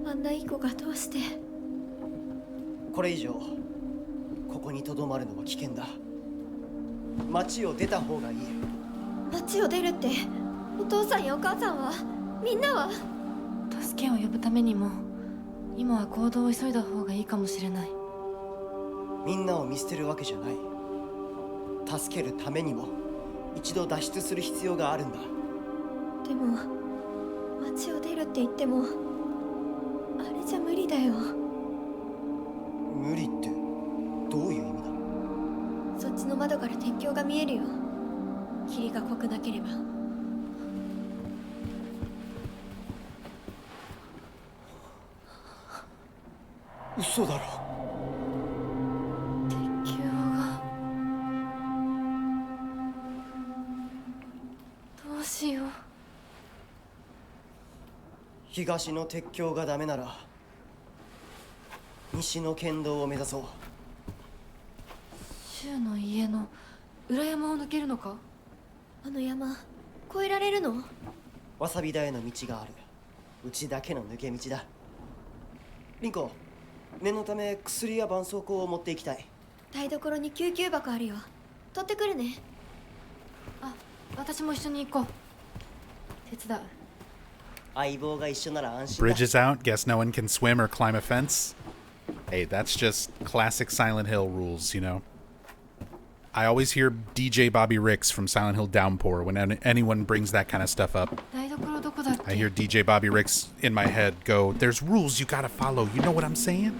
あんないい子がどうしてこれ以上ここにとどまるのは危険だ町を出た方がいい町を出るってお父さんやお母さんはみんなは助けを呼ぶためにも今は行動を急いだ方がいいかもしれないみんなを見捨てるわけじゃない助けるためにも一度脱出する必要があるんだでも町を出るって言ってもあれじゃ無理だよ無理ってどういう意味だそっちの窓から鉄橋が見えるよ霧が濃くなければ嘘だろ鉄橋がどうしよう東の鉄橋がダメなら西の県道を目指そう柊の家の裏山を抜けるのかあの山越えられるのわさび田への道があるうちだけの抜け道だリンコ念のため薬や絆創膏を持っていきたい台所に救急箱あるよ取ってくるねあ、私も一緒に行こう手伝う相棒が一緒なら安心だ Bridge is out. Guess no one can swim or climb a fence. Hey, that's just classic Silent Hill rules, you know? I always hear DJ Bobby Ricks from Silent Hill Downpour when anyone brings that kind of stuff up. 台所どこだっ I け hear DJ Bobby Ricks in my head go, there's rules you gotta follow. You know what I'm saying?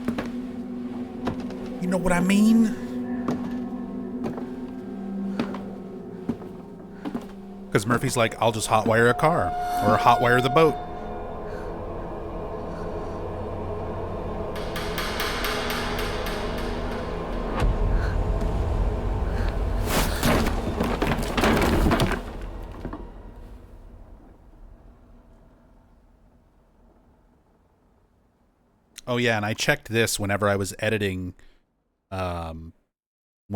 You know what I mean? Because Murphy's like, I'll just hotwire a car or hotwire the boat. Oh yeah, and I checked this whenever I was editing one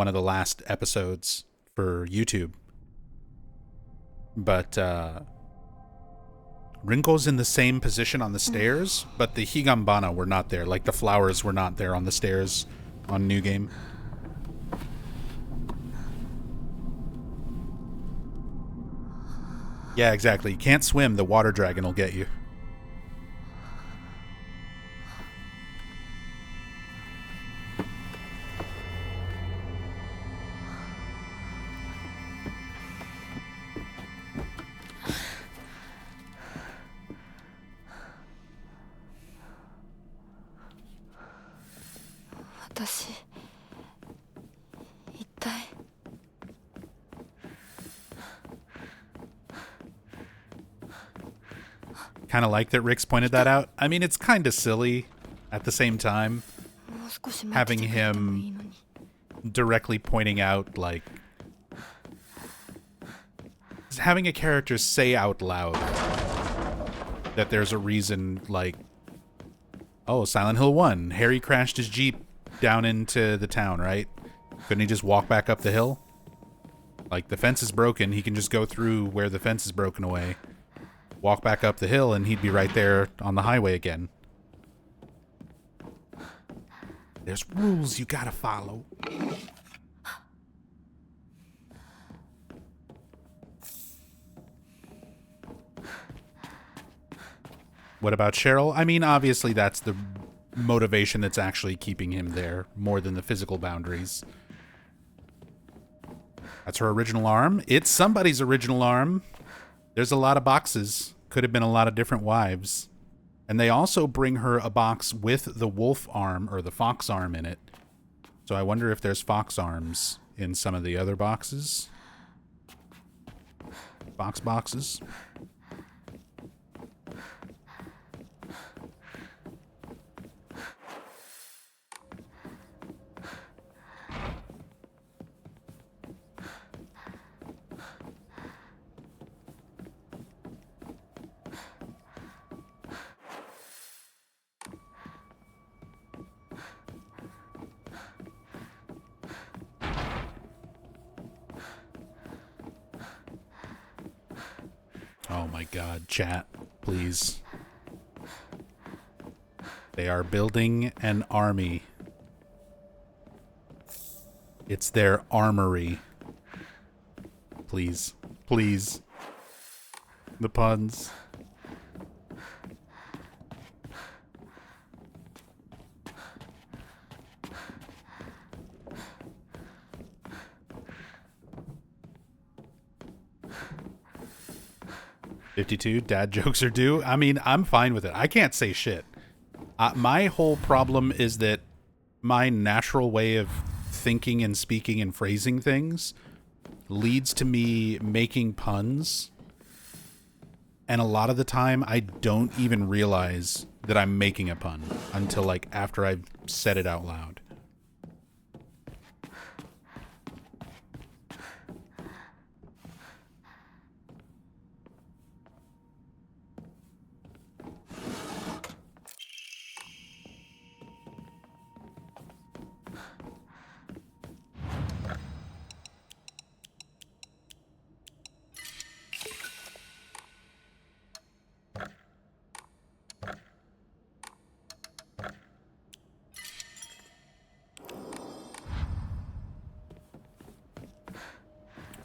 of the last episodes for YouTube. But Rinko's in the same position on the stairs, but the Higambana were not there. Like the flowers were not there on the stairs on New Game. Yeah, exactly. You can't swim, the water dragon will get you. Kind of like that Rick's pointed that out. I mean, it's kind of silly at the same time. Having him directly pointing out, like, having a character say out loud that there's a reason, like, oh, Silent Hill 1, Harry crashed his Jeep down into the town, right? Couldn't he just walk back up the hill? Like, the fence is broken, he can just go through where the fence is broken away, walk back up the hill, and he'd be right there on the highway again. There's rules you gotta follow. What about Cheryl? I mean, obviously that's the motivation that's actually keeping him there, more than the physical boundaries. That's her original arm. It's somebody's original arm. There's a lot of boxes. Could have been a lot of different wives. And they also bring her a box with the wolf arm, or the fox arm in it. So I wonder if there's fox arms in some of the other boxes. Box boxes. Oh my god, chat, please. They are building an army. It's their armory. Please. Please. The puns. $52, dad jokes are due. I mean, I'm fine with it. I can't say shit. My whole problem is that my natural way of thinking and speaking and phrasing things leads to me making puns. And a lot of the time, I don't even realize that I'm making a pun until, like, after I've said it out loud.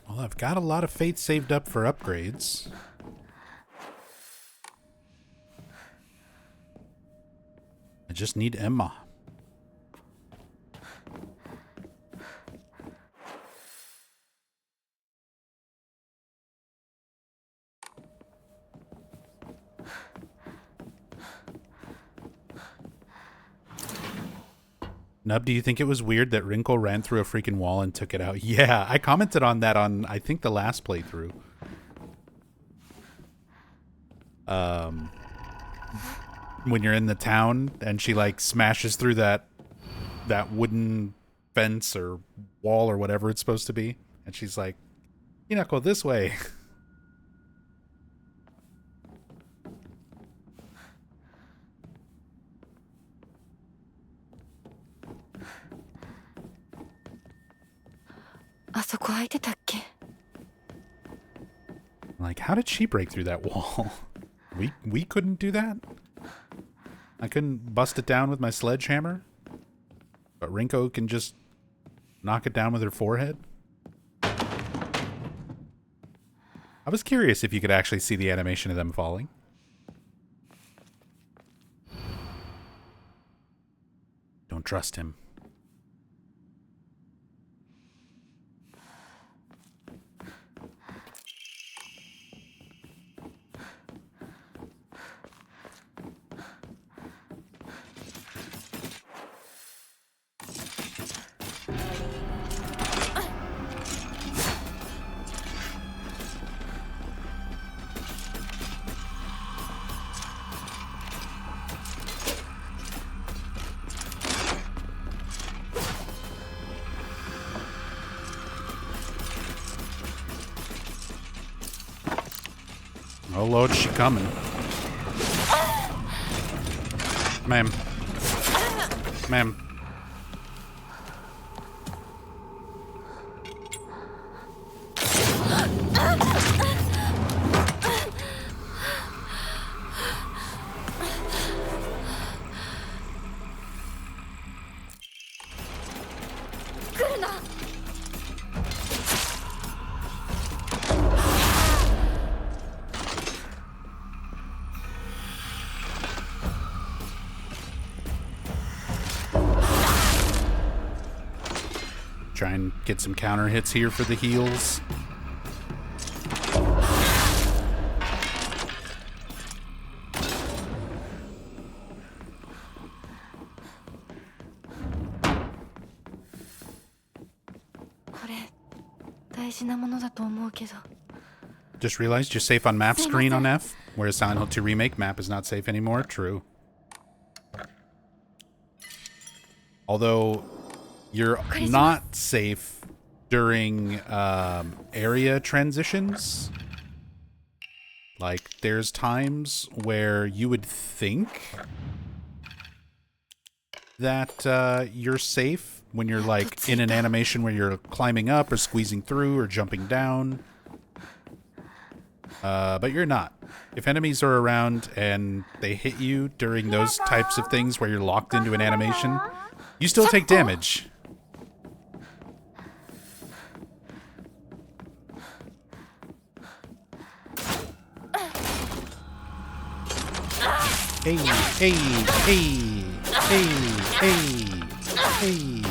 Well, I've got a lot of faith saved up for upgrades. I just need Emma. Nub, do you think it was weird that Wrinkle ran through a freaking wall and took it out? Yeah, I commented on that on, I think, the last playthrough. When you're in the town and she like smashes through that wooden fence or wall or whatever it's supposed to be, and she's like, "You not go this way." Like, how did she break through that wall? We couldn't do that? I couldn't bust it down with my sledgehammer? But Rinko can just knock it down with her forehead? I was curious if you could actually see the animation of them falling. Don't trust him. Oh Lord, she coming. Ma'am. Ma'am. Try and get some counter hits here for the heals. Just realized you're safe on map screen on F, whereas Silent Hill 2 Remake map is not safe anymore. True. Although you're not safe during area transitions. Like, there's times where you would think that you're safe when you're like in an animation where you're climbing up or squeezing through or jumping down. But you're not. If enemies are around and they hit you during those types of things where you're locked into an animation, you still take damage. Hey, hey, hey, hey, hey, hey.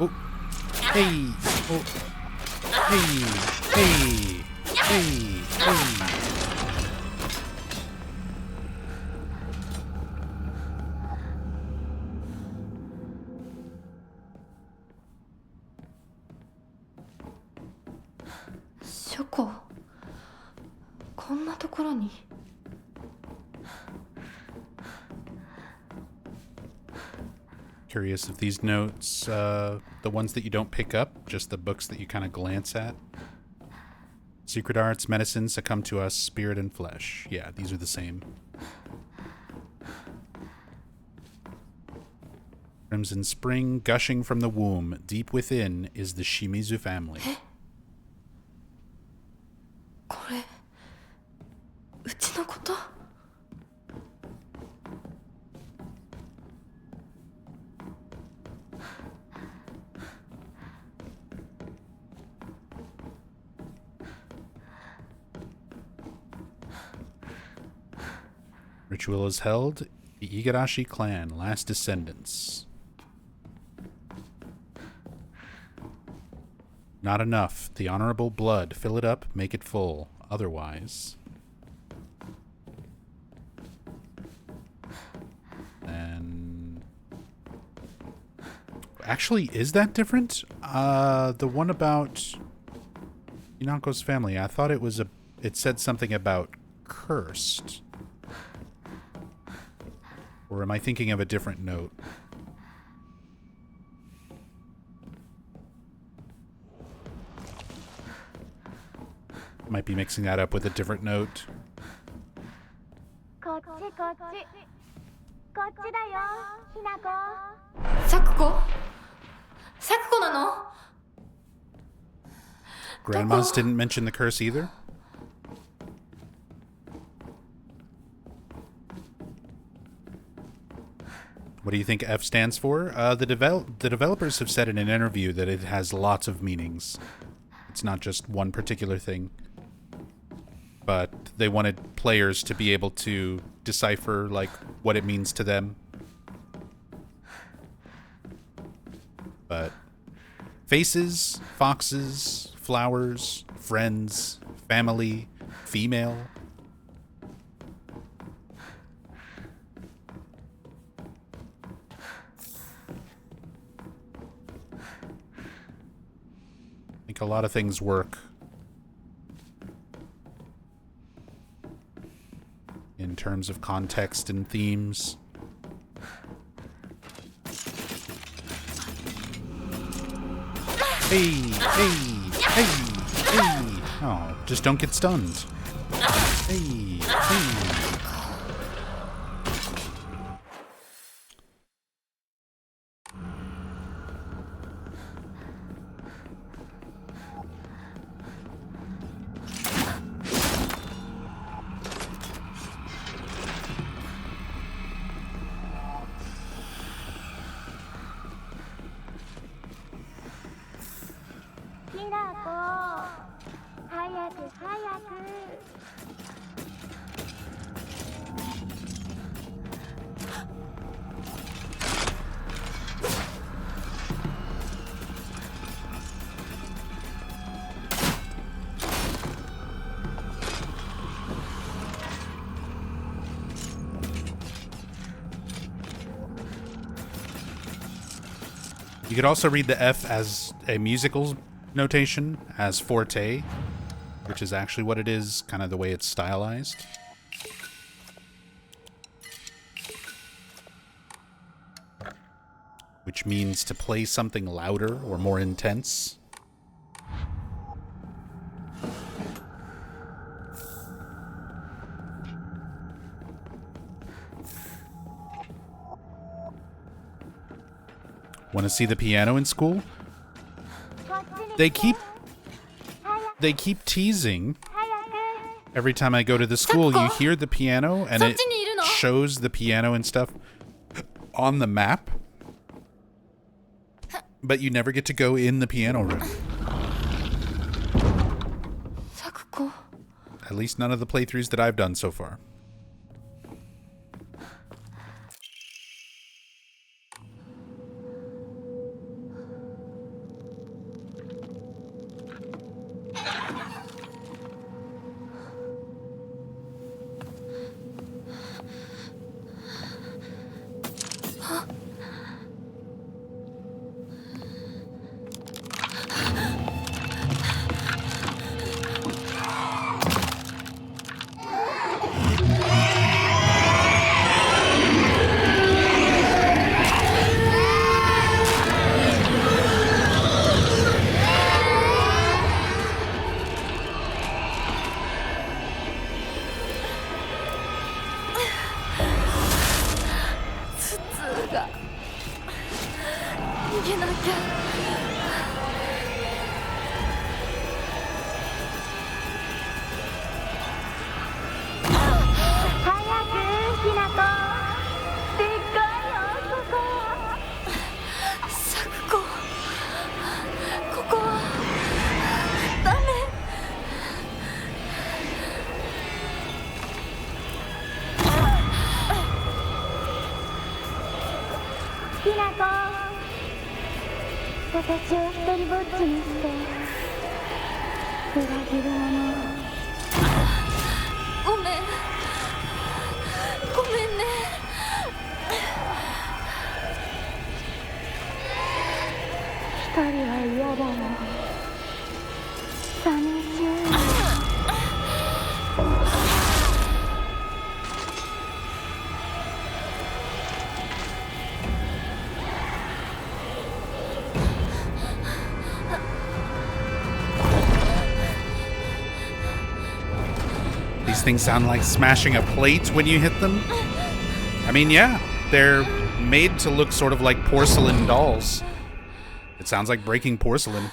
Oh, hey, oh, hey, hey, hey, hey. Shoko, こんなところに。Curious if these notes, the ones that you don't pick up, just the books that you kind of glance at. Secret arts, medicine, succumb to us, spirit and flesh. Yeah, these are the same. Crimson spring gushing from the womb. Deep within is the Shimizu family. これ、うちのこと? Ritual is held. The Igarashi clan, last descendants. Not enough. The honorable blood. Fill it up, make it full. Otherwise. And actually, is that different? The one about Inako's family. I thought it was it said something about cursed. Or am I thinking of a different note? Might be mixing that up with a different note. こっちこっちこっちだよひなこサクコサクコなの Grandmas didn't mention the curse either? What do you think F stands for? The developers have said in an interview that it has lots of meanings. It's not just one particular thing. But they wanted players to be able to decipher, like, what it means to them. But faces, foxes, flowers, friends, family, female. I think a lot of things work in terms of context and themes. Hey, hey, hey, hey. Oh, just don't get stunned. Hey, hey. You could also read the F as a musical notation, as forte, which is actually what it is, kind of the way it's stylized. Which means to play something louder or more intense. Want to see the piano in school? They keep teasing. Every time I go to the school, you hear the piano and it shows the piano and stuff on the map. But you never get to go in the piano room. At least none of the playthroughs that I've done so far. 私を一人ぼっちにして裏切る者。ごめんごめんね。一人は嫌だよ。寂しい。These things sound like smashing a plate when you hit them. I mean, yeah, they're made to look sort of like porcelain dolls. It sounds like breaking porcelain.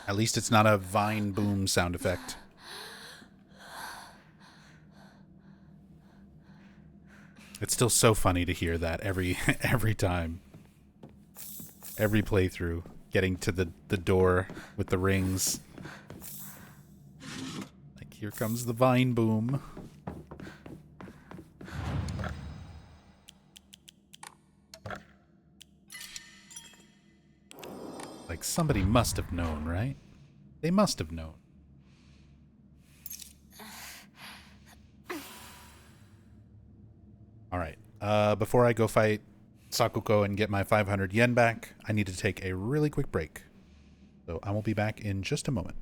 At least it's not a vine boom sound effect. It's still so funny to hear that every time. Every playthrough, getting to the door with the rings. Like, here comes the vine boom. Like, somebody must have known, right? They must have known. Alright, before I go fight Sakuko and get my 500 yen back, I need to take a really quick break. So I will be back in just a moment.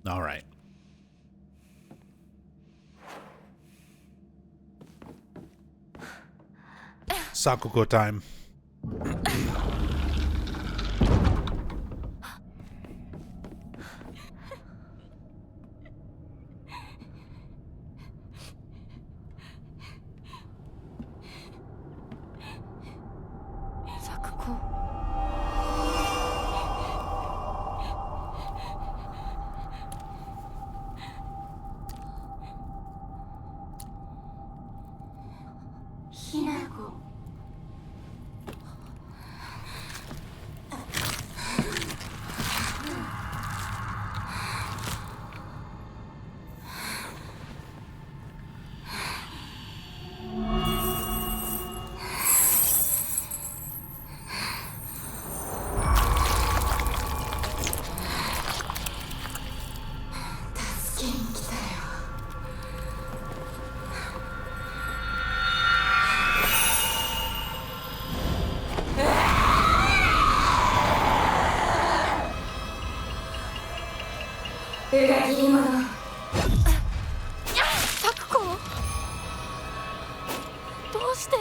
All right. Sakuko time. Sakuko. ひなこ。助けに来たよ。裏切り者。サクコ。どうして？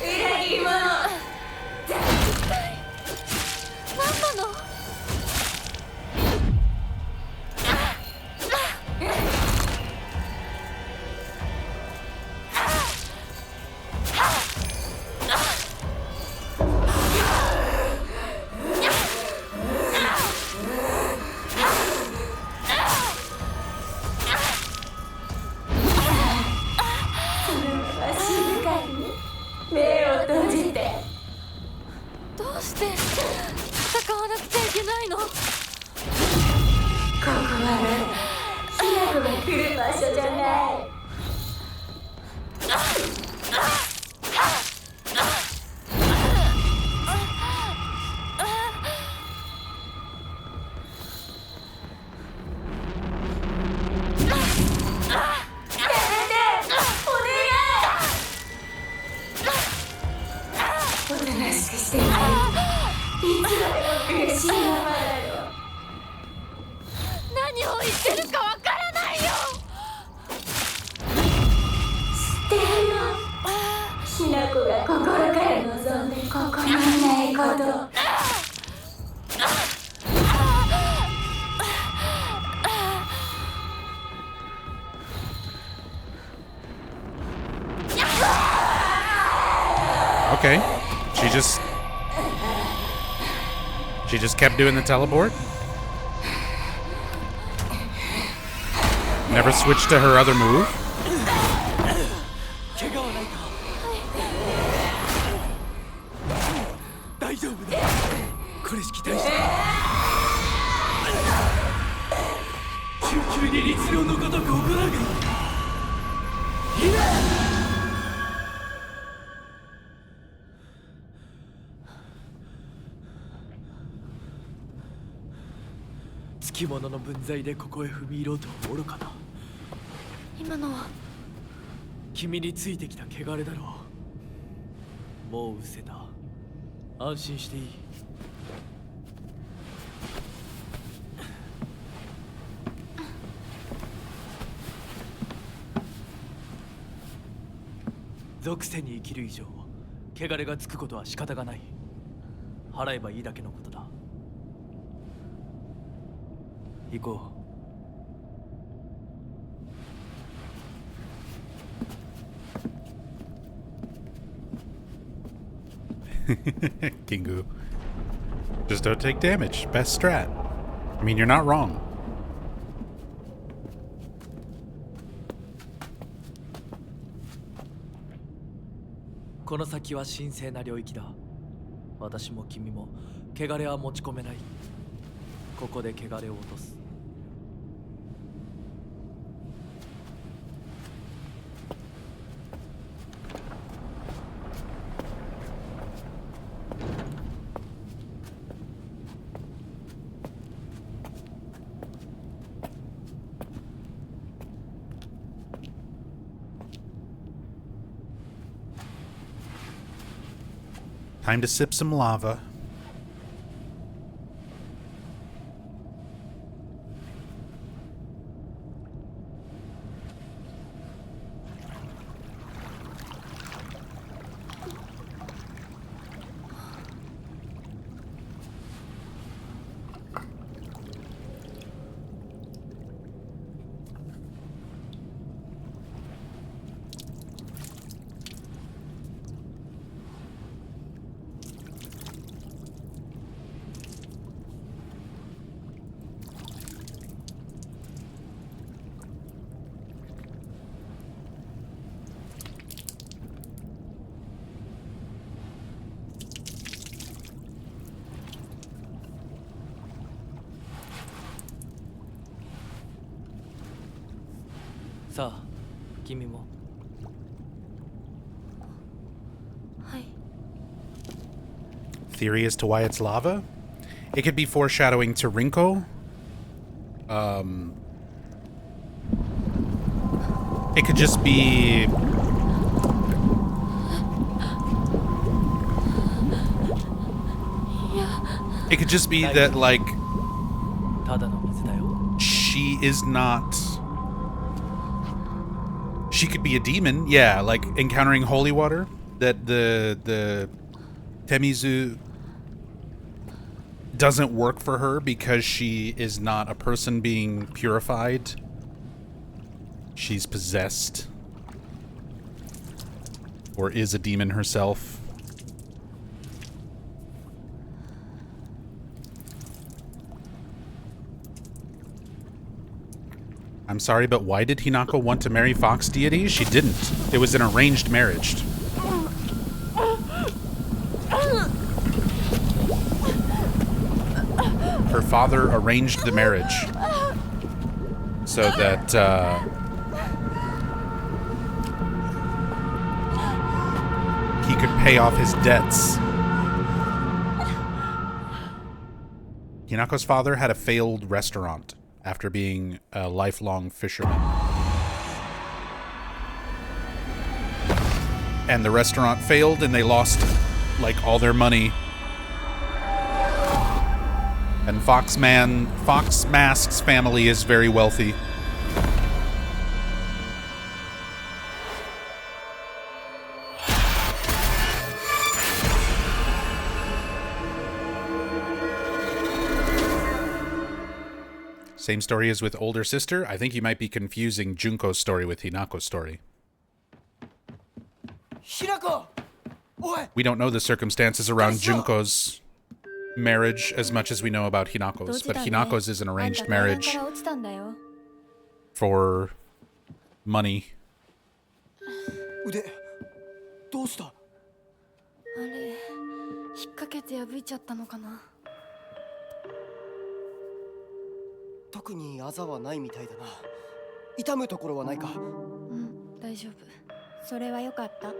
裏切り者。絶対。何なの？どうして戦わなくちゃいけないの？ここはね、ひなこが来る場所じゃない。おとなしくしてない。いつまでも苦しいままだよ。何を言ってるかわからないよ。知ってるよ。ひなこが心から望んでここにいないこと。Okay. She just kept doing the teleport? Never switched to her other move? 怪我はないか？大丈夫だ。これしき大将。救急に律令のごとく行うがいい。つきものの分際でここへ踏み入ろうとは愚かだ。今のは君についてきた汚れだろう。もう失せた。安心していい。属性に生きる以上、汚れがつくことは仕方がない。払えばいいだけのことだ。行こう。Kingu. Just don't take damage. Best strat. I mean, you're not wrong. この先は神聖な領域だ。私も君も汚れは持ち込めない。ここで汚れを落とす。Time to sip some lava. さあ君も。はい。 Theory as to why it's lava? It could be foreshadowing to Rinko. It could just be... It could just be that, like, ただの水だよ。 she is not... She could be a demon, yeah, like encountering holy water. That the Temizu doesn't work for her because she is not a person being purified. She's possessed. Or is a demon herself. I'm sorry, but why did Hinako want to marry fox deities? She didn't. It was an arranged marriage. Her father arranged the marriage so that he could pay off his debts. Hinako's father had a failed restaurant after being a lifelong fisherman. And the restaurant failed and they lost, like, all their money. And Fox Mask's family is very wealthy. Same story as with older sister. I think you might be confusing Junko's story with Hinako's story. Hinako! Oi! We don't know the circumstances around Junko's marriage as much as we know about Hinako's, but Hinako's is an arranged marriage for money. 腕どうした？あれ、引っ掛けて破いちゃったのかな。特にあざはないみたいだな。痛むところはないか？うん、大丈夫。それはよかった。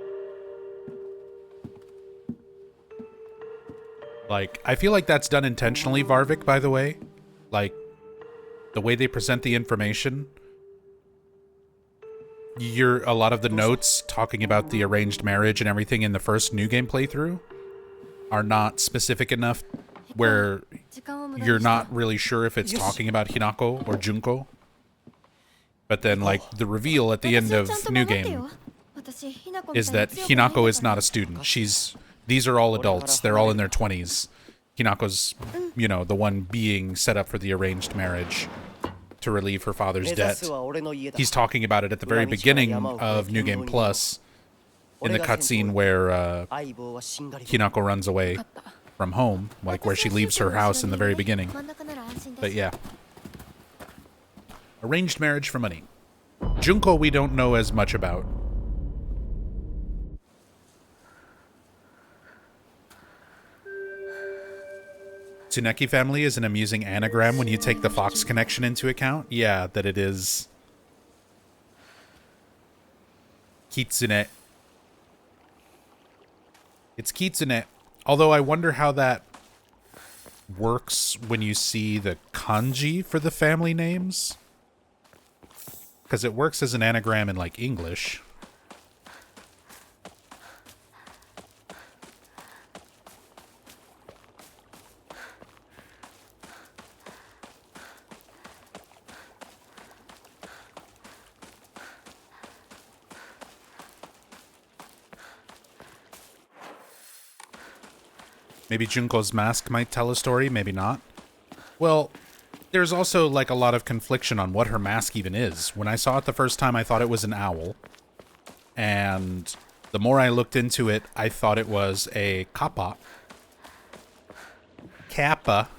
Like, I feel like that's done intentionally, Varvik, by the way. Like, the way they present the information. A lot of the notes talking about the arranged marriage and everything in the first New Game playthrough are not specific enough where you're not really sure if it's talking about Hinako or Junko. But then, like, the reveal at the end of New Game is that Hinako is not a student. These are all adults. They're all in their 20s. Hinako's, you know, the one being set up for the arranged marriage to relieve her father's debt. He's talking about it at the very beginning of New Game Plus in the cutscene where Hinako runs away from home, like where she leaves her house in the very beginning. But yeah. Arranged marriage for money. Junko we don't know as much about. Tsuneki family is an amusing anagram when you take the Fox connection into account. Yeah, that it is Kitsune. It's Kitsune. Although I wonder how that works when you see the kanji for the family names. Because it works as an anagram in, like, English. Maybe Junko's mask might tell a story, maybe not. Well, there's also, like, a lot of confliction on what her mask even is. When I saw it the first time, I thought it was an owl. And the more I looked into it, I thought it was a kappa. Kappa.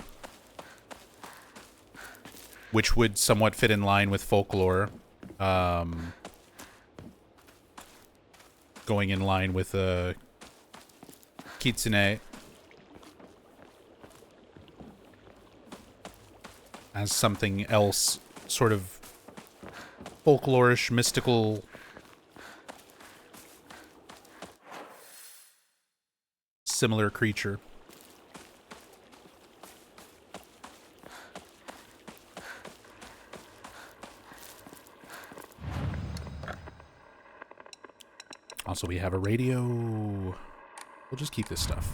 Which would somewhat fit in line with folklore. Going in line with Kitsune. As something else, sort of... folklorish, mystical similar creature. Also, we have a radio. We'll just keep this stuff.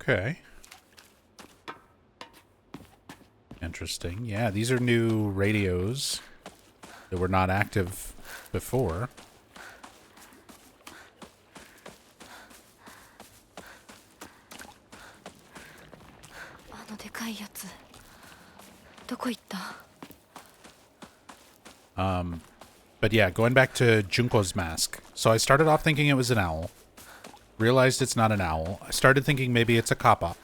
Okay. Interesting. Yeah, these are new radios that were not active before. But yeah, going back to Junko's mask. So I started off thinking it was an owl. Realized it's not an owl. I started thinking maybe it's a kappa.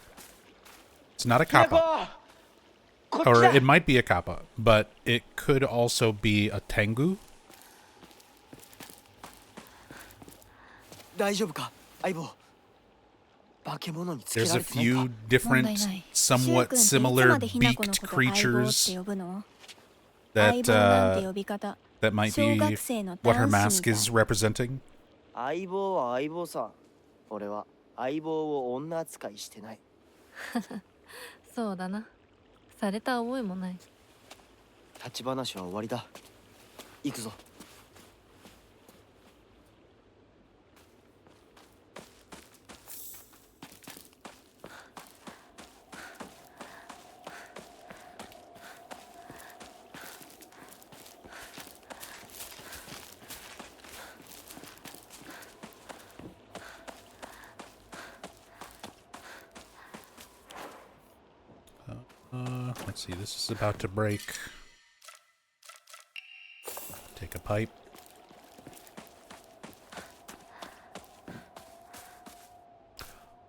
It's not a kappa. Or it might be a kappa, but it could also be a tengu. 大丈夫か、相棒。化け物につけ There's ら a れてないか。 few different, somewhat similar beaked creatures that might be what her mask is representing. 相棒は相棒さ。俺は相棒を女扱いしてない。そうだな。された覚えもない。立ち話は終わりだ。行くぞ。Let's see, this is about to break. Take a pipe.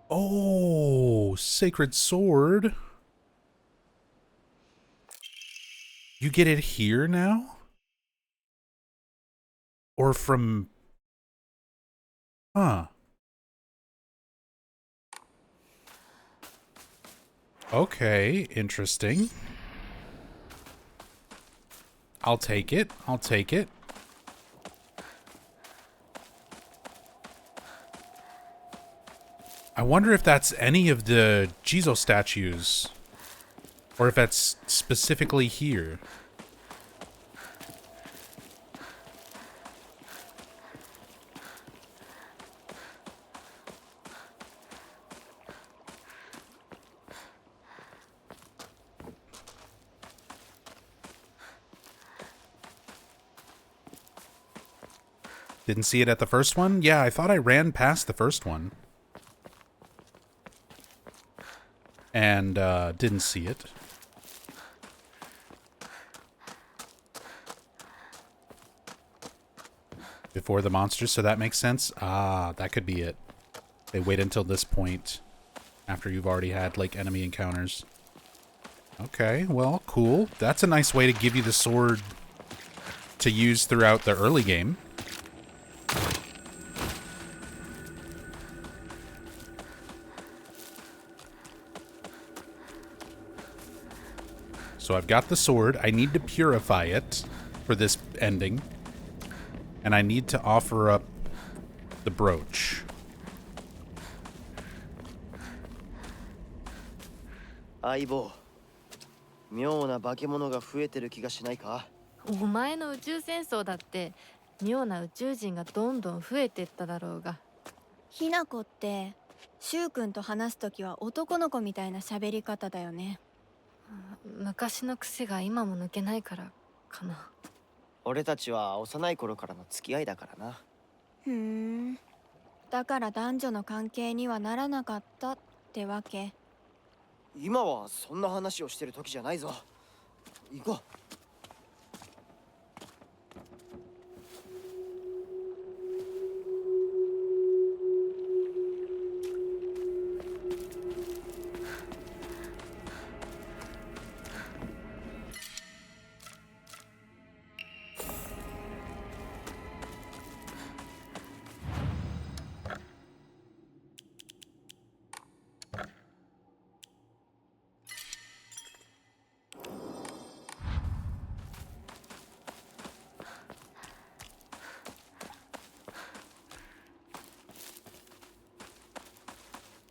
Oh, sacred sword. You get it here now? Or from... Huh. Okay, interesting. I'll take it. I'll take it. I wonder if that's any of the Jizo statues. Or if that's specifically here. Didn't see it at the first one? Yeah, I thought I ran past the first one. And didn't see it. Before the monsters, so that makes sense. Ah, that could be it. They wait until this point after you've already had, like, enemy encounters. Okay, well, cool. That's a nice way to give you the sword to use throughout the early game. So I've got the sword. I need to purify it for this ending. And I need to offer up the brooch. 相棒、妙な化け物が増えてる気がしないか？お前の宇宙戦争だって妙な宇宙人がどんどん増えてっただろうが。ひなこってシュウ君と話すときは男の子みたいな喋り方だよね。昔の癖が今も抜けないからかな。俺たちは幼い頃からの付き合いだからな。ふーん。だから男女の関係にはならなかったってわけ。今はそんな話をしてる時じゃないぞ。行こう。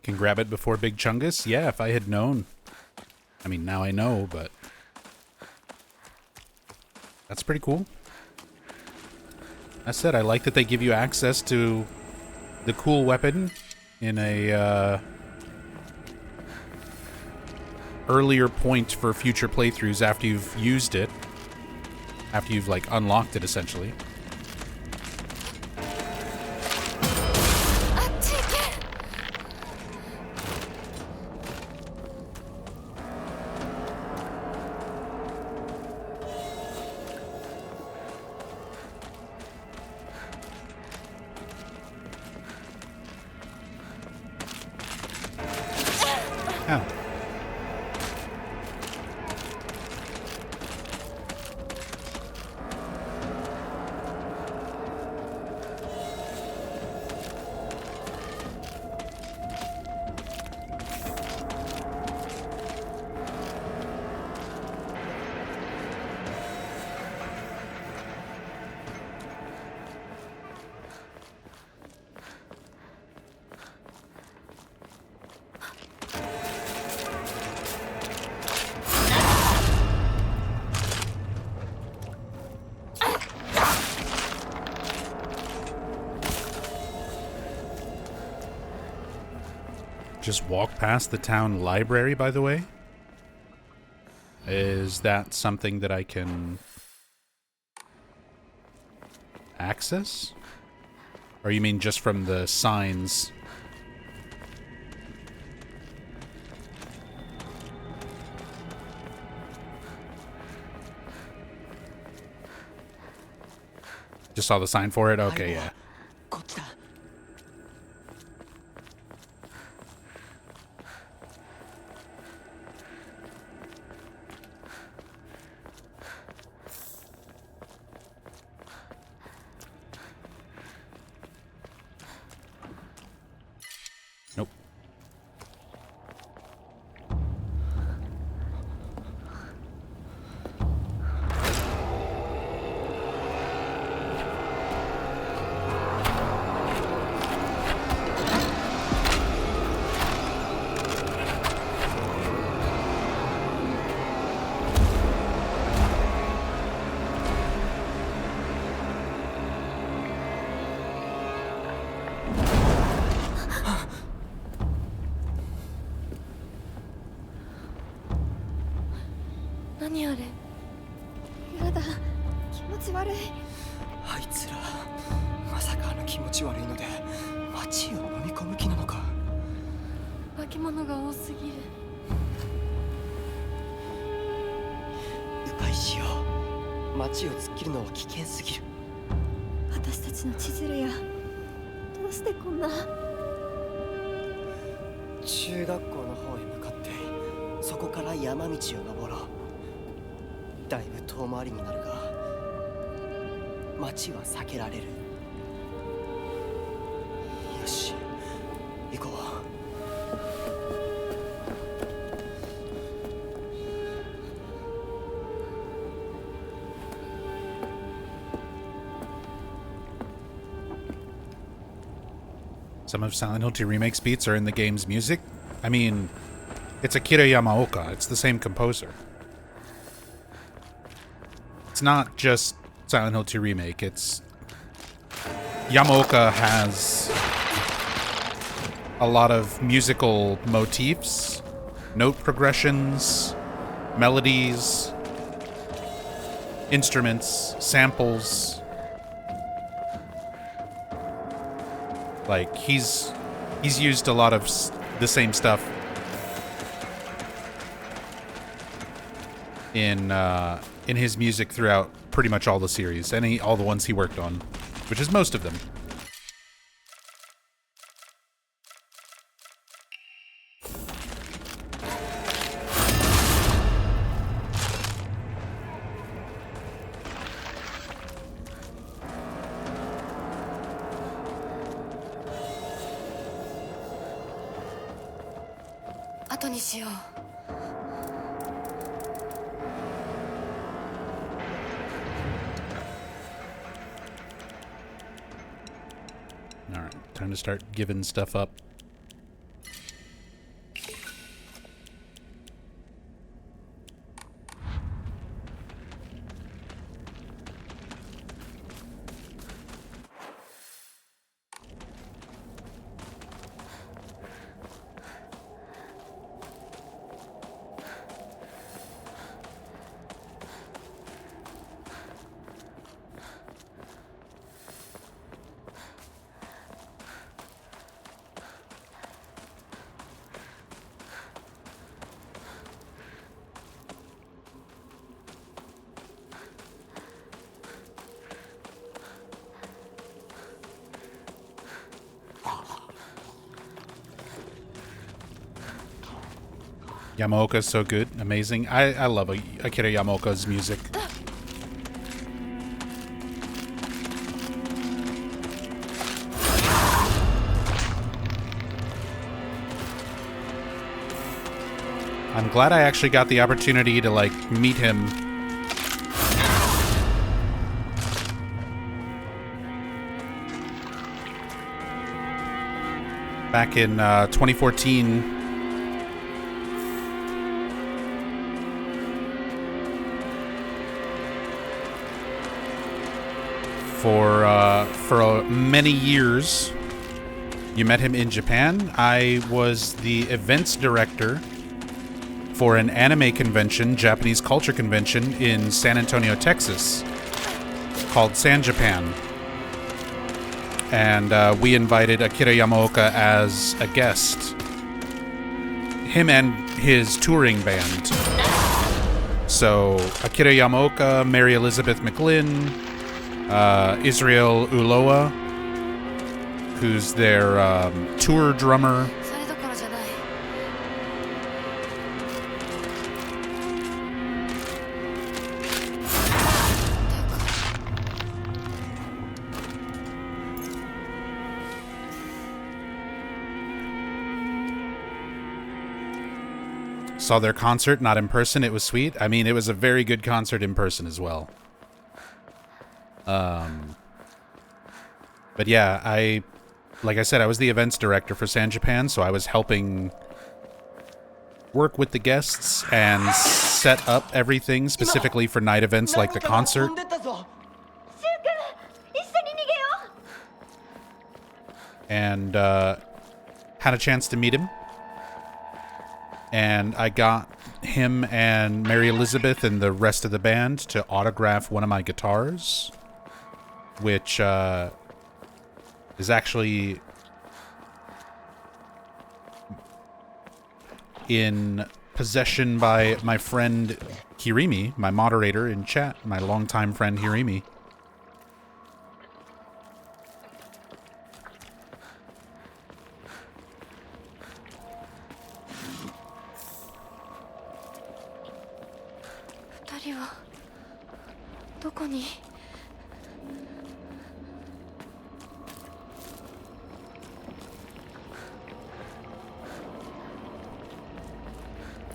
Can grab it before Big Chungus? Yeah, if I had known. I mean, now I know, but that's pretty cool. I said I like that they give you access to the cool weapon in a earlier point for future playthroughs after you've used it. After you've, like, unlocked it, essentially. Ow. Just walk past the town library, by the way. Is that something that I can access? Or you mean just from the signs? Just saw the sign for it? Okay, yeah. Nope.何あれ。やだ、気持ち悪い。あいつらまさかあの気持ち悪いので街を飲み込む気なのか。化け物が多すぎる。迂回しよう。街を突っ切るのは危険すぎる。私たちの千鶴や、どうしてこんな。中学校の方へ向かってそこから山道を登ろう。だいぶ遠回りになるが街は避けられる。よし、行こう。Some of Silent Hill 2 Remake's beats are in the game's music. I mean, it's Akira Yamaoka. It's the same composer. It's not just Silent Hill 2 Remake. It's Yamaoka has a lot of musical motifs, note progressions, melodies, instruments, samples. Like he's used a lot of the same stuff in his music throughout pretty much all the series, all the ones he worked on, which is most of them. Alright, time to start giving stuff up. Yamaoka is so good, amazing. I love Akira Yamaoka's music. I'm glad I actually got the opportunity to like meet him. Back in 2014. For many years, you met him in Japan. I was the events director for an anime convention, Japanese culture convention in San Antonio, Texas, called San Japan. And we invited Akira Yamaoka as a guest. Him and his touring band. So, Akira Yamaoka, Mary Elizabeth McGlynn, Israel Uloa, who's their tour drummer. Saw their concert, not in person. It was sweet. I mean, it was a very good concert in person as well. But yeah, like I said, I was the events director for San Japan, so I was helping work with the guests and set up everything specifically for night events like the concert. And had a chance to meet him. And I got him and Mary Elizabeth and the rest of the band to autograph one of my guitars, which is actually in possession by my friend Hirimi, my moderator in chat, my longtime friend Hirimi.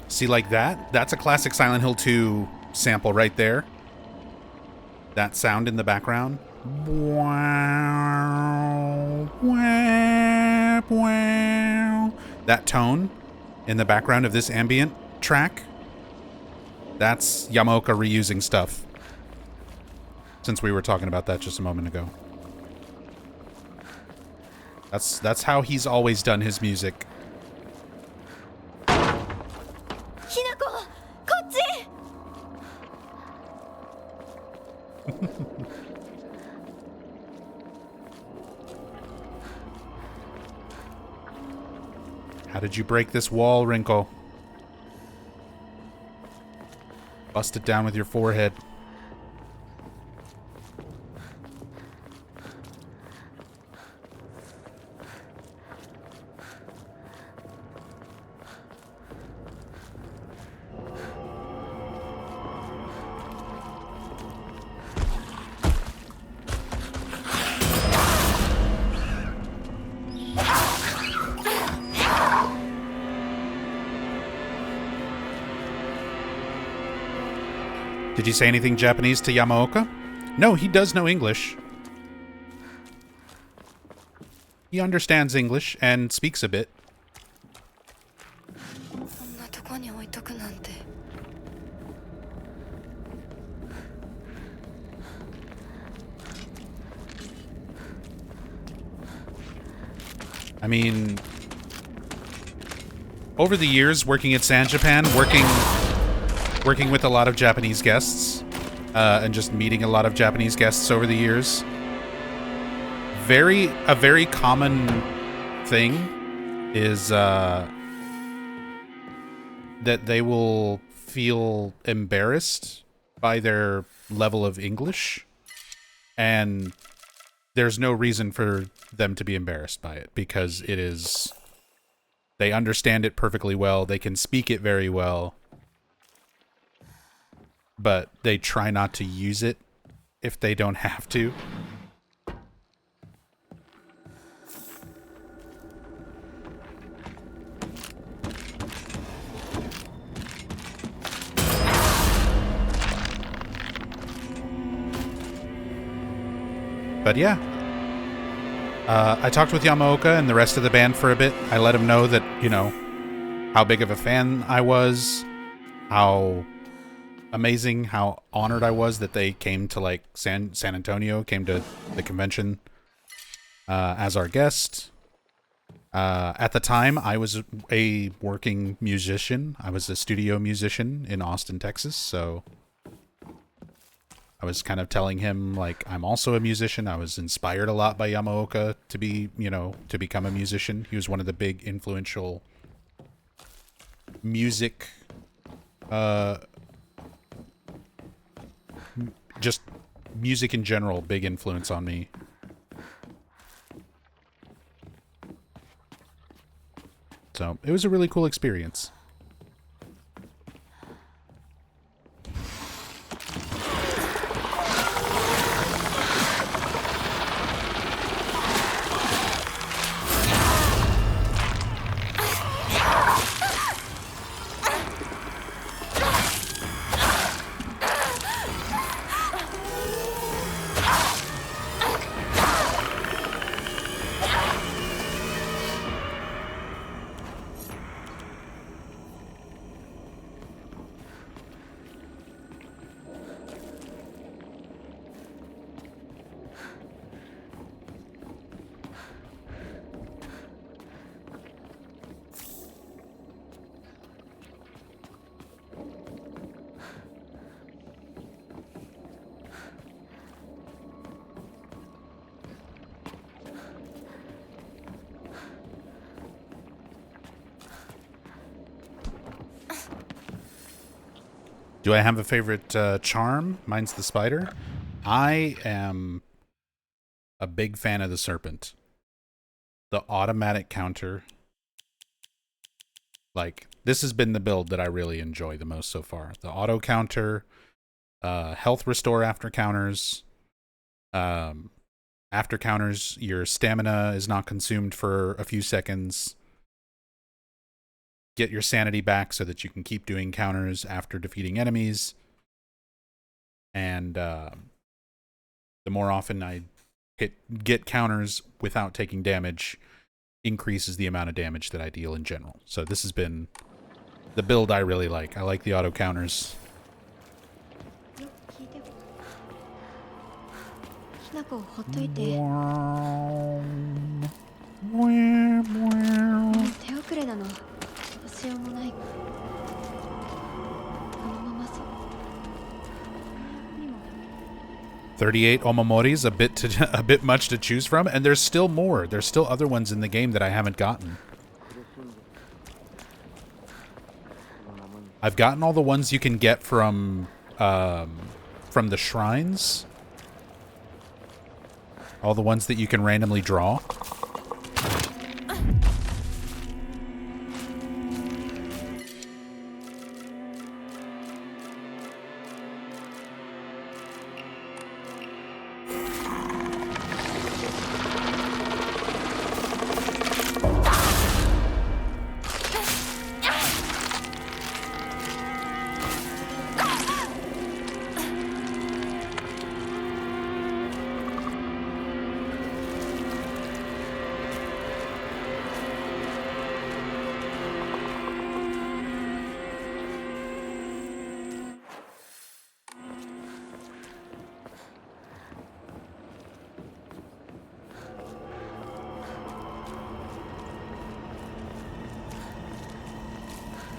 See, like that? That's a classic Silent Hill 2 sample right there. That sound in the background. That tone in the background of this ambient track. That's Yamaoka reusing stuff. Since we were talking about that just a moment ago. That's how he's always done his music. How did you break this wall, Wrinkle? Bust it down with your forehead. Did you say anything Japanese to Yamaoka? No, he does know English. He understands English and speaks a bit. こんなとこに置いとくなんて。I mean, over the years working at San Japan, working with a lot of Japanese guests, and just meeting a lot of Japanese guests over the years, a very common thing is that they will feel embarrassed by their level of English, and there's no reason for them to be embarrassed by it, because they understand it perfectly well, they can speak it very well, but they try not to use it if they don't have to. But yeah, I talked with Yamaoka and the rest of the band for a bit. I let him know that, you know, how big of a fan I was, how amazing, how honored I was that they came to, like, San Antonio, came to the convention as our guest. At the time, I was a working musician. I was a studio musician in Austin, Texas, so I was kind of telling him, like, I'm also a musician. I was inspired a lot by Yamaoka to be, you know, to become a musician. He was one of the big influential music, just music in general, big influence on me. So it was a really cool experience. Do I have a favorite charm? Mine's the spider. I am a big fan of the serpent. The automatic counter. Like, this has been the build that I really enjoy the most so far. The auto counter, health restore after counters. After counters, your stamina is not consumed for a few seconds. Get your sanity back so that you can keep doing counters after defeating enemies. And the more often I get counters without taking damage, increases the amount of damage that I deal in general. So this has been the build I really like. I like the auto counters. ひなこをほっといて手遅れなのどうしようもないこのままそうにも 38 Omomoris, a bit much to choose from, and there's still more. There's still other ones in the game that I haven't gotten. I've gotten all the ones you can get from the shrines. All the ones that you can randomly draw.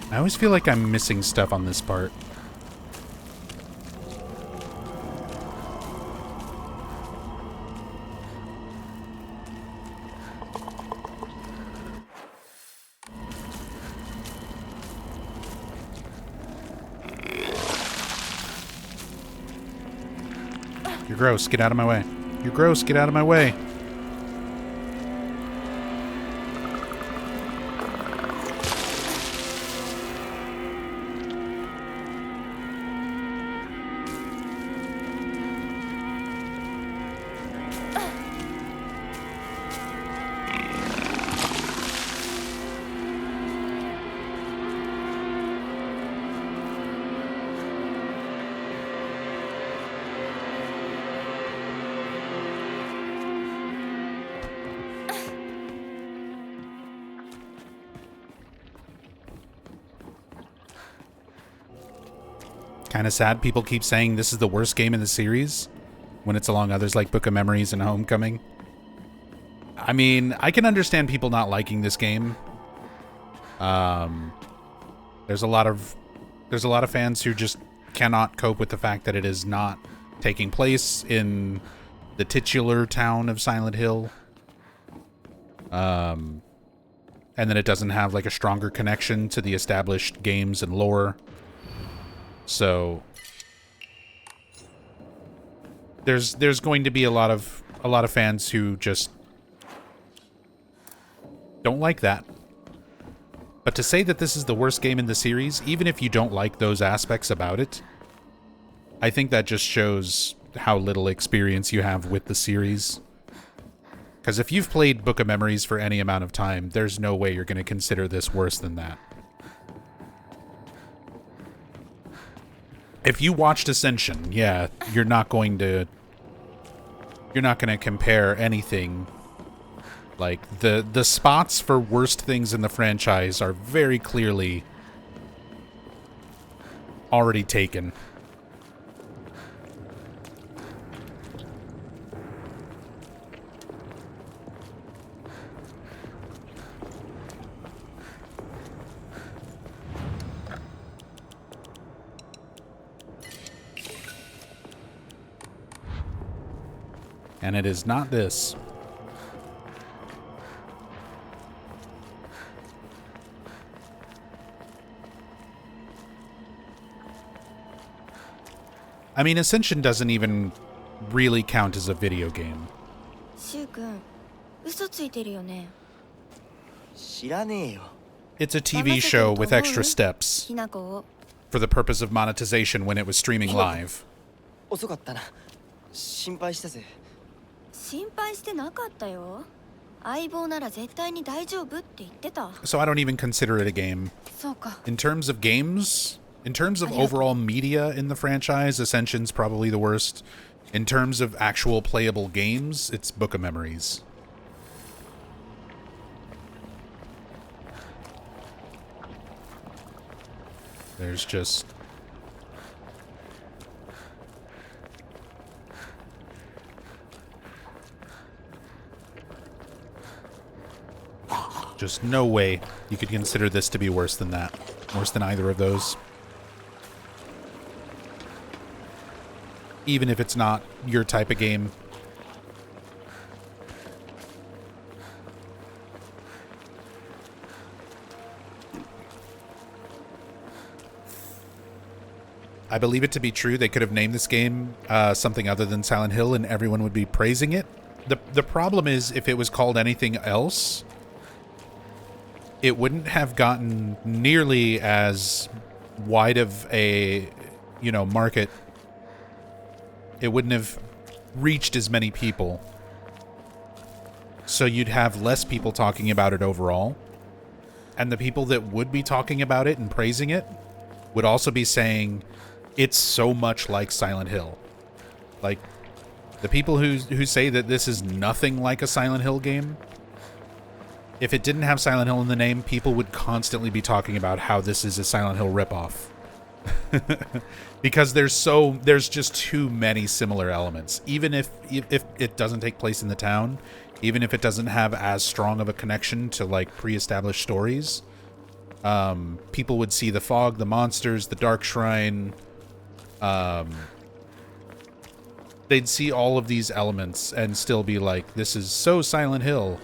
I always feel like I'm missing stuff on this part. You're gross. Get out of my way. You're gross. Get out of my way. Kind of sad people keep saying this is the worst game in the series when it's along others like Book of Memories and Homecoming. I mean, I can understand people not liking this game. There's a lot of fans who just cannot cope with the fact that it is not taking place in the titular town of Silent Hill. And then it doesn't have like a stronger connection to the established games and lore. So there's going to be a lot of fans who just don't like that. But to say that this is the worst game in the series, even if you don't like those aspects about it, I think that just shows how little experience you have with the series. Because if you've played Book of Memories for any amount of time, there's no way you're going to consider this worse than that. If you watched Ascension, yeah, you're not going to compare anything. Like, the spots for worst things in the franchise are very clearly already taken. And it is not this. I mean, Ascension doesn't even really count as a video game. シュウ君、嘘ついてるよね。知らねえよ。 It's a TV show with extra steps ひなこを。 for the purpose of monetization when it was streaming live. 遅かったな。心配したぜ。心配してなかったよ。相棒なら絶対に大丈夫って言ってた。 So I don't even consider it a game. そうか。 In terms of games, in terms of overall media in the franchise, Ascension's probably the worst. In terms of actual playable games, it's Book of Memories. There's just... just no way you could consider this to be worse than that. Worse than either of those. Even if it's not your type of game. I believe it to be true. They could have named this game something other than Silent Hill and everyone would be praising it. The problem is, if it was called anything else, it wouldn't have gotten nearly as wide of a, market. It wouldn't have reached as many people. So you'd have less people talking about it overall. And the people that would be talking about it and praising it would also be saying it's so much like Silent Hill. Like, the people who say that this is nothing like a Silent Hill game, if it didn't have Silent Hill in the name, people would constantly be talking about how this is a Silent Hill ripoff. Because there's just too many similar elements. Even if it doesn't take place in the town, even if it doesn't have as strong of a connection to like pre-established stories, people would see the fog, the monsters, the dark shrine. They'd see all of these elements and still be like, this is so Silent Hill.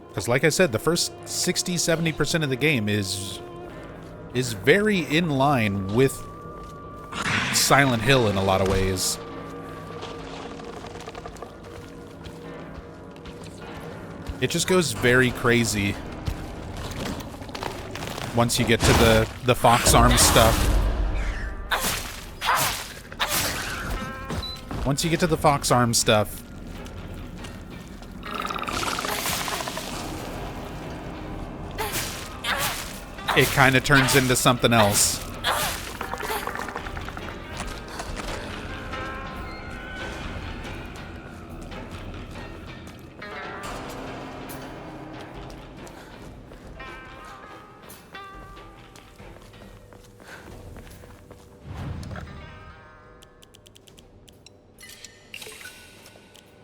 Because like I said, the first 60-70% of the game is very in line with Silent Hill in a lot of ways. It just goes very crazy once you get to the Fox Arms stuff. Once you get to the Fox Arms stuff, it kind of turns into something else.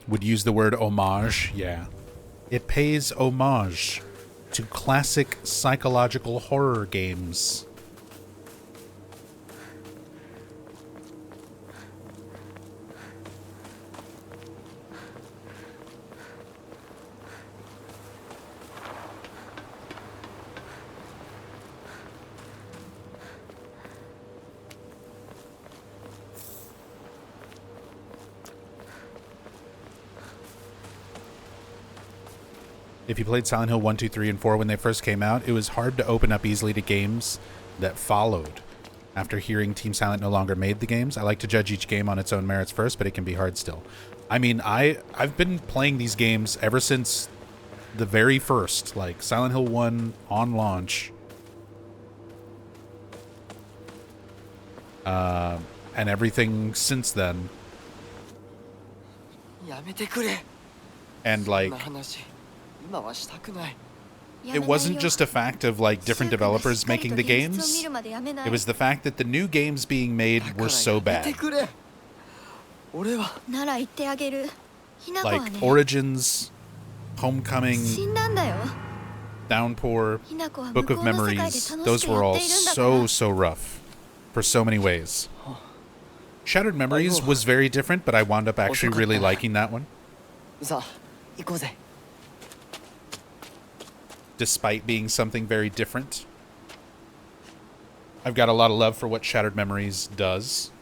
Would use the word homage, yeah. It pays homage to classic psychological horror games. If you played Silent Hill 1, 2, 3, and 4 when they first came out, it was hard to open up easily to games that followed. After hearing Team Silent no longer made the games, I like to judge each game on its own merits first, but it can be hard still. I mean, I've been playing these games ever since the very first, like Silent Hill 1 on launch. And everything since then. And like, it wasn't just a fact of like different developers making the games. It was the fact that the new games being made were so bad. Like Origins, Homecoming, Downpour, Book of Memories, those were all so rough for so many ways. Shattered Memories was very different, but I wound up actually really liking that one. Despite being something very different. I've got a lot of love for what Shattered Memories does.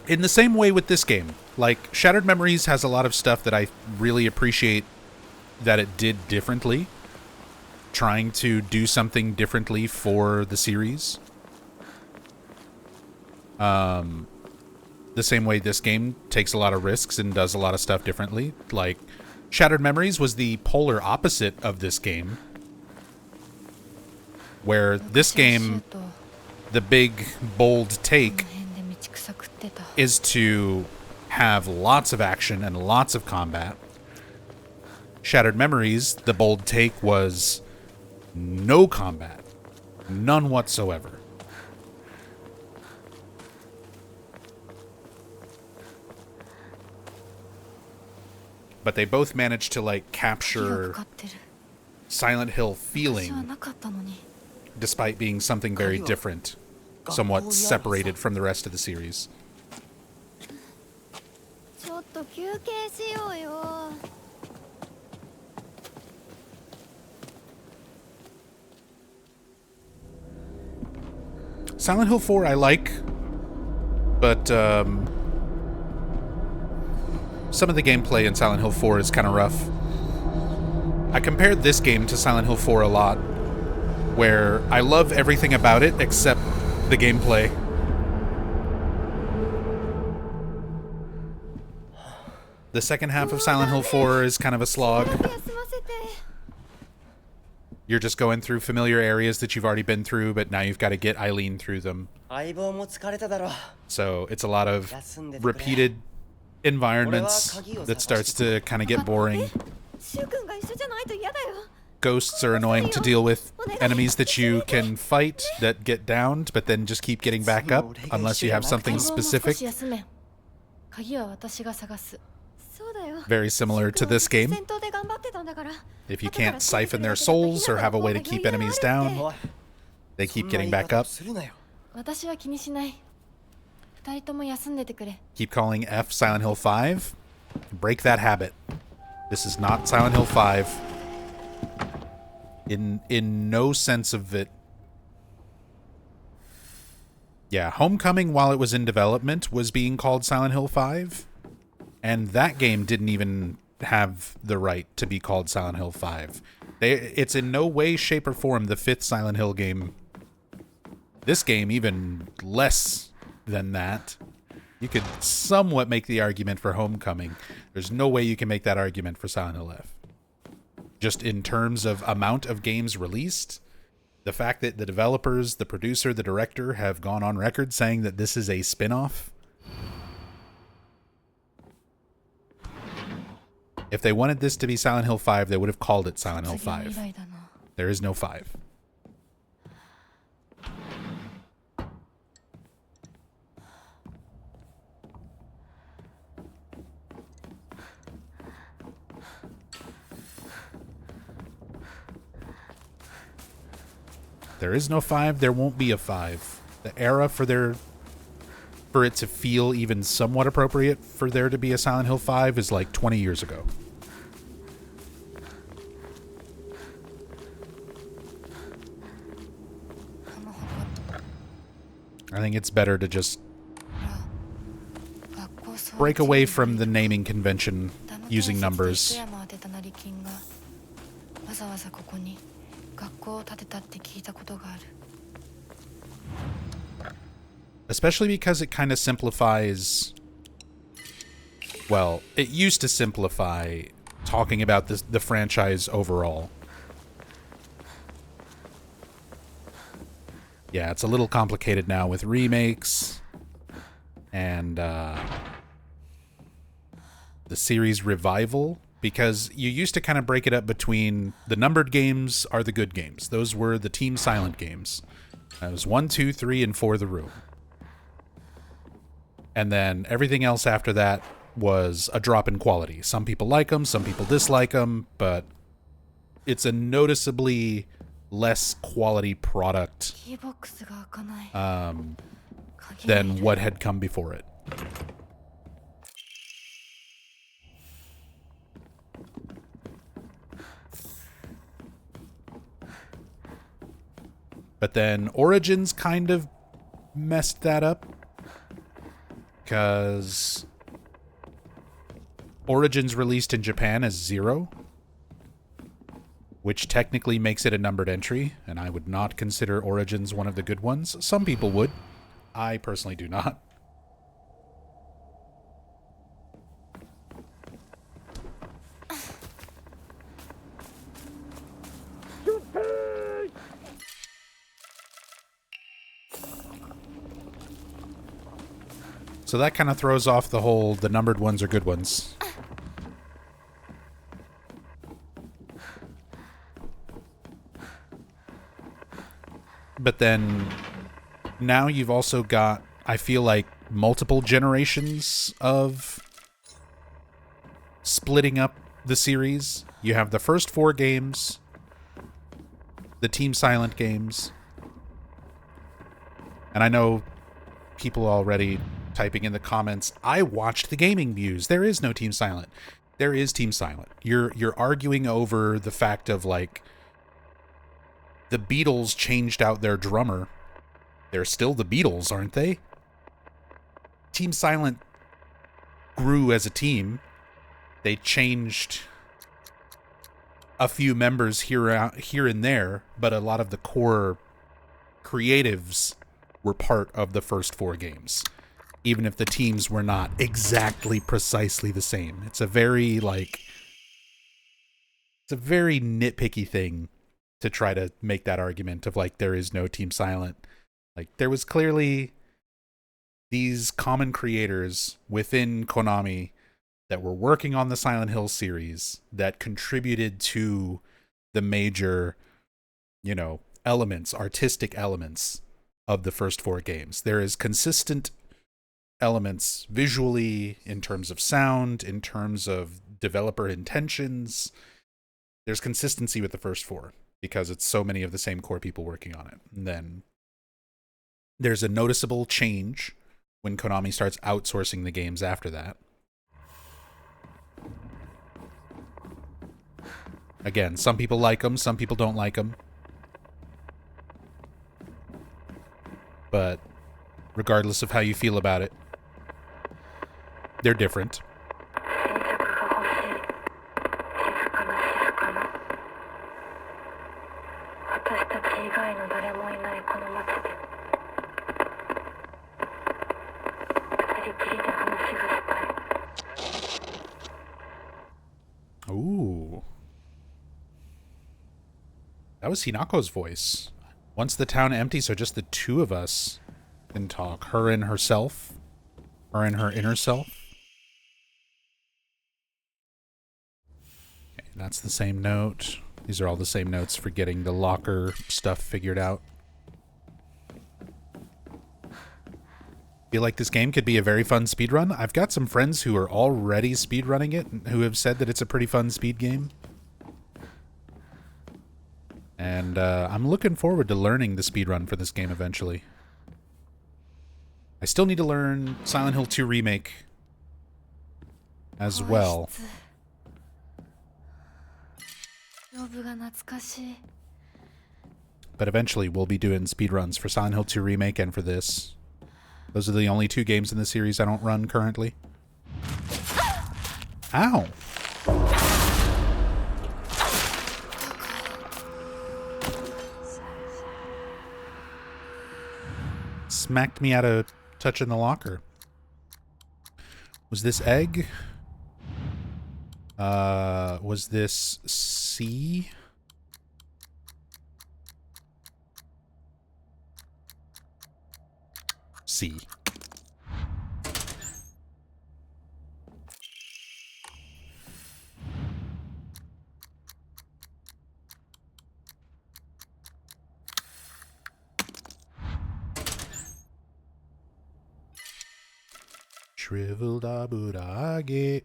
In the same way with this game. Like, Shattered Memories has a lot of stuff that I really appreciate that it did differently. Trying to do something differently for the series. The same way this game takes a lot of risks and does a lot of stuff differently. Like, Shattered Memories was the polar opposite of this game. Where this game, the big, bold take is to have lots of action and lots of combat. Shattered Memories, the bold take was no combat. None whatsoever. But they both managed to like capture Silent Hill feeling despite being something very different, somewhat separated from the rest of the series. Silent Hill 4 I like, but some of the gameplay in Silent Hill 4 is kind of rough. I compared this game to Silent Hill 4 a lot, where I love everything about it except the gameplay. The second half of Silent Hill 4 is kind of a slog. You're just going through familiar areas that you've already been through, but now you've got to get Eileen through them. So it's a lot of repeated environments that starts to kind of get boring. Ghosts are annoying to deal with. Enemies that you can fight that get downed, but then just keep getting back up unless you have something specific. Very similar to this game. If you can't siphon their souls or have a way to keep enemies down, they keep getting back up. Keep calling F Silent Hill 5. Break that habit. This is not Silent Hill 5. In no sense of it. Yeah, Homecoming, while it was in development, was being called Silent Hill 5. And that game didn't even have the right to be called Silent Hill 5. It's in no way, shape, or form the 5th Silent Hill game. This game, even less than that. You could somewhat make the argument for Homecoming. There's no way you can make that argument for Silent Hill F. Just in terms of amount of games released, the fact that the developers, the producer, the director have gone on record saying that this is a spin-off. If they wanted this to be Silent Hill 5, they would have called it Silent Hill 5. There is no 5. There is no 5, there won't be a 5. The era for it to feel even somewhat appropriate for there to be a Silent Hill 5 is like 20 years ago. I think it's better to just break away from the naming convention using numbers. Especially because it kind of simplifies... Well, it used to simplify talking about the franchise overall. Yeah, it's a little complicated now with remakes and the series revival, because you used to kind of break it up between the numbered games are the good games. Those were the Team Silent games. It was 1, 2, 3, and 4 The Room. And then everything else after that was a drop in quality. Some people like them, some people dislike them, but it's a noticeably less quality product than what had come before it. But then Origins kind of messed that up, because Origins released in Japan as 0, which technically makes it a numbered entry, and I would not consider Origins one of the good ones. Some people would. I personally do not. So that kind of throws off the whole the numbered ones are good ones. But then now you've also got, I feel like, multiple generations of splitting up the series. You have the first 4 games, the Team Silent games. And I know people already typing in the comments, I watched the gaming views. There is no Team Silent. There is Team Silent. You're arguing over the fact of, like, the Beatles changed out their drummer They're still the Beatles, aren't they? Team Silent grew as a team. They changed a few members here and there, but a lot of the core creatives were part of the first 4 games, even if the teams were not exactly precisely the same. It's a very nitpicky thing to try to make that argument of like there is no Team Silent. Like there was clearly these common creators within Konami that were working on the Silent Hill series that contributed to the major, elements, artistic elements of the first 4 games. There is consistent elements visually, in terms of sound, in terms of developer intentions. There's consistency with the first 4 because it's so many of the same core people working on it. And then there's a noticeable change when Konami starts outsourcing the games after that. Again, some people like them, some people don't like them. But regardless of how you feel about it, they're different. Ooh. That was Hinako's voice. Once the town empties, so just the 2 of us can talk. Her and herself. Her and her inner self. Okay, that's the same note. These are all the same notes for getting the locker stuff figured out. Feel like this game could be a very fun speedrun. I've got some friends who are already speedrunning it, who have said that it's a pretty fun speed game. And I'm looking forward to learning the speedrun for this game eventually. I still need to learn Silent Hill 2 Remake as well. But eventually we'll be doing speedruns for Silent Hill 2 Remake and for this. Those are the only 2 games in the series I don't run currently. Ow! Smacked me out of touching the locker. Was this egg? Was this C? C. Shriveled Aburage.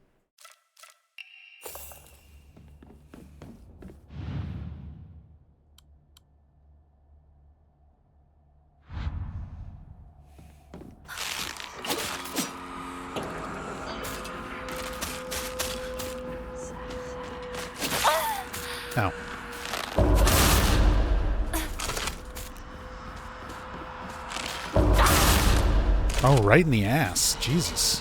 Ow. Oh, right in the ass. Jesus.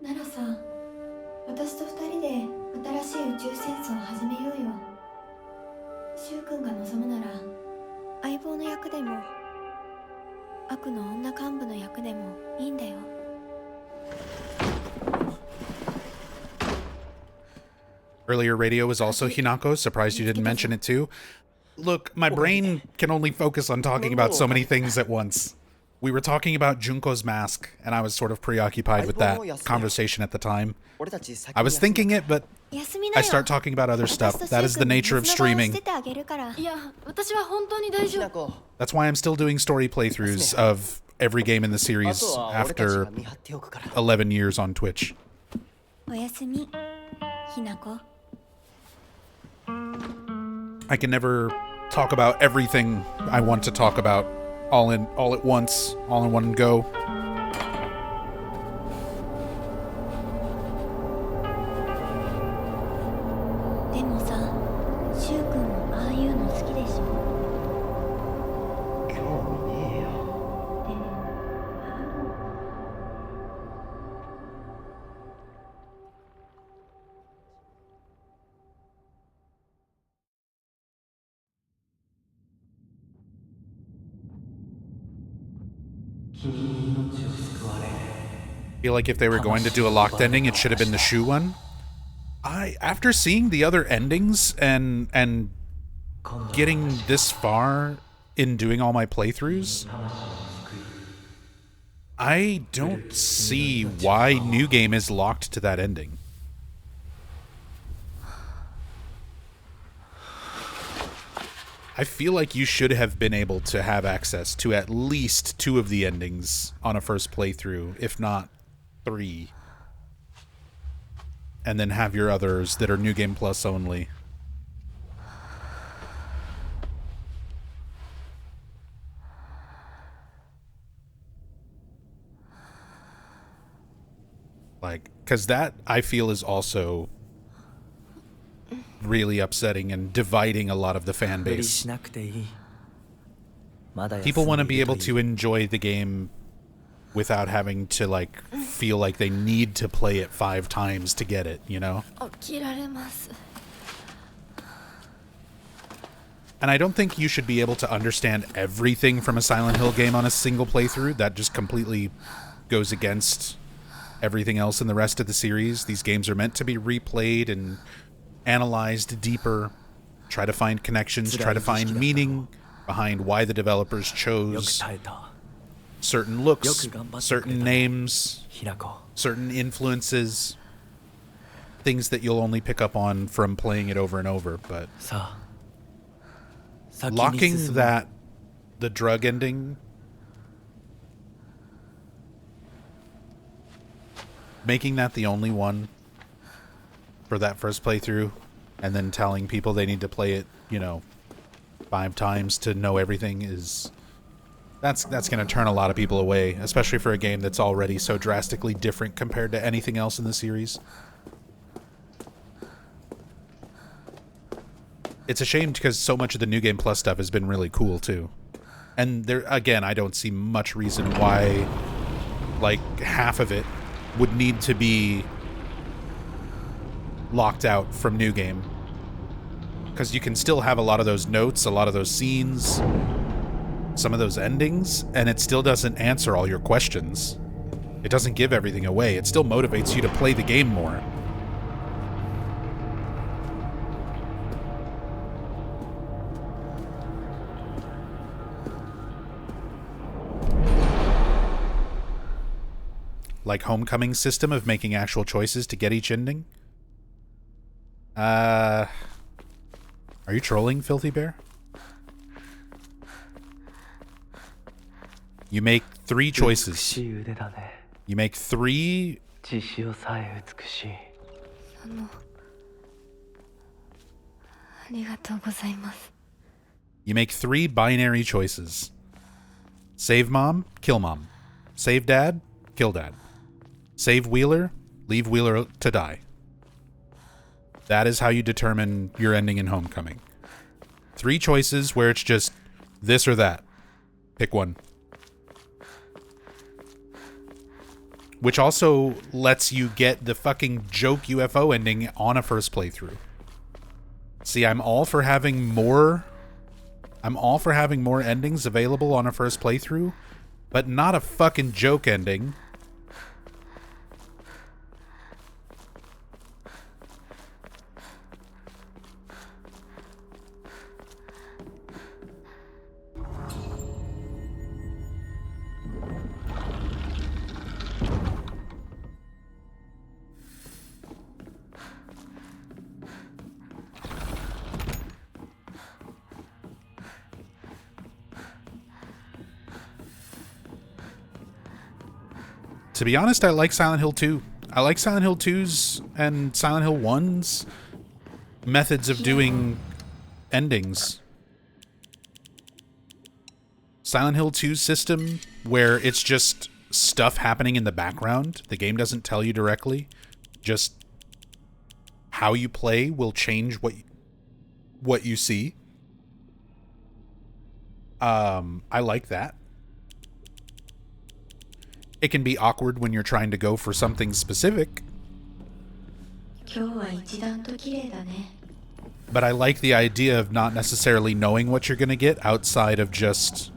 ナナさん、私と2人で新しい宇宙戦争を始めようよ。シュウ君が望むなら相棒の役でも悪の女幹部の役でもいいんだよ。Earlier radio was also Hinako. Surprised you didn't mention it too. Look, my brain can only focus on talking about so many things at once. We were talking about Junko's mask, and I was sort of preoccupied with that conversation at the time. I was thinking it, but I start talking about other stuff. That is the nature of streaming. That's why I'm still doing story playthroughs of every game in the series after 11 years on Twitch. I can never talk about everything I want to talk about all at once, all in one go. I feel like if they were going to do a locked ending, it should have been the Shu one. After seeing the other endings and getting this far in doing all my playthroughs, I don't see why New Game is locked to that ending. I feel like you should have been able to have access to at least 2 of the endings on a first playthrough, if not 3. And then have your others that are New Game Plus only. Like, because that, I feel, is also really upsetting and dividing a lot of the fan base. People want to be able to enjoy the game without having to, like, feel like they need to play it 5 times to get it, you know? And I don't think you should be able to understand everything from a Silent Hill game on a single playthrough. That just completely goes against everything else in the rest of the series. These games are meant to be replayed and analyzed deeper, try to find connections, try to find meaning behind why the developers chose certain looks, certain names, certain influences, things that you'll only pick up on from playing it over and over. But locking the drug ending, making that the only one for that first playthrough, and then telling people they need to play it, 5 times to know everything is... That's going to turn a lot of people away, especially for a game that's already so drastically different compared to anything else in the series. It's a shame because so much of the New Game Plus stuff has been really cool, too. And there, again, I don't see much reason why, like, half of it would need to be locked out from New Game, because you can still have a lot of those notes, a lot of those scenes, some of those endings, and it still doesn't answer all your questions. It doesn't give everything away. It still motivates you to play the game more. Like Homecoming's system of making actual choices to get each ending. Are you trolling, Filthy Bear? You make 3 choices. You make 3... You make 3 binary choices. Save mom, kill mom. Save dad, kill dad. Save Wheeler, leave Wheeler to die. That is how you determine your ending in Homecoming. 3 choices where it's just this or that. Pick one. Which also lets you get the fucking joke UFO ending on a first playthrough. See, I'm all for having more endings available on a first playthrough, but not a fucking joke ending. To be honest, I like Silent Hill 2. I like Silent Hill 2's and Silent Hill 1's methods of doing endings. Silent Hill 2's system where it's just stuff happening in the background. The game doesn't tell you directly. Just how you play will change what you see. I like that. It can be awkward when you're trying to go for something specific. But I like the idea of not necessarily knowing what you're going to get outside of just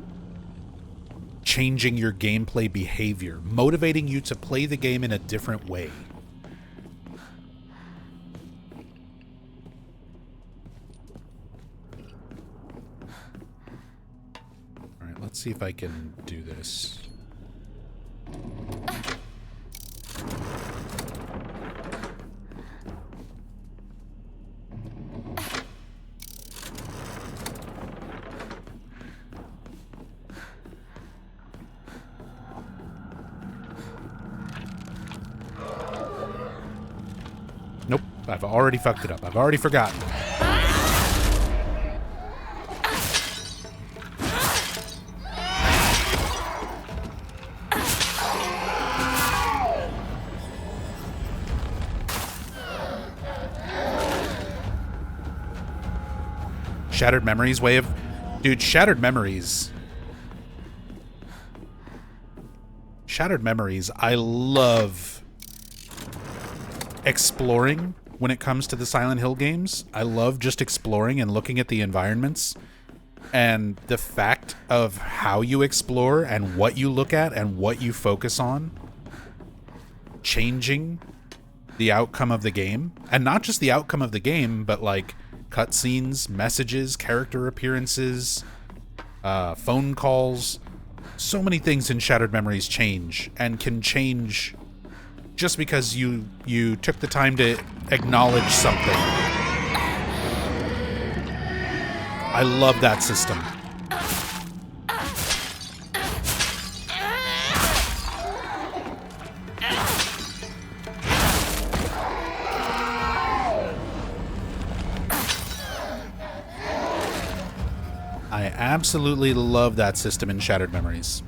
changing your gameplay behavior, motivating you to play the game in a different way. All right, let's see if I can do this. Nope, I've already fucked it up. I've already forgotten. Shattered Memories way of... Dude, Shattered Memories, I love exploring when it comes to the Silent Hill games. I love just exploring and looking at the environments. And the fact of how you explore and what you look at and what you focus on changing the outcome of the game. And not just the outcome of the game, but like cutscenes, messages, character appearances, phone calls. So many things in Shattered Memories change, and can change just because you took the time to acknowledge something. I love that system. I absolutely love that system in Shattered Memories.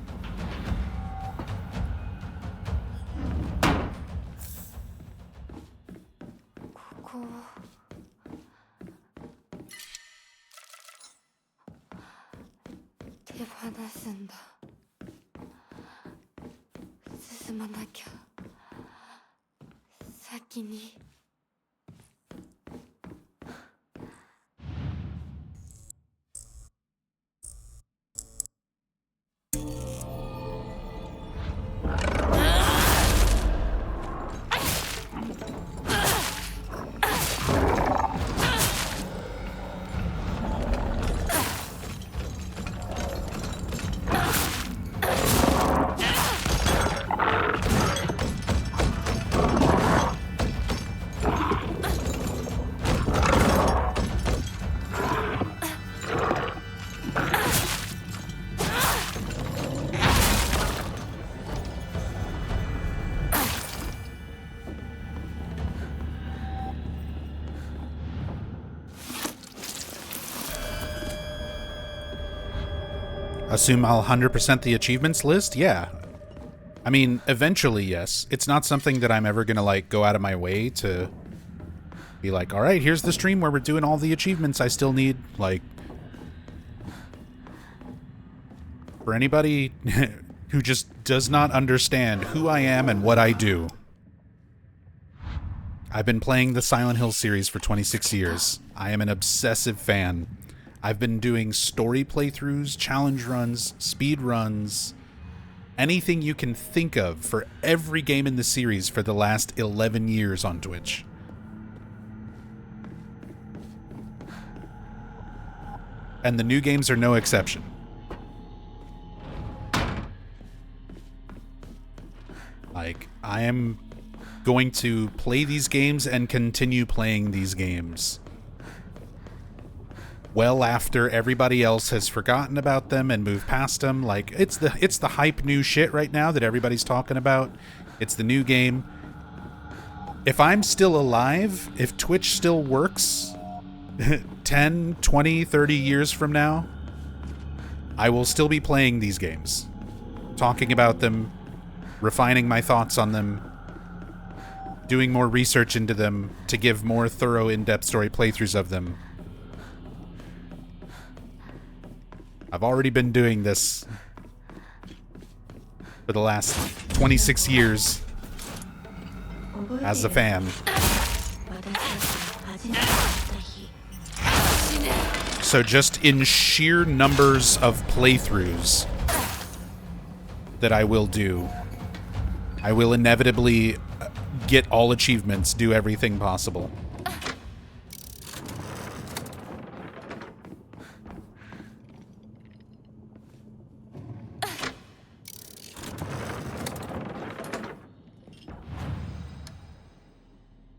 Assume I'll 100% the achievements list? Yeah. I mean, eventually, yes. It's not something that I'm ever gonna, like, go out of my way to be like, alright, here's the stream where we're doing all the achievements I still need. Like, for anybody who just does not understand who I am and what I do, I've been playing the Silent Hill series for 26 years. I am an obsessive fan. I've been doing story playthroughs, challenge runs, speed runs, anything you can think of for every game in the series for the last 11 years on Twitch. And the new games are no exception. Like, I am going to play these games and continue playing these games well after everybody else has forgotten about them and moved past them. Like, it's the hype new shit right now that everybody's talking about. It's the new game. If I'm still alive, if Twitch still works 10, 20, 30 years from now, I will still be playing these games, talking about them, refining my thoughts on them, doing more research into them to give more thorough, in-depth story playthroughs of them. I've already been doing this for the last 26 years as a fan. So just in sheer numbers of playthroughs that I will do, I will inevitably get all achievements, do everything possible.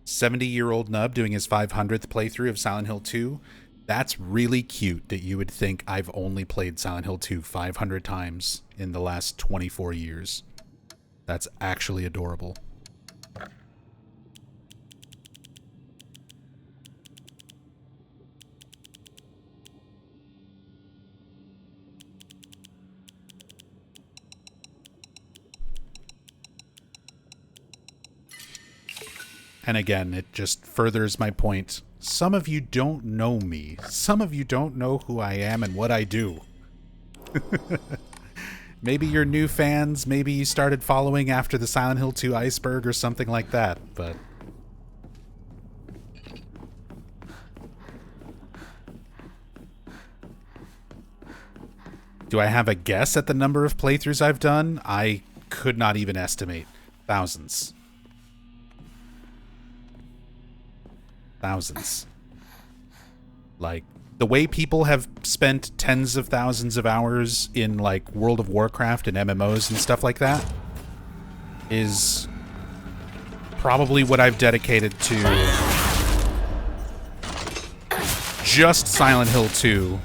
"70-year-old Nub doing his 500th playthrough of Silent Hill 2. That's really cute that you would think I've only played Silent Hill 2 500 times in the last 24 years. That's actually adorable. And again, it just furthers my point. Some of you don't know me. Some of you don't know who I am and what I do. Maybe you're new fans. Maybe you started following after the Silent Hill 2 iceberg or something like that, but... Do I have a guess at the number of playthroughs I've done? I could not even estimate. Thousands. Thousands. Like, the way people have spent tens of thousands of hours in, like, World of Warcraft and MMOs and stuff like that is probably what I've dedicated to just Silent Hill 2,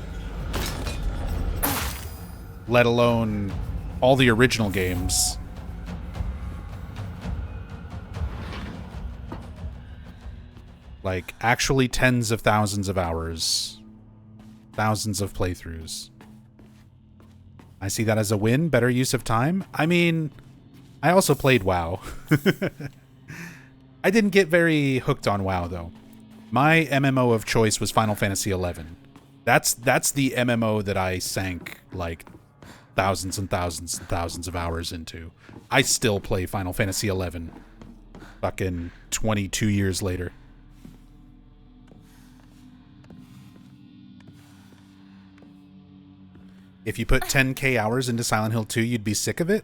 let alone all the original games. Like, actually tens of thousands of hours. Thousands of playthroughs. I see that as a win. Better use of time. I mean, I also played WoW. I didn't get very hooked on WoW, though. My MMO of choice was Final Fantasy XI. That's the MMO that I sank, like, thousands and thousands and thousands of hours into. I still play Final Fantasy XI. Fucking 22 years later. If you put 10k hours into Silent Hill 2, you'd be sick of it?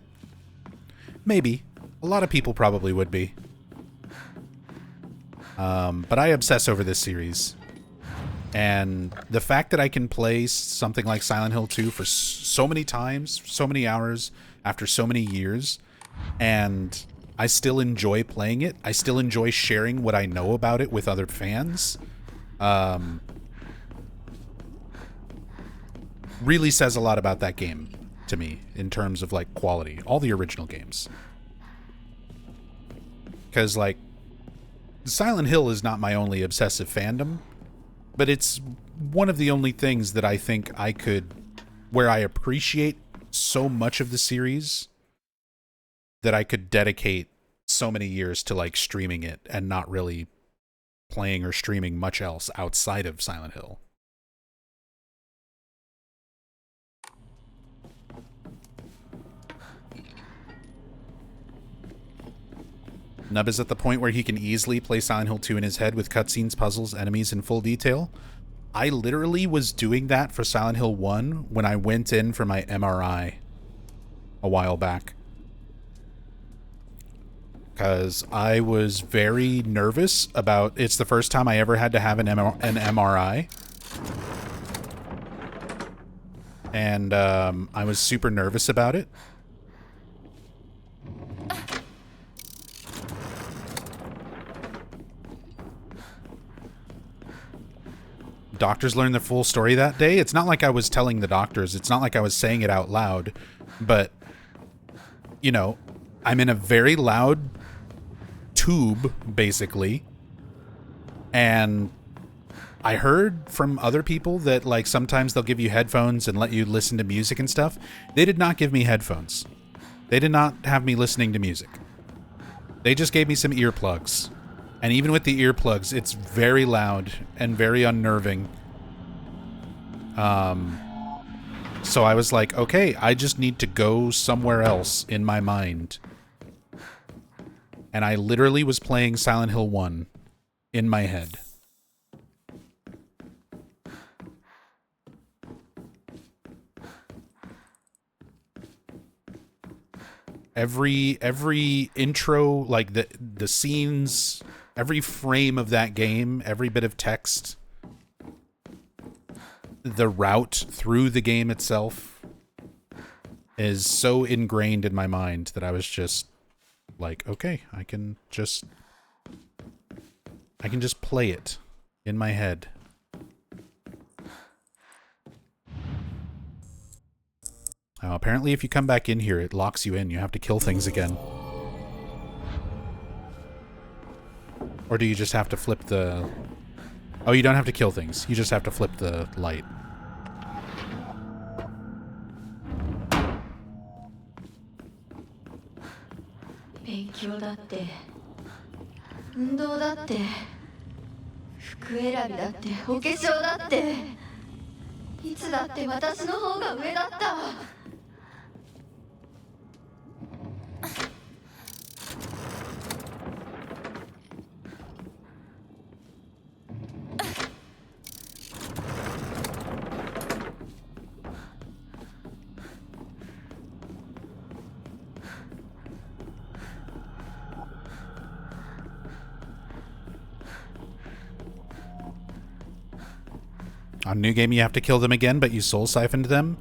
Maybe. A lot of people probably would be. But I obsess over this series. And the fact that I can play something like Silent Hill 2 for so many times, so many hours, after so many years, and I still enjoy playing it, I still enjoy sharing what I know about it with other fans, really says a lot about that game to me in terms of, like, quality. All the original games. Because, like, Silent Hill is not my only obsessive fandom, but it's one of the only things that I think I could, where I appreciate so much of the series that I could dedicate so many years to, like, streaming it and not really playing or streaming much else outside of Silent Hill. Nub is at the point where he can easily play Silent Hill 2 in his head with cutscenes, puzzles, enemies in full detail. I literally was doing that for Silent Hill 1 when I went in for my MRI a while back. Because I was very nervous about... It's the first time I ever had to have an MRI. And I was super nervous about it. Doctors learned the full story that day. It's not like I was telling the doctors. It's not like I was saying it out loud. But, you know, I'm in a very loud tube, basically. And I heard from other people that like sometimes they'll give you headphones and let you listen to music and stuff. They did not give me headphones. They did not have me listening to music. They just gave me some earplugs. And even with the earplugs, it's very loud and very unnerving. So I was like, okay, I just need to go somewhere else in my mind. And I literally was playing Silent Hill 1 in my head. Every intro, like the scenes, every frame of that game, every bit of text, the route through the game itself is so ingrained in my mind that I was just like, okay, I can just play it in my head. Apparently if you come back in here, it locks you in. You have to kill things again. Or do you just have to flip the... Oh, you don't have to kill things. You just have to flip the light. On New Game, you have to kill them again, but you soul siphoned them.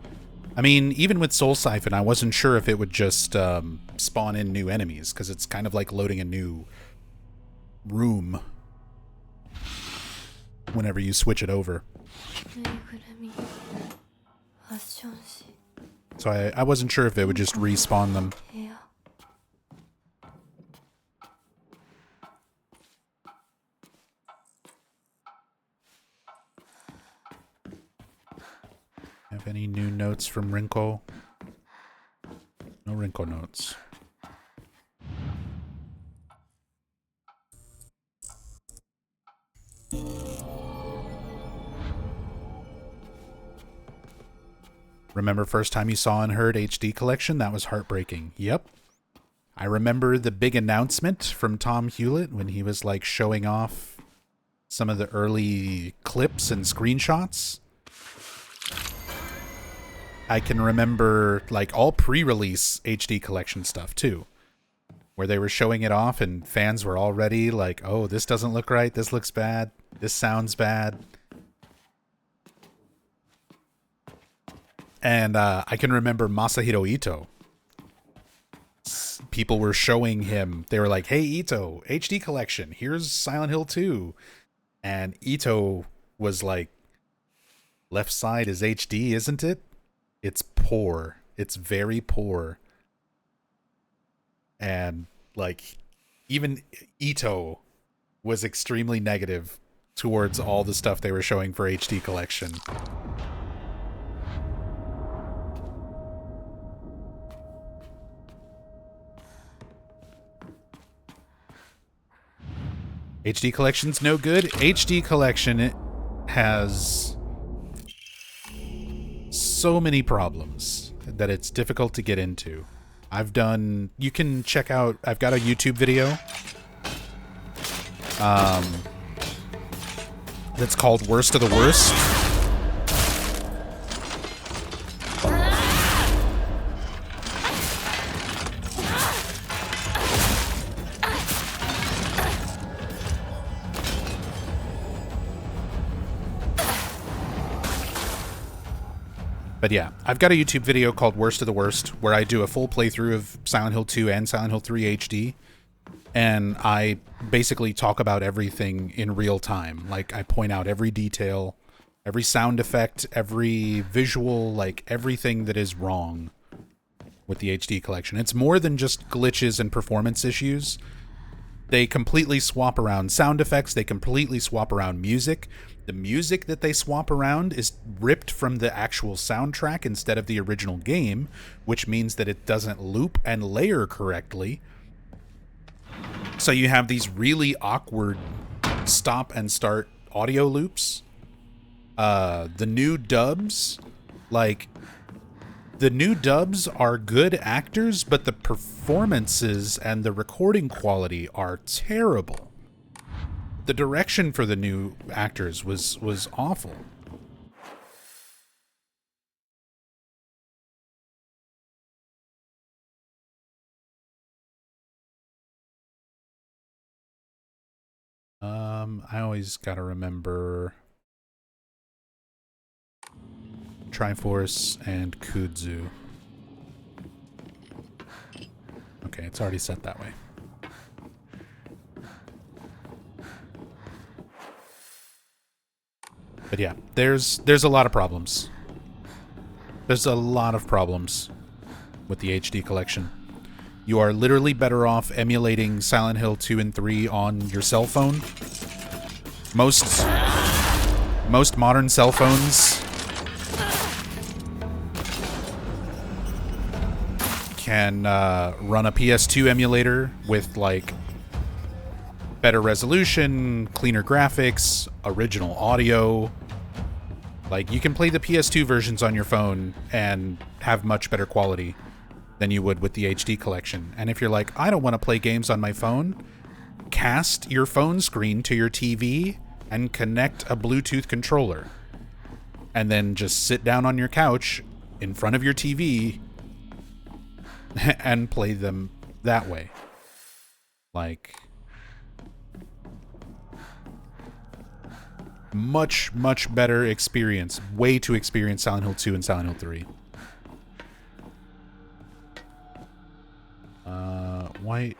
I mean, even with soul siphon, I wasn't sure if it would just spawn in new enemies, because it's kind of like loading a new room whenever you switch it over. So I wasn't sure if it would just respawn them. Have any new notes from Rinko? No Rinko notes. Remember first time you saw and heard HD Collection? That was heartbreaking. Yep. I remember the big announcement from Tom Hewlett when he was like showing off some of the early clips and screenshots. I can remember like all pre-release HD Collection stuff too, where they were showing it off and fans were already like, oh, this doesn't look right, this looks bad, this sounds bad. And I can remember Masahiro Ito. People were showing him, they were like, hey Ito, HD Collection, here's Silent Hill 2. And Ito was like, left side is HD, isn't it? It's poor. It's very poor. And like even Ito was extremely negative towards all the stuff they were showing for HD Collection. HD Collection's no good. HD Collection has so many problems that it's difficult to get into. You can check out, I've got a YouTube video that's called Worst of the Worst. But yeah, I've got a YouTube video called Worst of the Worst where I do a full playthrough of Silent Hill 2 and Silent Hill 3 HD. And I basically talk about everything in real time. Like, I point out every detail, every sound effect, every visual, like everything that is wrong with the HD Collection. It's more than just glitches and performance issues. They completely swap around sound effects. They completely swap around music. The music that they swap around is ripped from the actual soundtrack instead of the original game, which means that it doesn't loop and layer correctly. So you have these really awkward stop and start audio loops. The new dubs, the new dubs are good actors, but the performances and the recording quality are terrible. The direction for the new actors was awful. I always gotta remember Triforce and Kudzu. Okay, it's already set that way. But yeah, there's a lot of problems. There's a lot of problems with the HD collection. You are literally better off emulating Silent Hill 2 and 3 on your cell phone. Most modern cell phones can run a PS2 emulator with like better resolution, cleaner graphics, original audio. Like, you can play the PS2 versions on your phone and have much better quality than you would with the HD collection. And if you're like, I don't want to play games on my phone, cast your phone screen to your TV and connect a Bluetooth controller. And then just sit down on your couch in front of your TV and play them that way. Like, much better experience. Way to experience Silent Hill 2 and Silent Hill 3. White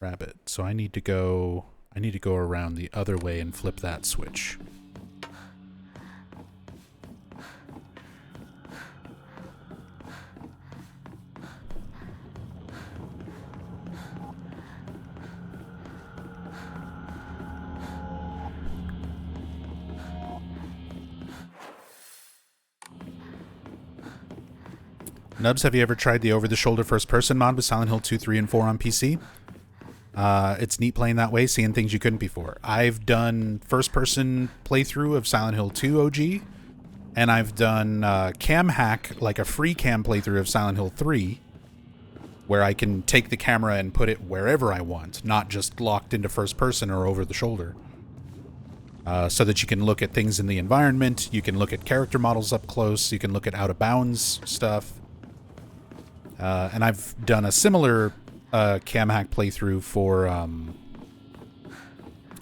rabbit. So I need to go around the other way and flip that switch. Nubs, have you ever tried the over-the-shoulder first-person mod with Silent Hill 2, 3, and 4 on PC? It's neat playing that way, seeing things you couldn't before. I've done first-person playthrough of Silent Hill 2 OG, and I've done cam hack, like a free cam playthrough of Silent Hill 3, where I can take the camera and put it wherever I want, not just locked into first-person or over-the-shoulder. So that you can look at things in the environment, you can look at character models up close, you can look at out-of-bounds stuff. And I've done a similar cam hack playthrough for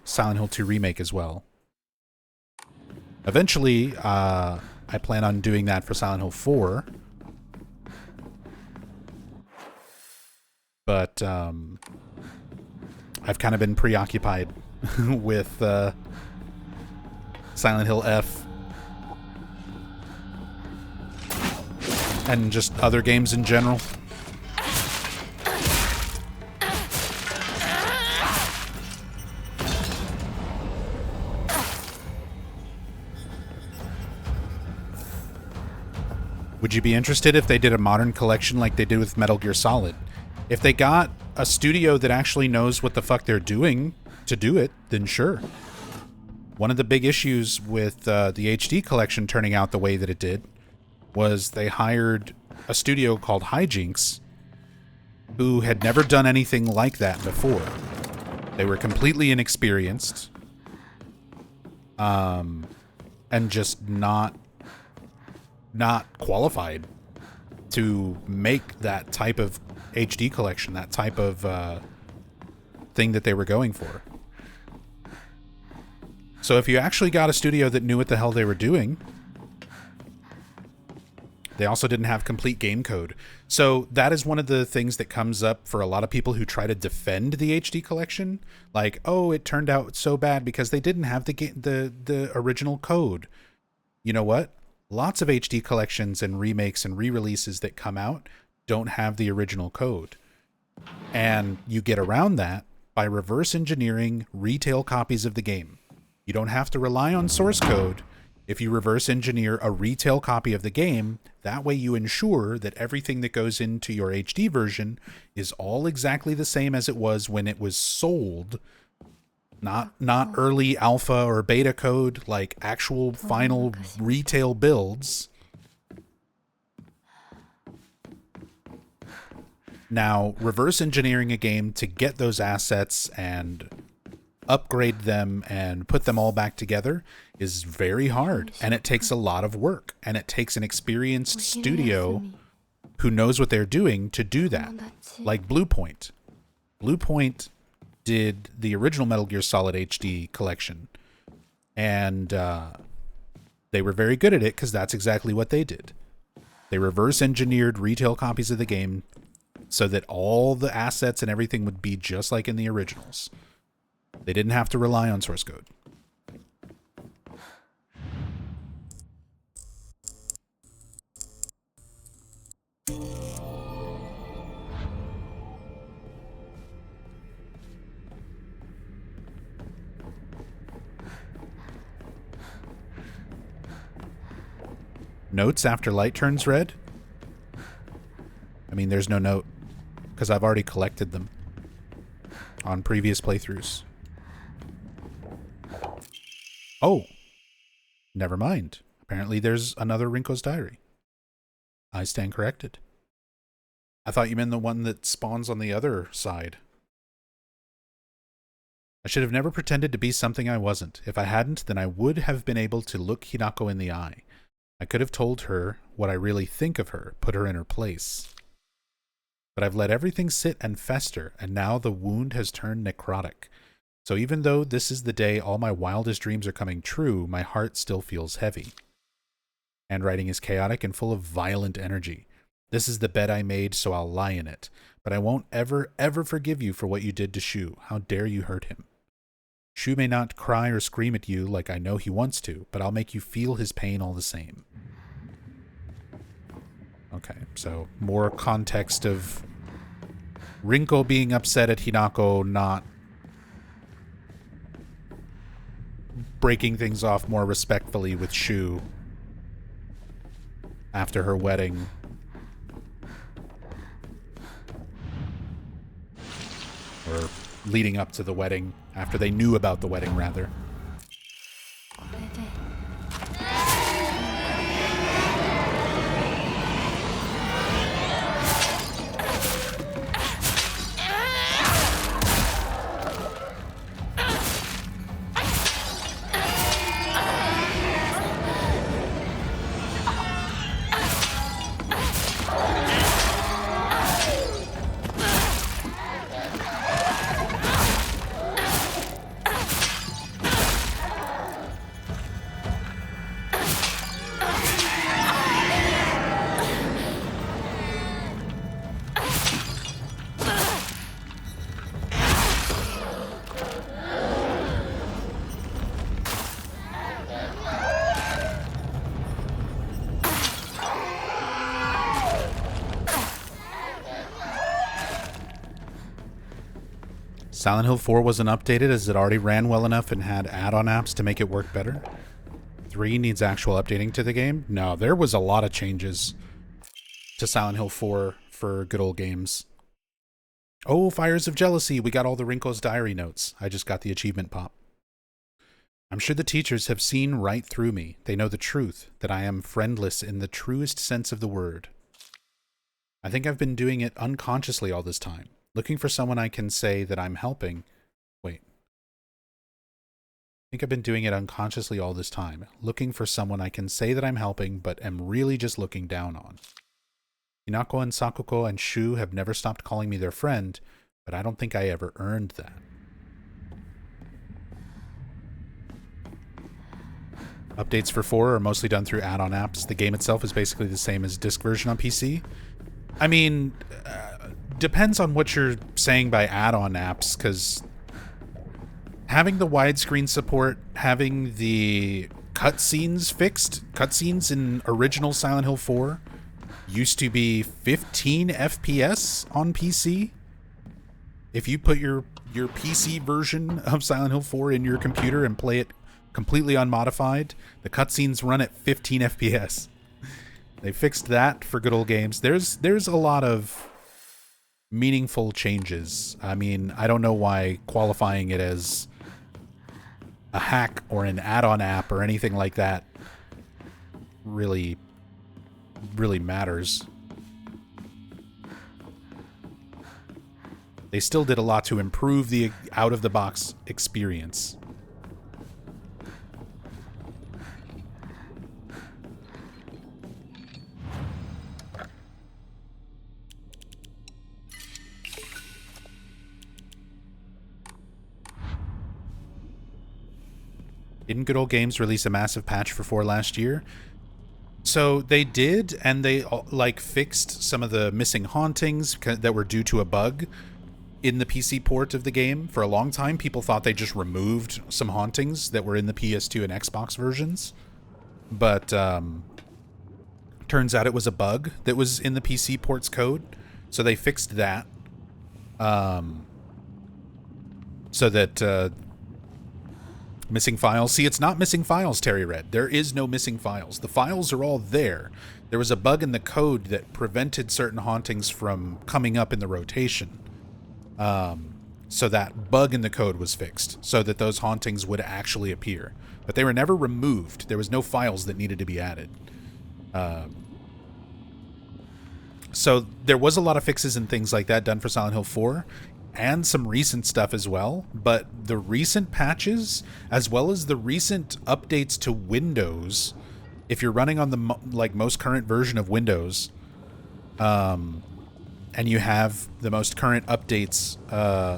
Silent Hill 2 Remake as well. Eventually, I plan on doing that for Silent Hill 4. But I've kind of been preoccupied with Silent Hill F and just other games in general. Would you be interested if they did a modern collection like they did with Metal Gear Solid? If they got a studio that actually knows what the fuck they're doing to do it, then sure. One of the big issues with the HD collection turning out the way that it did was they hired a studio called Hijinks, who had never done anything like that before. They were completely inexperienced, and just not qualified to make that type of HD collection, that type of thing that they were going for. So if you actually got a studio that knew what the hell they were doing, they also didn't have complete game code. So that is one of the things that comes up for a lot of people who try to defend the HD collection. Like, oh, it turned out so bad because they didn't have the original code. You know what? Lots of HD collections and remakes and re-releases that come out don't have the original code. And you get around that by reverse engineering retail copies of the game. You don't have to rely on source code. If you reverse engineer a retail copy of the game, that way you ensure that everything that goes into your HD version is all exactly the same as it was when it was sold. Not early alpha or beta code, like actual final retail builds. Now, reverse engineering a game to get those assets and upgrade them and put them all back together is very hard, and it takes a lot of work, and it takes an experienced studio who knows what they're doing to do that. Like Bluepoint. Bluepoint did the original Metal Gear Solid HD collection, and they were very good at it because that's exactly what they did. They reverse engineered retail copies of the game so that all the assets and everything would be just like in the originals. They didn't have to rely on source code. Notes after light turns red? I mean, there's no note, because I've already collected them on previous playthroughs. Oh, never mind. Apparently there's another Rinko's Diary. I stand corrected. I thought you meant the one that spawns on the other side. I should have never pretended to be something I wasn't. If I hadn't, then I would have been able to look Hinako in the eye. I could have told her what I really think of her, put her in her place. But I've let everything sit and fester, and now the wound has turned necrotic. So even though this is the day all my wildest dreams are coming true, my heart still feels heavy. Handwriting is chaotic and full of violent energy. This is the bed I made, so I'll lie in it. But I won't ever, ever forgive you for what you did to Shu. How dare you hurt him? Shu may not cry or scream at you like I know he wants to, but I'll make you feel his pain all the same. Okay, so more context of Rinko being upset at Hinako not breaking things off more respectfully with Shu after her wedding. Or leading up to the wedding, after they knew about the wedding, rather. Silent Hill 4 wasn't updated as it already ran well enough and had add-on apps to make it work better. 3 needs actual updating to the game. No, there was a lot of changes to Silent Hill 4 for good old games. Oh, Fires of Jealousy. We got all the Rinko's Diary notes. I just got the achievement pop. I'm sure the teachers have seen right through me. They know the truth, that I am friendless in the truest sense of the word. I think I've been doing it unconsciously all this time. Looking for someone I can say that I'm helping. Wait. I think I've been doing it unconsciously all this time. Looking for someone I can say that I'm helping, but am really just looking down on. Hinako and Sakuko and Shu have never stopped calling me their friend, but I don't think I ever earned that. Updates for 4 are mostly done through add-on apps. The game itself is basically the same as disc version on PC. I mean, depends on what you're saying by add-on apps, because having the widescreen support, having the cutscenes fixed, cutscenes in original Silent Hill 4 used to be 15 FPS on PC. If you put your PC version of Silent Hill 4 in your computer and play it completely unmodified, the cutscenes run at 15 FPS. They fixed that for good old games. There's a lot of meaningful changes. I mean, I don't know why qualifying it as a hack or an add-on app or anything like that really matters. They still did a lot to improve the out-of-the-box experience. Didn't Good Old Games release a massive patch for 4 last year? So they did, and they like fixed some of the missing hauntings that were due to a bug in the PC port of the game. For a long time, people thought they just removed some hauntings that were in the PS2 and Xbox versions. But turns out it was a bug that was in the PC port's code. So they fixed that. So that missing files. See, it's not missing files, Terry Red. There is no missing files. The files are all there. There was a bug in the code that prevented certain hauntings from coming up in the rotation. So that bug in the code was fixed so that those hauntings would actually appear. But they were never removed. There was no files that needed to be added. So there was a lot of fixes and things like that done for Silent Hill 4. And some recent stuff as well, but the recent patches, as well as the recent updates to Windows, if you're running on the most current version of Windows, and you have the most current updates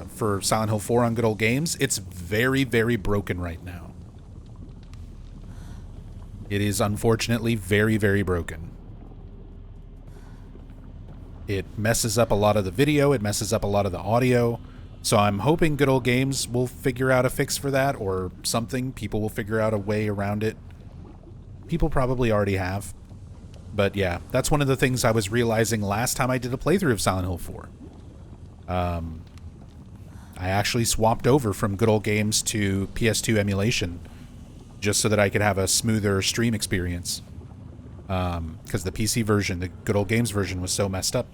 for Silent Hill 4 on Good Old Games, it's very, very broken right now. It is unfortunately very, very broken. It messes up a lot of the video, it messes up a lot of the audio, so I'm hoping Good Old Games will figure out a fix for that, or something. People will figure out a way around it. People probably already have. But yeah, that's one of the things I was realizing last time I did a playthrough of Silent Hill 4. I actually swapped over from Good Old Games to PS2 emulation, just so that I could have a smoother stream experience. Because the PC version, the Good Old Games version, was so messed up.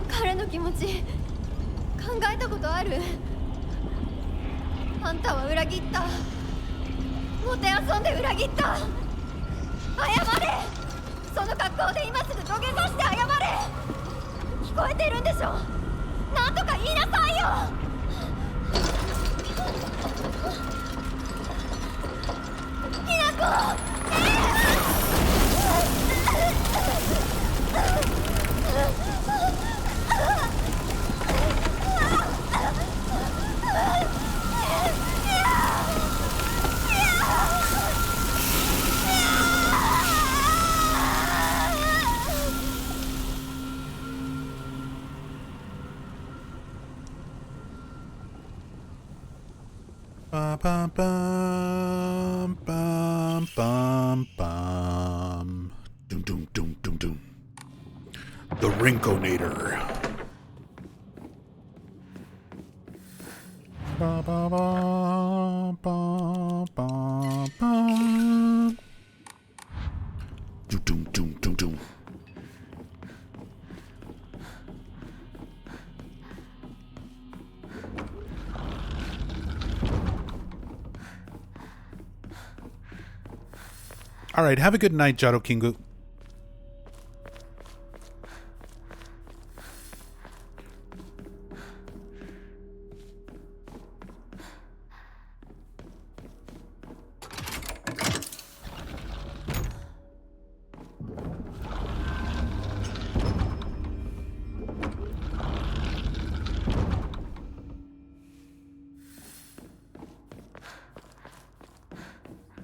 彼の気持ち考えたことある？あんたは裏切った。もてあそんで裏切った。謝れ。その格好で今すぐ土下座して謝れ。聞こえてるんでしょ。なんとか言いなさいよ。きなこ。Bum, bum, bum, bum, bum. Doom, doom, doom, doom, doom. The Rinkonator. Ba, ba, ba, ba, ba, ba. Doom, doom, doom, doom, doom. All right, have a good night, Jaro Kingu.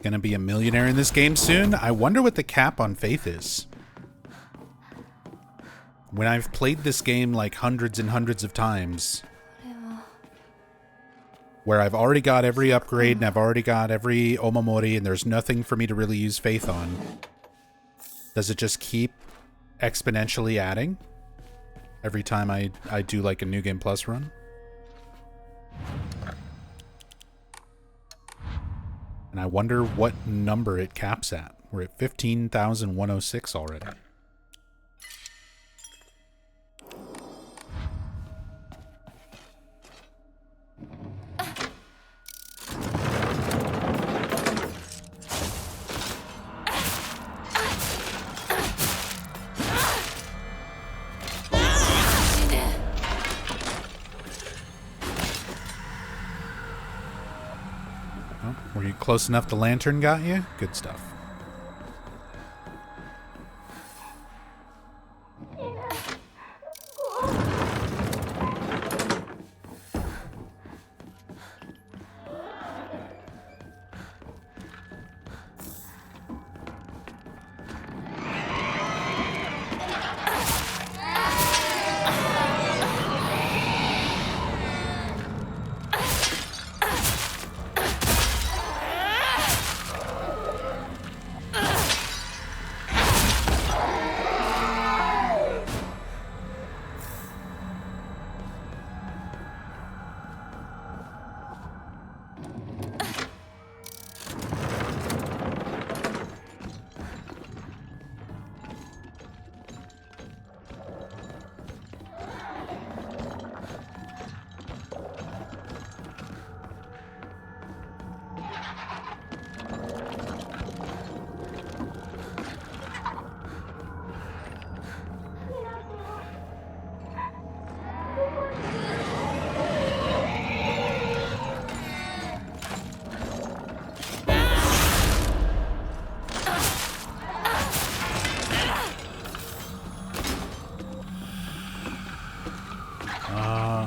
gonna be a millionaire in this game soon. I wonder what the cap on faith is. When I've played this game like hundreds and hundreds of times, where I've already got every upgrade and I've already got every Omamori and there's nothing for me to really use faith on, does it just keep exponentially adding every time I do like a New Game Plus run? And I wonder what number it caps at. We're at 15,106 already. Were you close enough the lantern got you? Good stuff.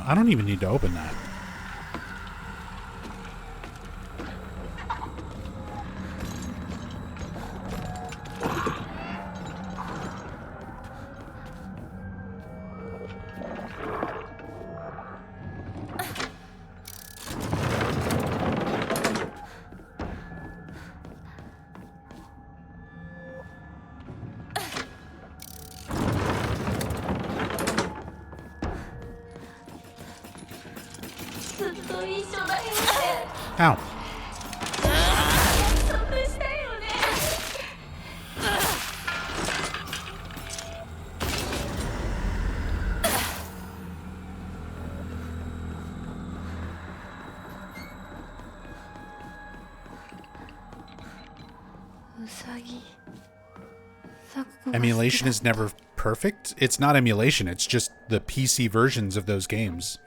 I don't even need to open that. Ow. Emulation is never perfect. It's not emulation, it's just the PC versions of those games.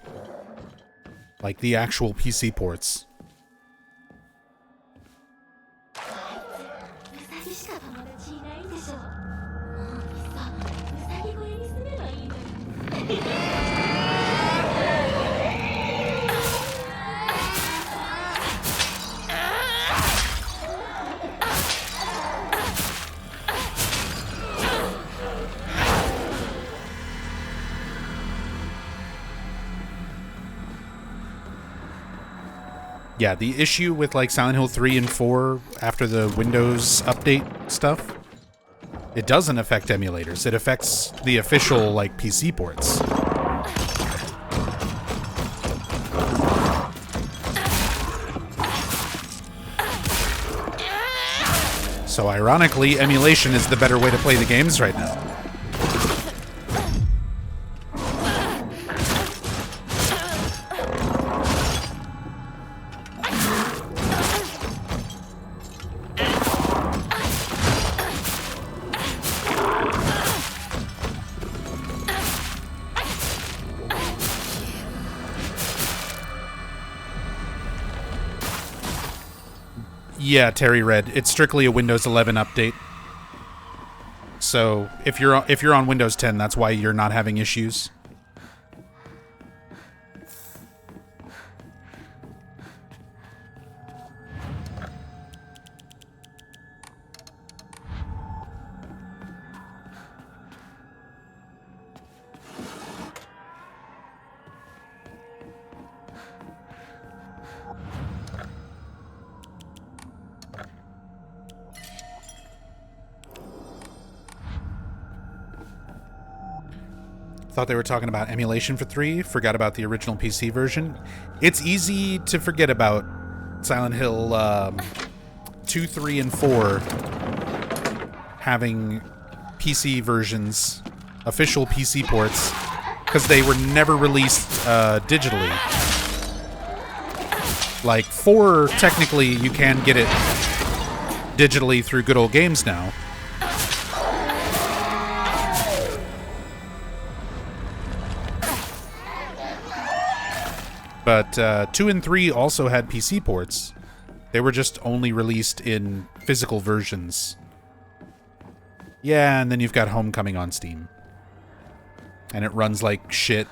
Like the actual PC ports. Yeah, the issue with like Silent Hill 3 and 4 after the Windows update stuff, it doesn't affect emulators. It affects the official like PC ports. So ironically, emulation is the better way to play the games right now. Yeah, Terry Red. It's strictly a Windows 11 update. So if you're on Windows 10, that's why you're not having issues. Thought they were talking about emulation for 3, forgot about the original PC version. It's easy to forget about Silent Hill 2, 3, and 4 having PC versions, official PC ports, because they were never released digitally. Like, 4, technically, you can get it digitally through Good Old Games now. But 2 and 3 also had PC ports. They were just only released in physical versions. Yeah, and then you've got Homecoming on Steam. And it runs like shit.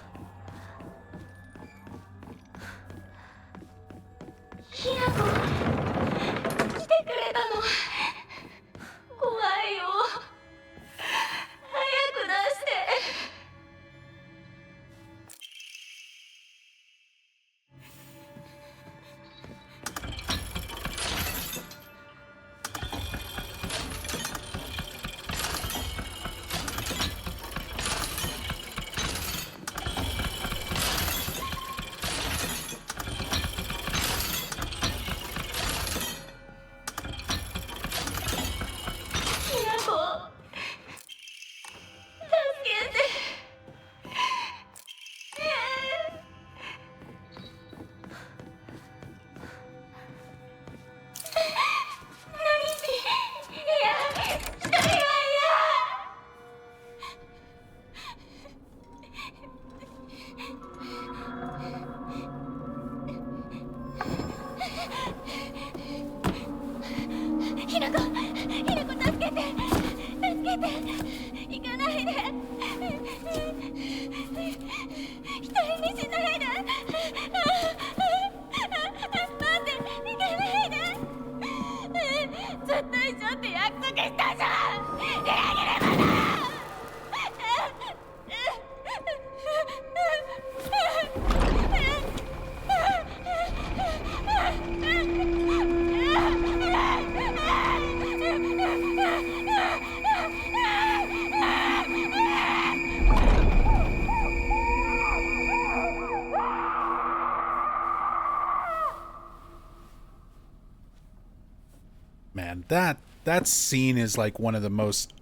Man, that scene is like one of the most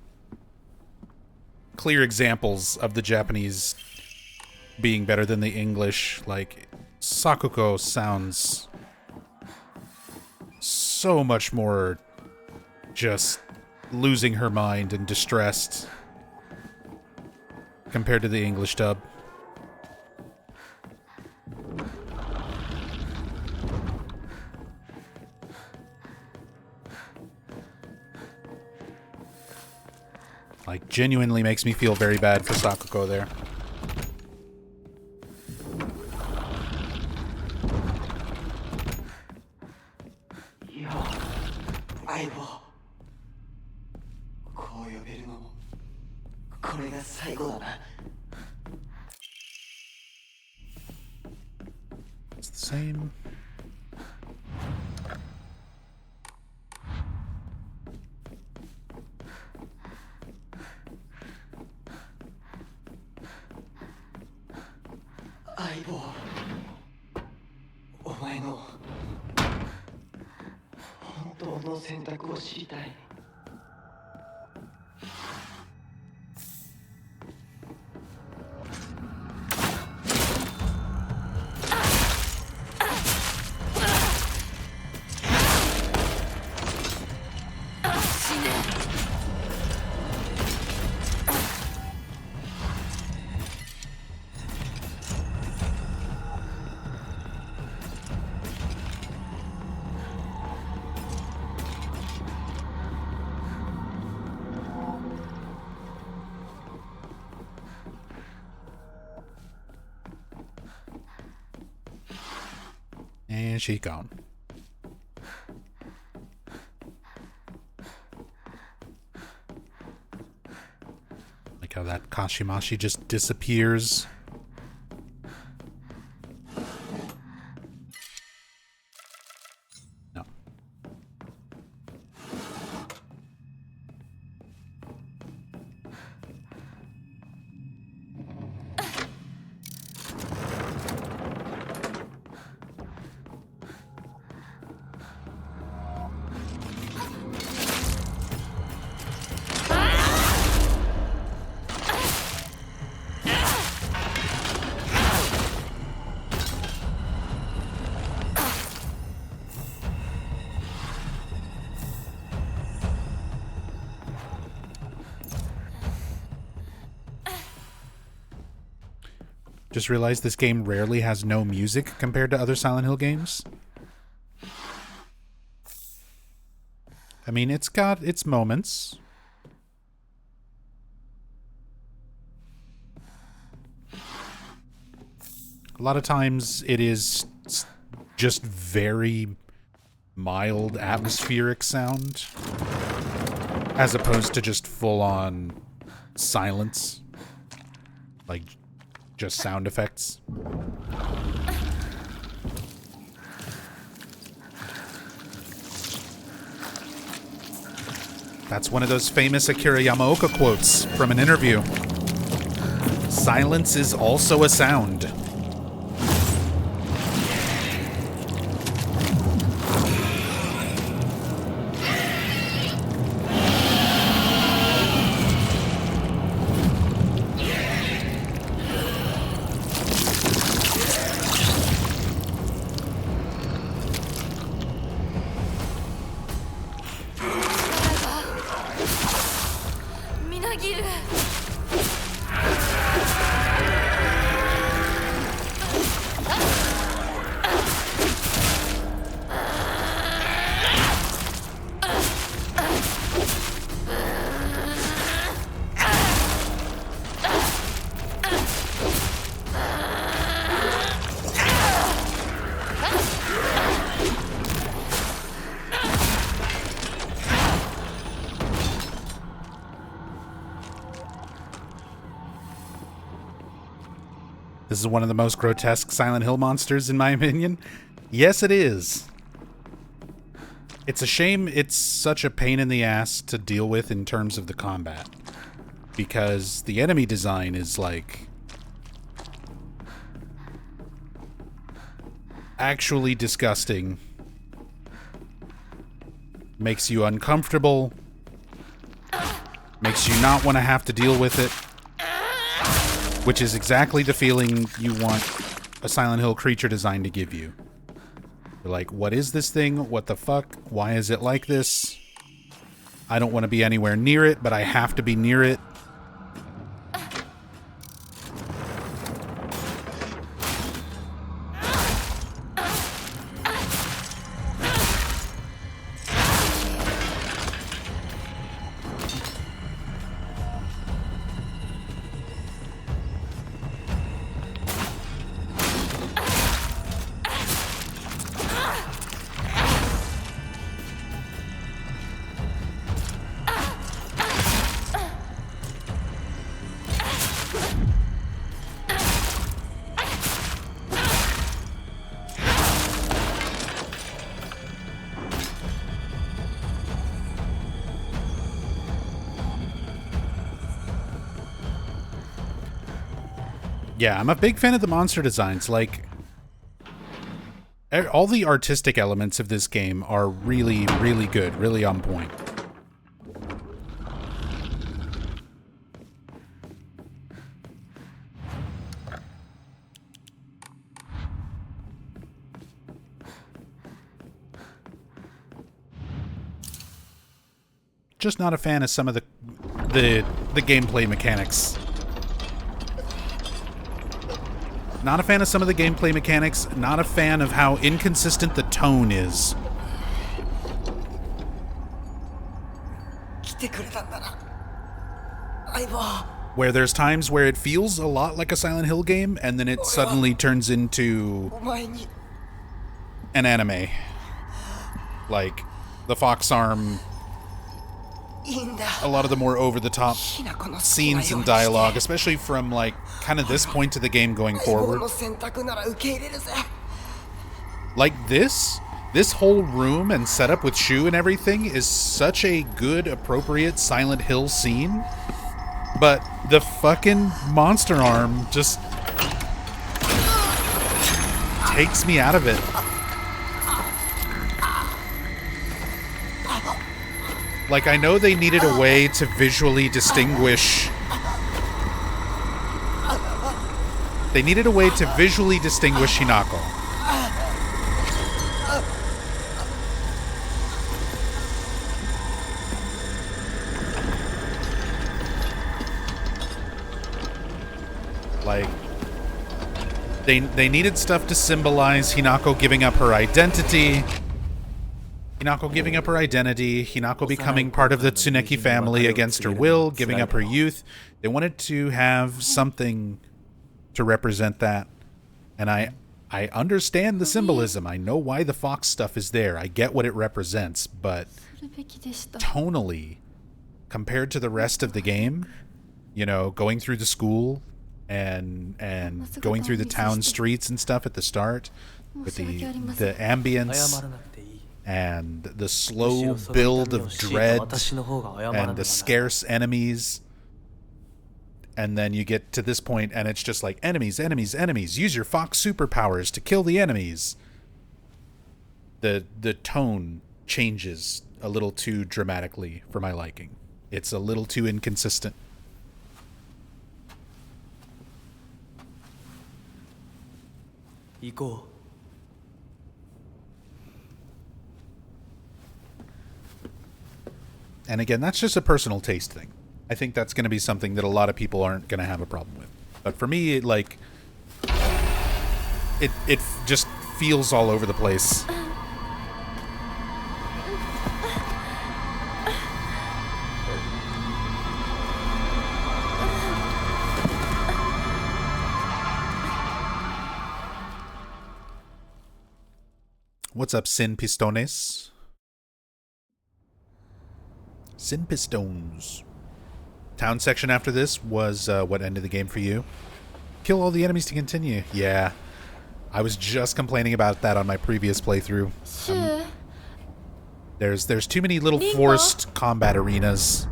clear examples of the Japanese being better than the English. Like, Sakuko sounds so much more just losing her mind and distressed compared to the English dub. Like, genuinely makes me feel very bad for Sakuko there. Yo, Aibo. こう呼べるのもこれが最後だな。 It's the same. Aibo, お前の本当の選択を知りたい。And she's gone. Like how that Kashimashi just disappears. No. Just realized this game rarely has no music compared to other Silent Hill games. I mean, it's got its moments. A lot of times it is just very mild atmospheric sound, as opposed to just full-on silence, like just sound effects. That's one of those famous Akira Yamaoka quotes from an interview. Silence is also a sound. This is one of the most grotesque Silent Hill monsters, in my opinion. Yes, it is. It's a shame it's such a pain in the ass to deal with in terms of the combat. Because the enemy design is, like, actually disgusting. Makes you uncomfortable. Makes you not want to have to deal with it. Which is exactly the feeling you want a Silent Hill creature design to give you. You're like, what is this thing? What the fuck? Why is it like this? I don't want to be anywhere near it, but I have to be near it. Yeah, I'm a big fan of the monster designs. Like, all the artistic elements of this game are really, really good, really on point. Just not a fan of some of the gameplay mechanics. Not a fan of some of the gameplay mechanics. Not a fan of how inconsistent the tone is. Where there's times where it feels a lot like a Silent Hill game, and then it suddenly turns into an anime. Like the Fox Arm. A lot of the more over-the-top scenes and dialogue, especially from, like, kind of this point to the game going forward. Like this whole room and setup with Shu and everything is such a good, appropriate Silent Hill scene. But the fucking monster arm just takes me out of it. Like, I know they needed a way to visually distinguish... They needed a way to visually distinguish Hinako. Like, They needed stuff to symbolize Hinako giving up her identity. Hinako becoming part of the Tsuneki family against her will, giving up her youth. They wanted to have something to represent that. And I understand the symbolism. I know why the fox stuff is there. I get what it represents, but tonally, compared to the rest of the game, you know, going through the school and going through the town streets and stuff at the start, with the ambience and the slow build of dread and the scarce enemies, and then you get to this point and it's just like enemies, use your fox superpowers to kill the enemies. The tone changes a little too dramatically for my liking. It's a little too inconsistent. And again, that's just a personal taste thing. I think that's going to be something that a lot of people aren't going to have a problem with. But for me, it just feels all over the place. What's up, Sin Pistones? Sin Pistones. Town section after this was what ended the game for you? Kill all the enemies to continue. Yeah. I was just complaining about that on my previous playthrough. There's too many little forced combat arenas.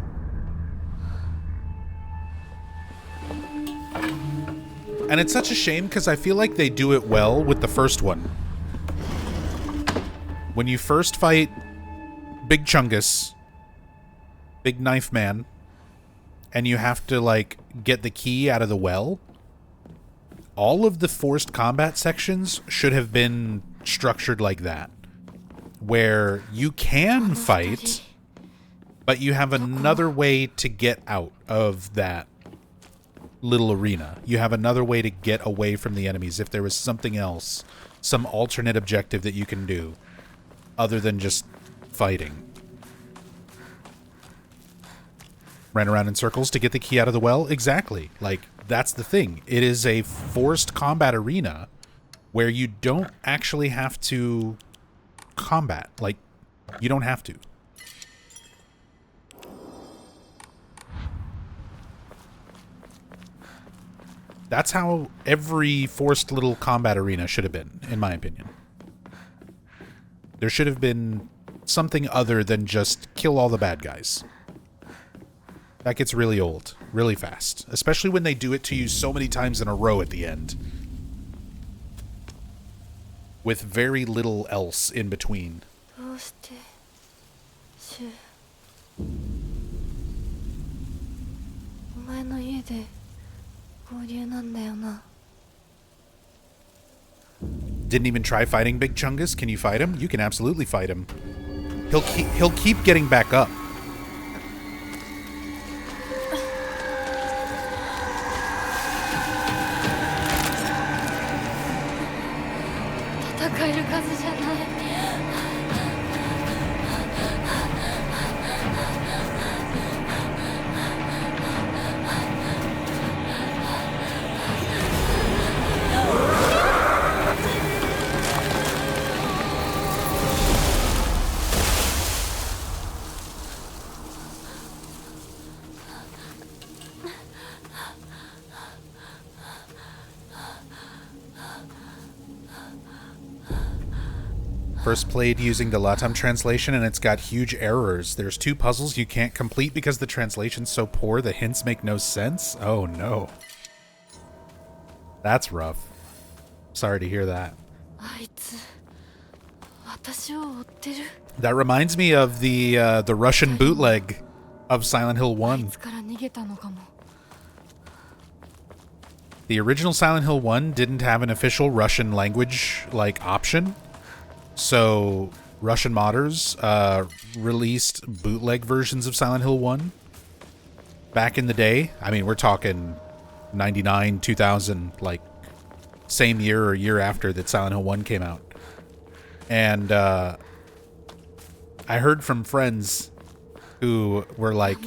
And it's such a shame because I feel like they do it well with the first one. When you first fight Big Chungus, Big Knife Man, and you have to, like, get the key out of the well, all of the forced combat sections should have been structured like that. Where you can fight, but you have another way to get out of that little arena. You have another way to get away from the enemies if there was something else, some alternate objective that you can do, other than just fighting. Ran around in circles to get the key out of the well? Exactly. Like, that's the thing. It is a forced combat arena where you don't actually have to combat. Like, you don't have to. That's how every forced little combat arena should have been, in my opinion. There should have been something other than just kill all the bad guys. That gets really old, really fast. Especially when they do it to you so many times in a row at the end. With very little else in between. Didn't even try fighting Big Chungus? Can you fight him? You can absolutely fight him. He'll keep getting back up. First played using the Latam translation and it's got huge errors. There's 2 puzzles you can't complete because the translation's so poor the hints make no sense. Oh no. That's rough. Sorry to hear that. That reminds me of the Russian bootleg of Silent Hill 1. The original Silent Hill 1 didn't have an official Russian language like option. So Russian modders released bootleg versions of Silent Hill 1 back in the day. I mean, we're talking 99, 2000, like same year or year after that Silent Hill 1 came out. And I heard from friends who were like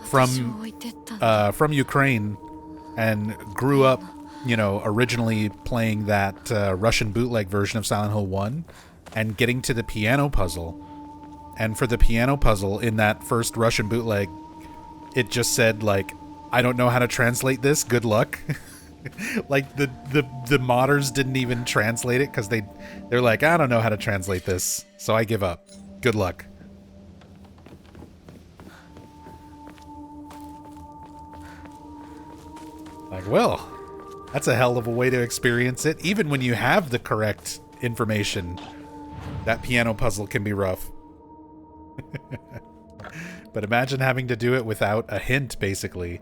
from Ukraine and grew up, you know, originally playing that Russian bootleg version of Silent Hill 1 and getting to the piano puzzle. And for the piano puzzle in that first Russian bootleg, it just said, like, I don't know how to translate this, good luck. Like, the modders didn't even translate it because they're like, I don't know how to translate this, so I give up. Good luck. Like, well, that's a hell of a way to experience it. Even when you have the correct information, that piano puzzle can be rough. But imagine having to do it without a hint, basically.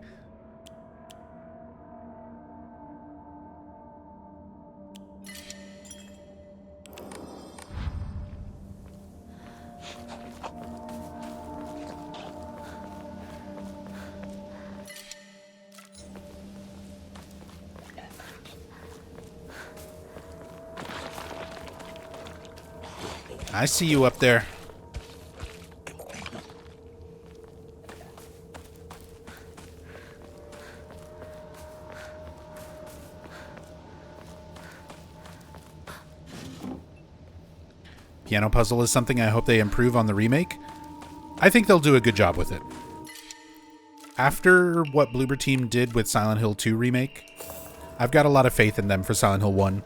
I see you up there. Piano puzzle is something I hope they improve on the remake. I think they'll do a good job with it. After what Bloober Team did with Silent Hill 2 remake, I've got a lot of faith in them for Silent Hill 1.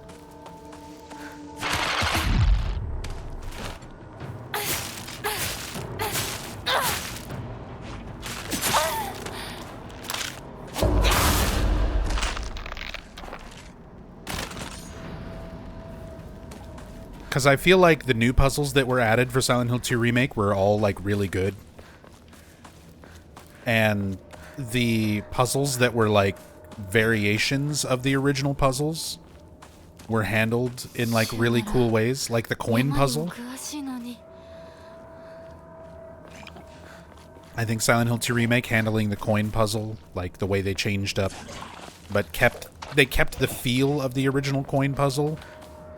Because I feel like the new puzzles that were added for Silent Hill 2 Remake were all, like, really good. And the puzzles that were, like, variations of the original puzzles were handled in, like, really cool ways. Like the coin puzzle. I think Silent Hill 2 Remake handling the coin puzzle, like, the way they changed up, but they kept the feel of the original coin puzzle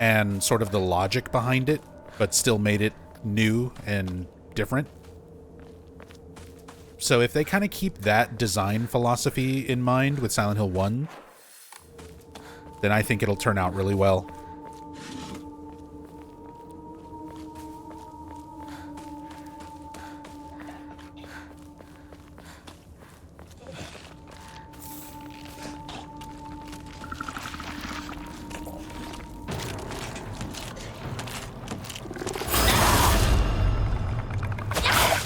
and sort of the logic behind it, but still made it new and different. So if they kind of keep that design philosophy in mind with Silent Hill 1, then I think it'll turn out really well.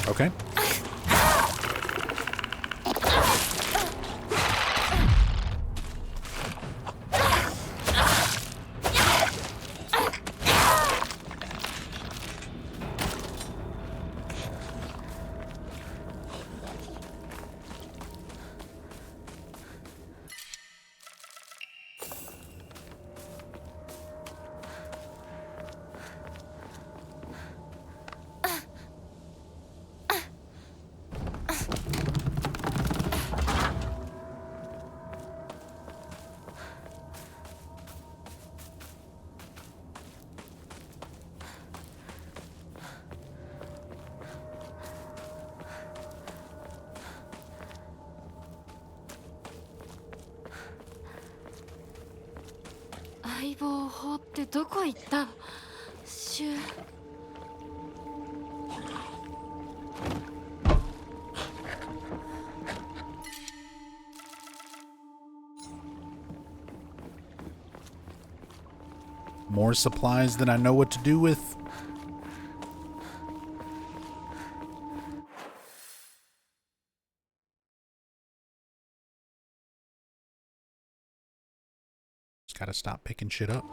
Okay. More supplies than I know what to do with. Just gotta stop picking shit up.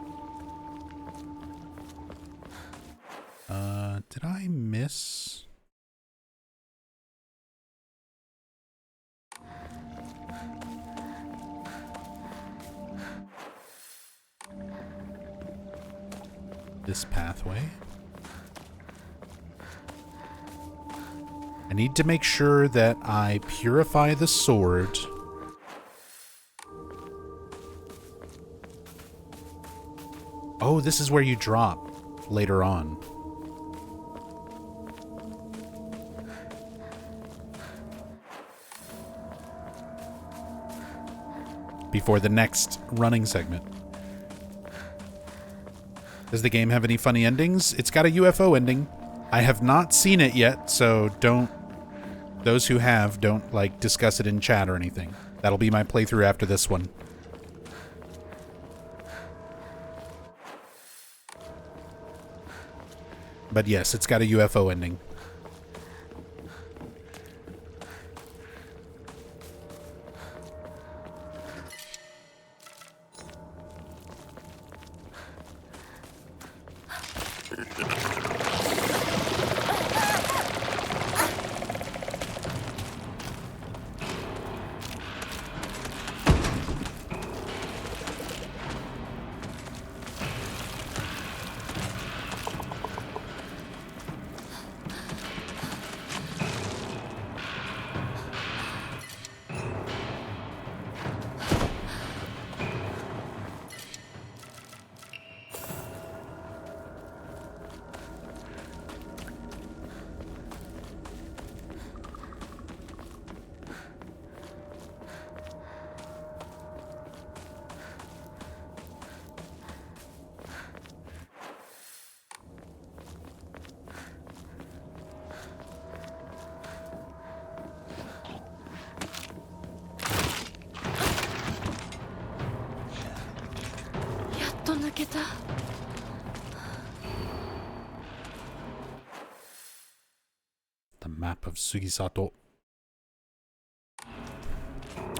Did I miss? This pathway. I need to make sure that I purify the sword Oh, this is where you drop later on. Before the next running segment. Does the game have any funny endings? It's got a UFO ending. I have not seen it yet, so those who have, don't, like, discuss it in chat or anything. That'll be my playthrough after this one. But yes, it's got a UFO ending. The map of Sugisato.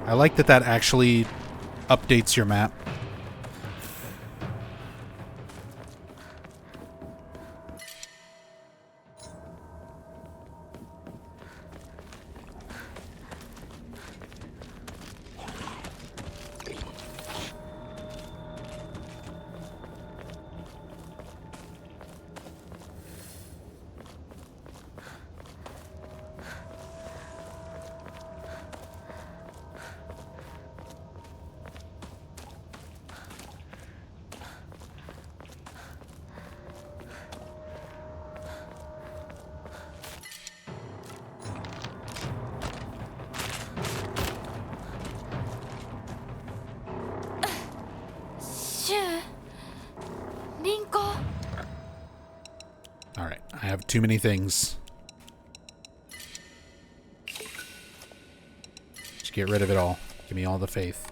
I like that actually updates your map. Alright, I have too many things. Just get rid of it all. Give me all the faith.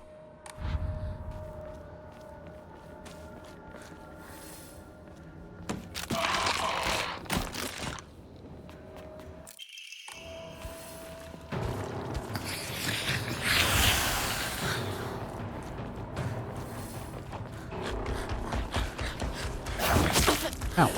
Ow.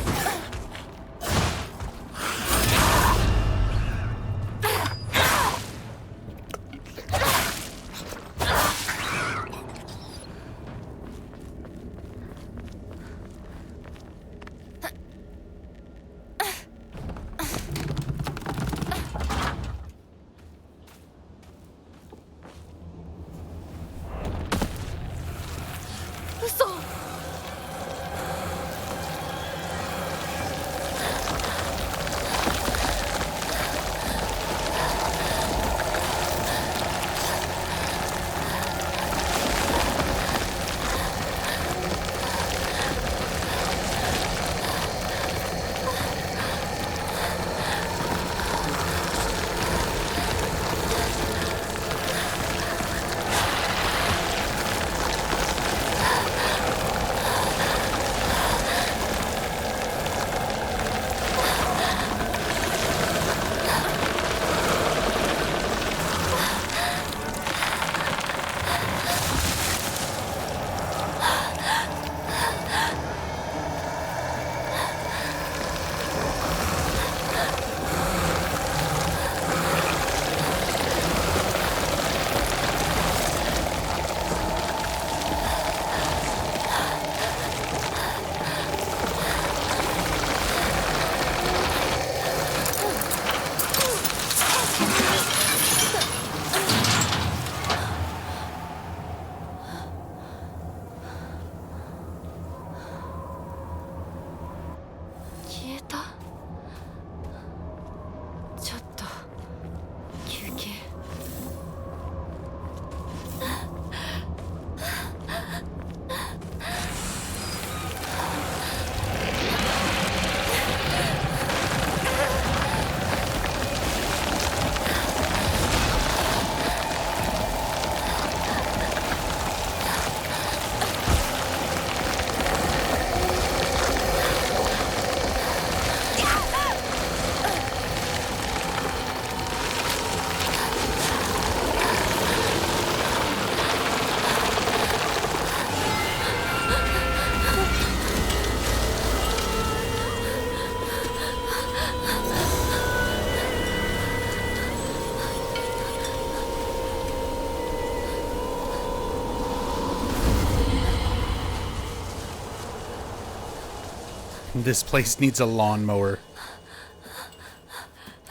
This place needs a lawnmower.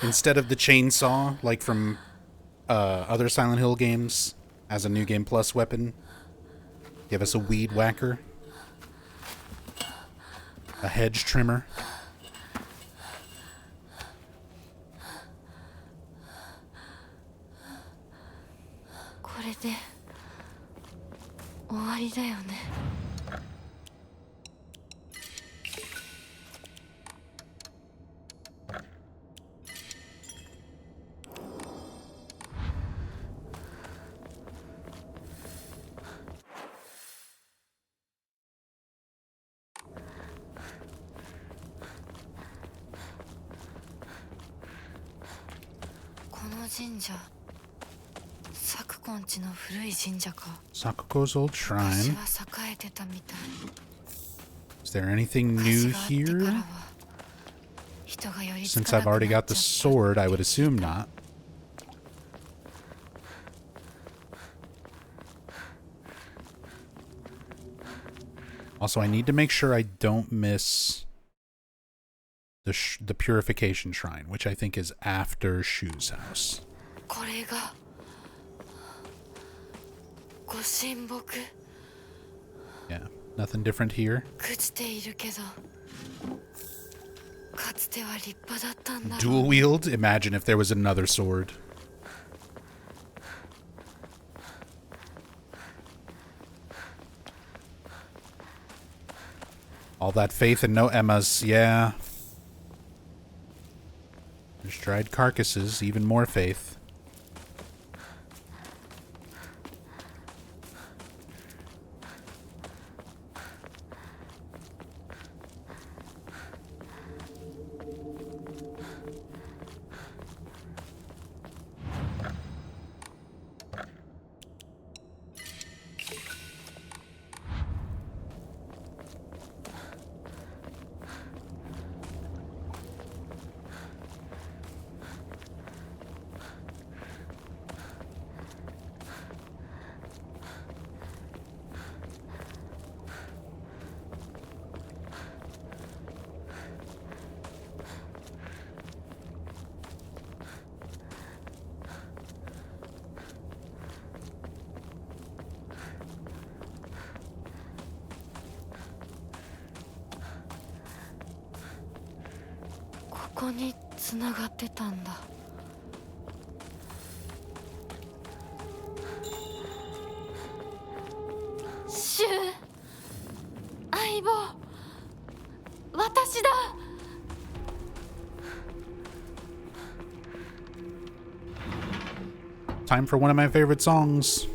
Instead of the chainsaw, like from other Silent Hill games, as a New Game Plus weapon, give us a weed whacker. A hedge trimmer. Sakuko's old shrine. Is there anything new here? Since I've already got the sword, I would assume not. Also, I need to make sure I don't miss the Purification Shrine, which I think is after Shu's house. Yeah, nothing different here. Dual wield? Imagine if there was another sword. All that faith and no Emmas, yeah. There's dried carcasses, even more faith. Time for one of my favorite songs.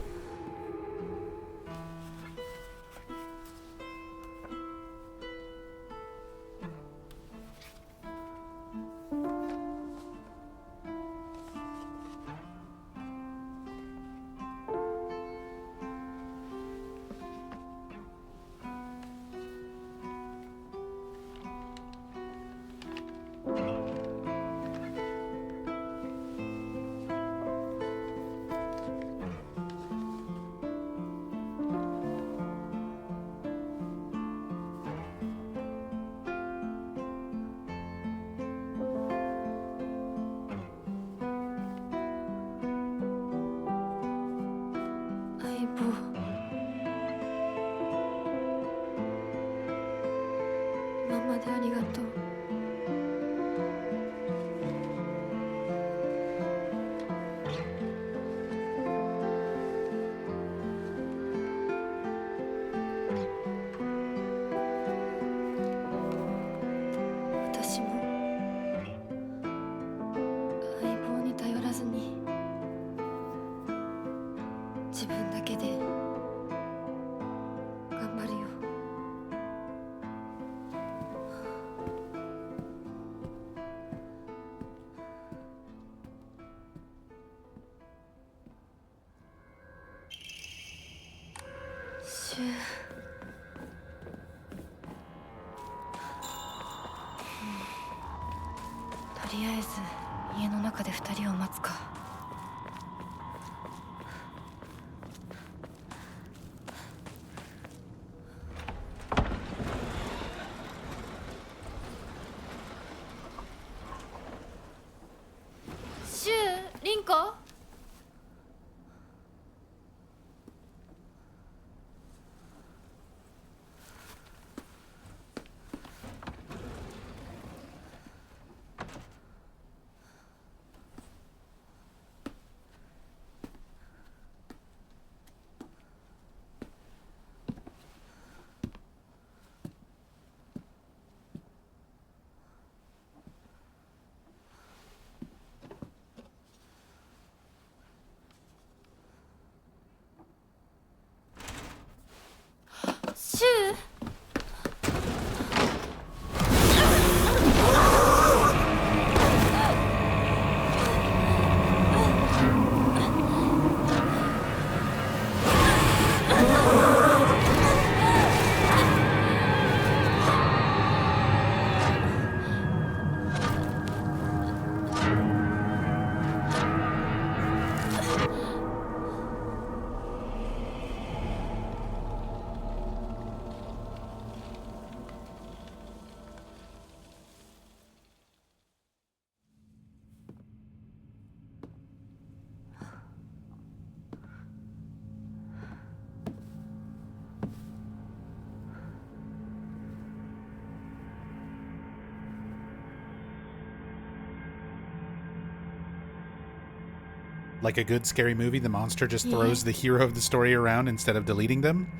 like a good scary movie, the monster just throws the hero of the story around instead of deleting them.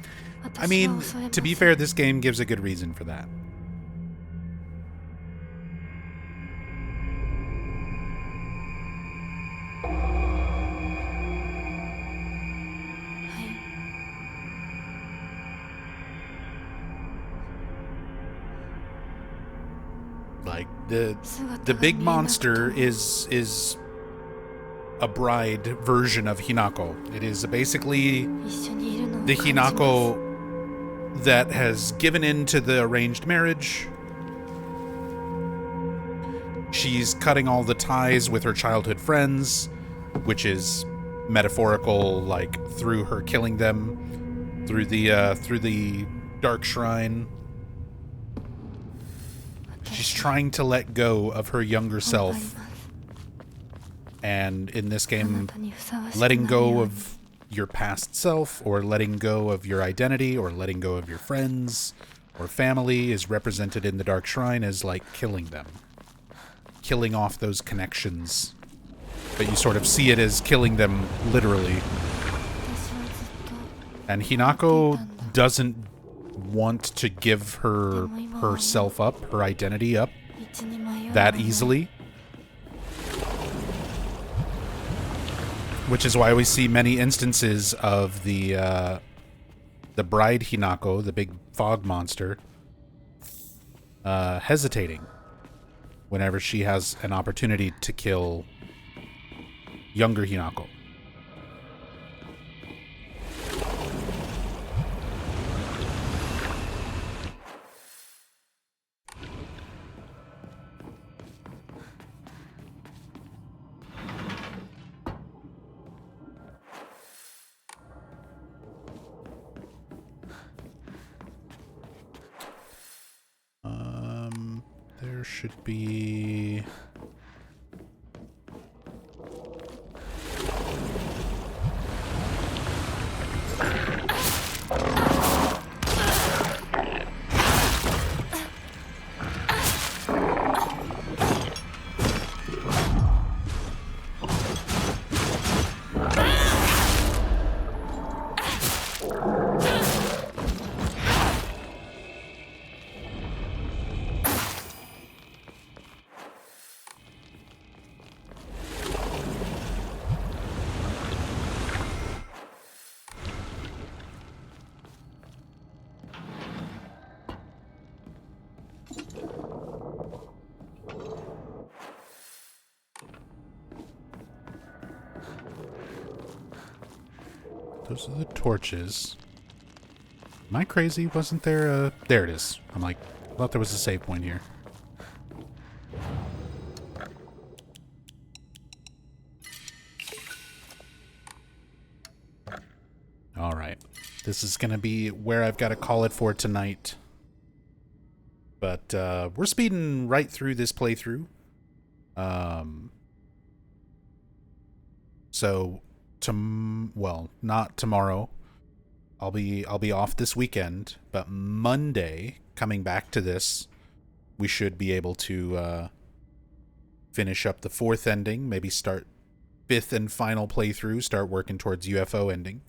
I mean, to be fair, this game gives a good reason for that. Like the big monster is a bride version of Hinako. It is basically the Hinako that has given in to the arranged marriage. She's cutting all the ties with her childhood friends, which is metaphorical, like through her killing them through the dark shrine. She's trying to let go of her younger self. And in this game, letting go of your past self, or letting go of your identity, or letting go of your friends or family is represented in the Dark Shrine as like killing them. Killing off those connections. But you sort of see it as killing them literally. And Hinako doesn't want to give herself up, her identity up, that easily. Which is why we see many instances of the bride Hinako, the big fog monster, hesitating whenever she has an opportunity to kill younger Hinako. There should be... Those are the torches. Am I crazy? Wasn't there a... There it is. I'm like, I thought there was a save point here. Alright. This is going to be where I've got to call it for tonight. But we're speeding right through this playthrough. So... well, not tomorrow. I'll be off this weekend, but Monday, coming back to this, we should be able to finish up the 4th ending, maybe start 5th and final playthrough, start working towards UFO ending.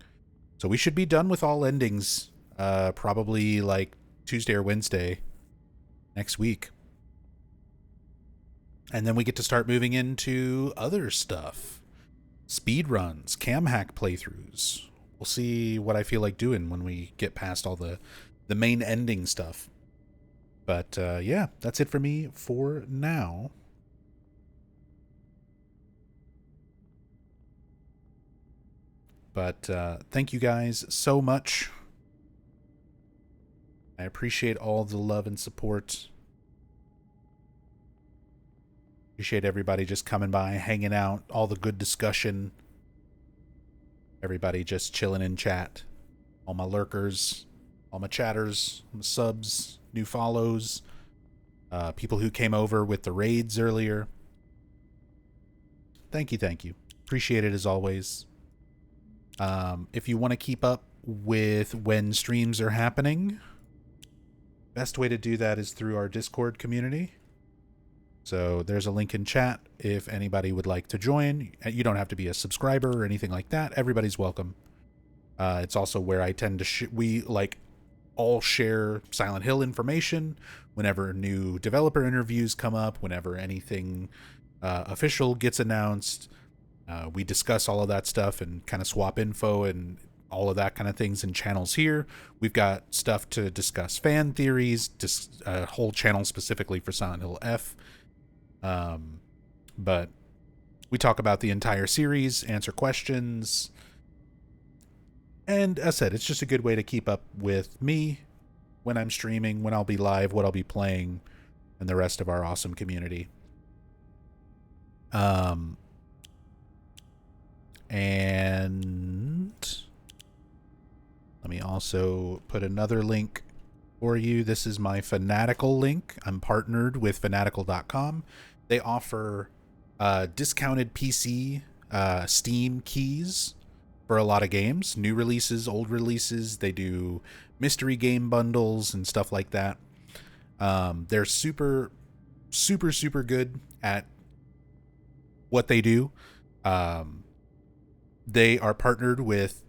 So we should be done with all endings probably like Tuesday or Wednesday next week. And then we get to start moving into other stuff. Speed runs, cam hack playthroughs. We'll see what I feel like doing when we get past all the main ending stuff. But yeah, that's it for me for now. But thank you guys so much. I appreciate all the love and support. Appreciate everybody just coming by, hanging out, all the good discussion. Everybody just chilling in chat. All my lurkers, all my chatters, my subs, new follows, people who came over with the raids earlier. Thank you, thank you. Appreciate it as always. If you want to keep up with when streams are happening, best way to do that is through our Discord community. So there's a link in chat if anybody would like to join. You don't have to be a subscriber or anything like that. Everybody's welcome. It's also where I tend to we like all share Silent Hill information whenever new developer interviews come up, whenever anything official gets announced. We discuss all of that stuff and kind of swap info and all of that kind of things in channels here. We've got stuff to discuss fan theories, a whole channel specifically for Silent Hill F. But we talk about the entire series, answer questions, and as I said, it's just a good way to keep up with me when I'm streaming, when I'll be live, what I'll be playing, and the rest of our awesome community. And let me also put another link for you. This is my Fanatical link. I'm partnered with Fanatical.com. They offer discounted PC Steam keys for a lot of games, new releases, old releases. They do mystery game bundles and stuff like that. They're super good at what they do. They are partnered with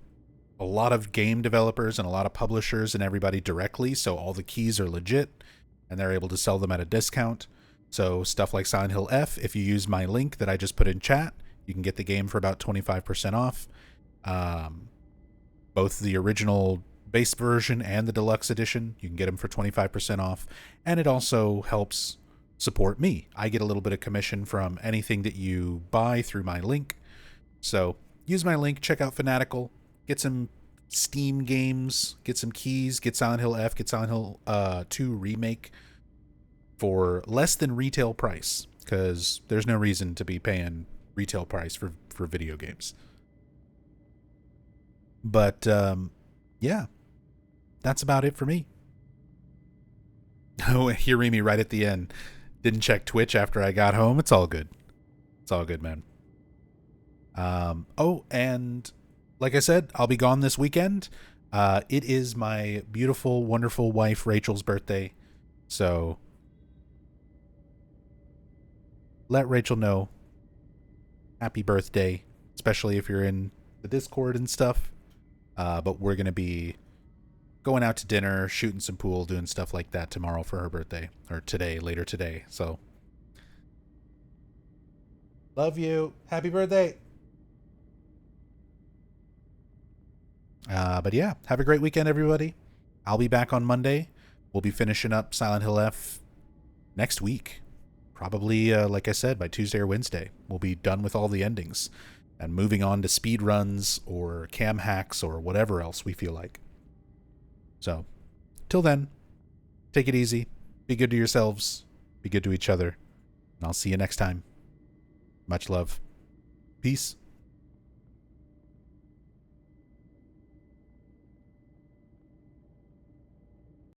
a lot of game developers and a lot of publishers and everybody directly, so all the keys are legit and they're able to sell them at a discount. So stuff like Silent Hill F, if you use my link that I just put in chat, you can get the game for about 25% off. Both the original base version and the deluxe edition, you can get them for 25% off. And it also helps support me. I get a little bit of commission from anything that you buy through my link. So use my link, check out Fanatical, get some Steam games, get some keys, get Silent Hill F, get Silent Hill 2 Remake for less than retail price, because there's no reason to be paying retail price for video games. But yeah, that's about it for me. Oh, Hirimi right at the end. Didn't check Twitch after I got home. It's all good. It's all good, man. Oh, and like I said, I'll be gone this weekend. It is my beautiful, wonderful wife Rachel's birthday. So let Rachel know happy birthday, especially if you're in the Discord and stuff. But we're going to be going out to dinner, shooting some pool, doing stuff like that tomorrow for her birthday, or today, later today. So love you. Happy birthday. But yeah, have a great weekend, everybody. I'll be back on Monday. We'll be finishing up Silent Hill F next week. Probably, like I said, by Tuesday or Wednesday. We'll be done with all the endings and moving on to speed runs or cam hacks or whatever else we feel like. So, till then, take it easy. Be good to yourselves. Be good to each other. And I'll see you next time. Much love. Peace.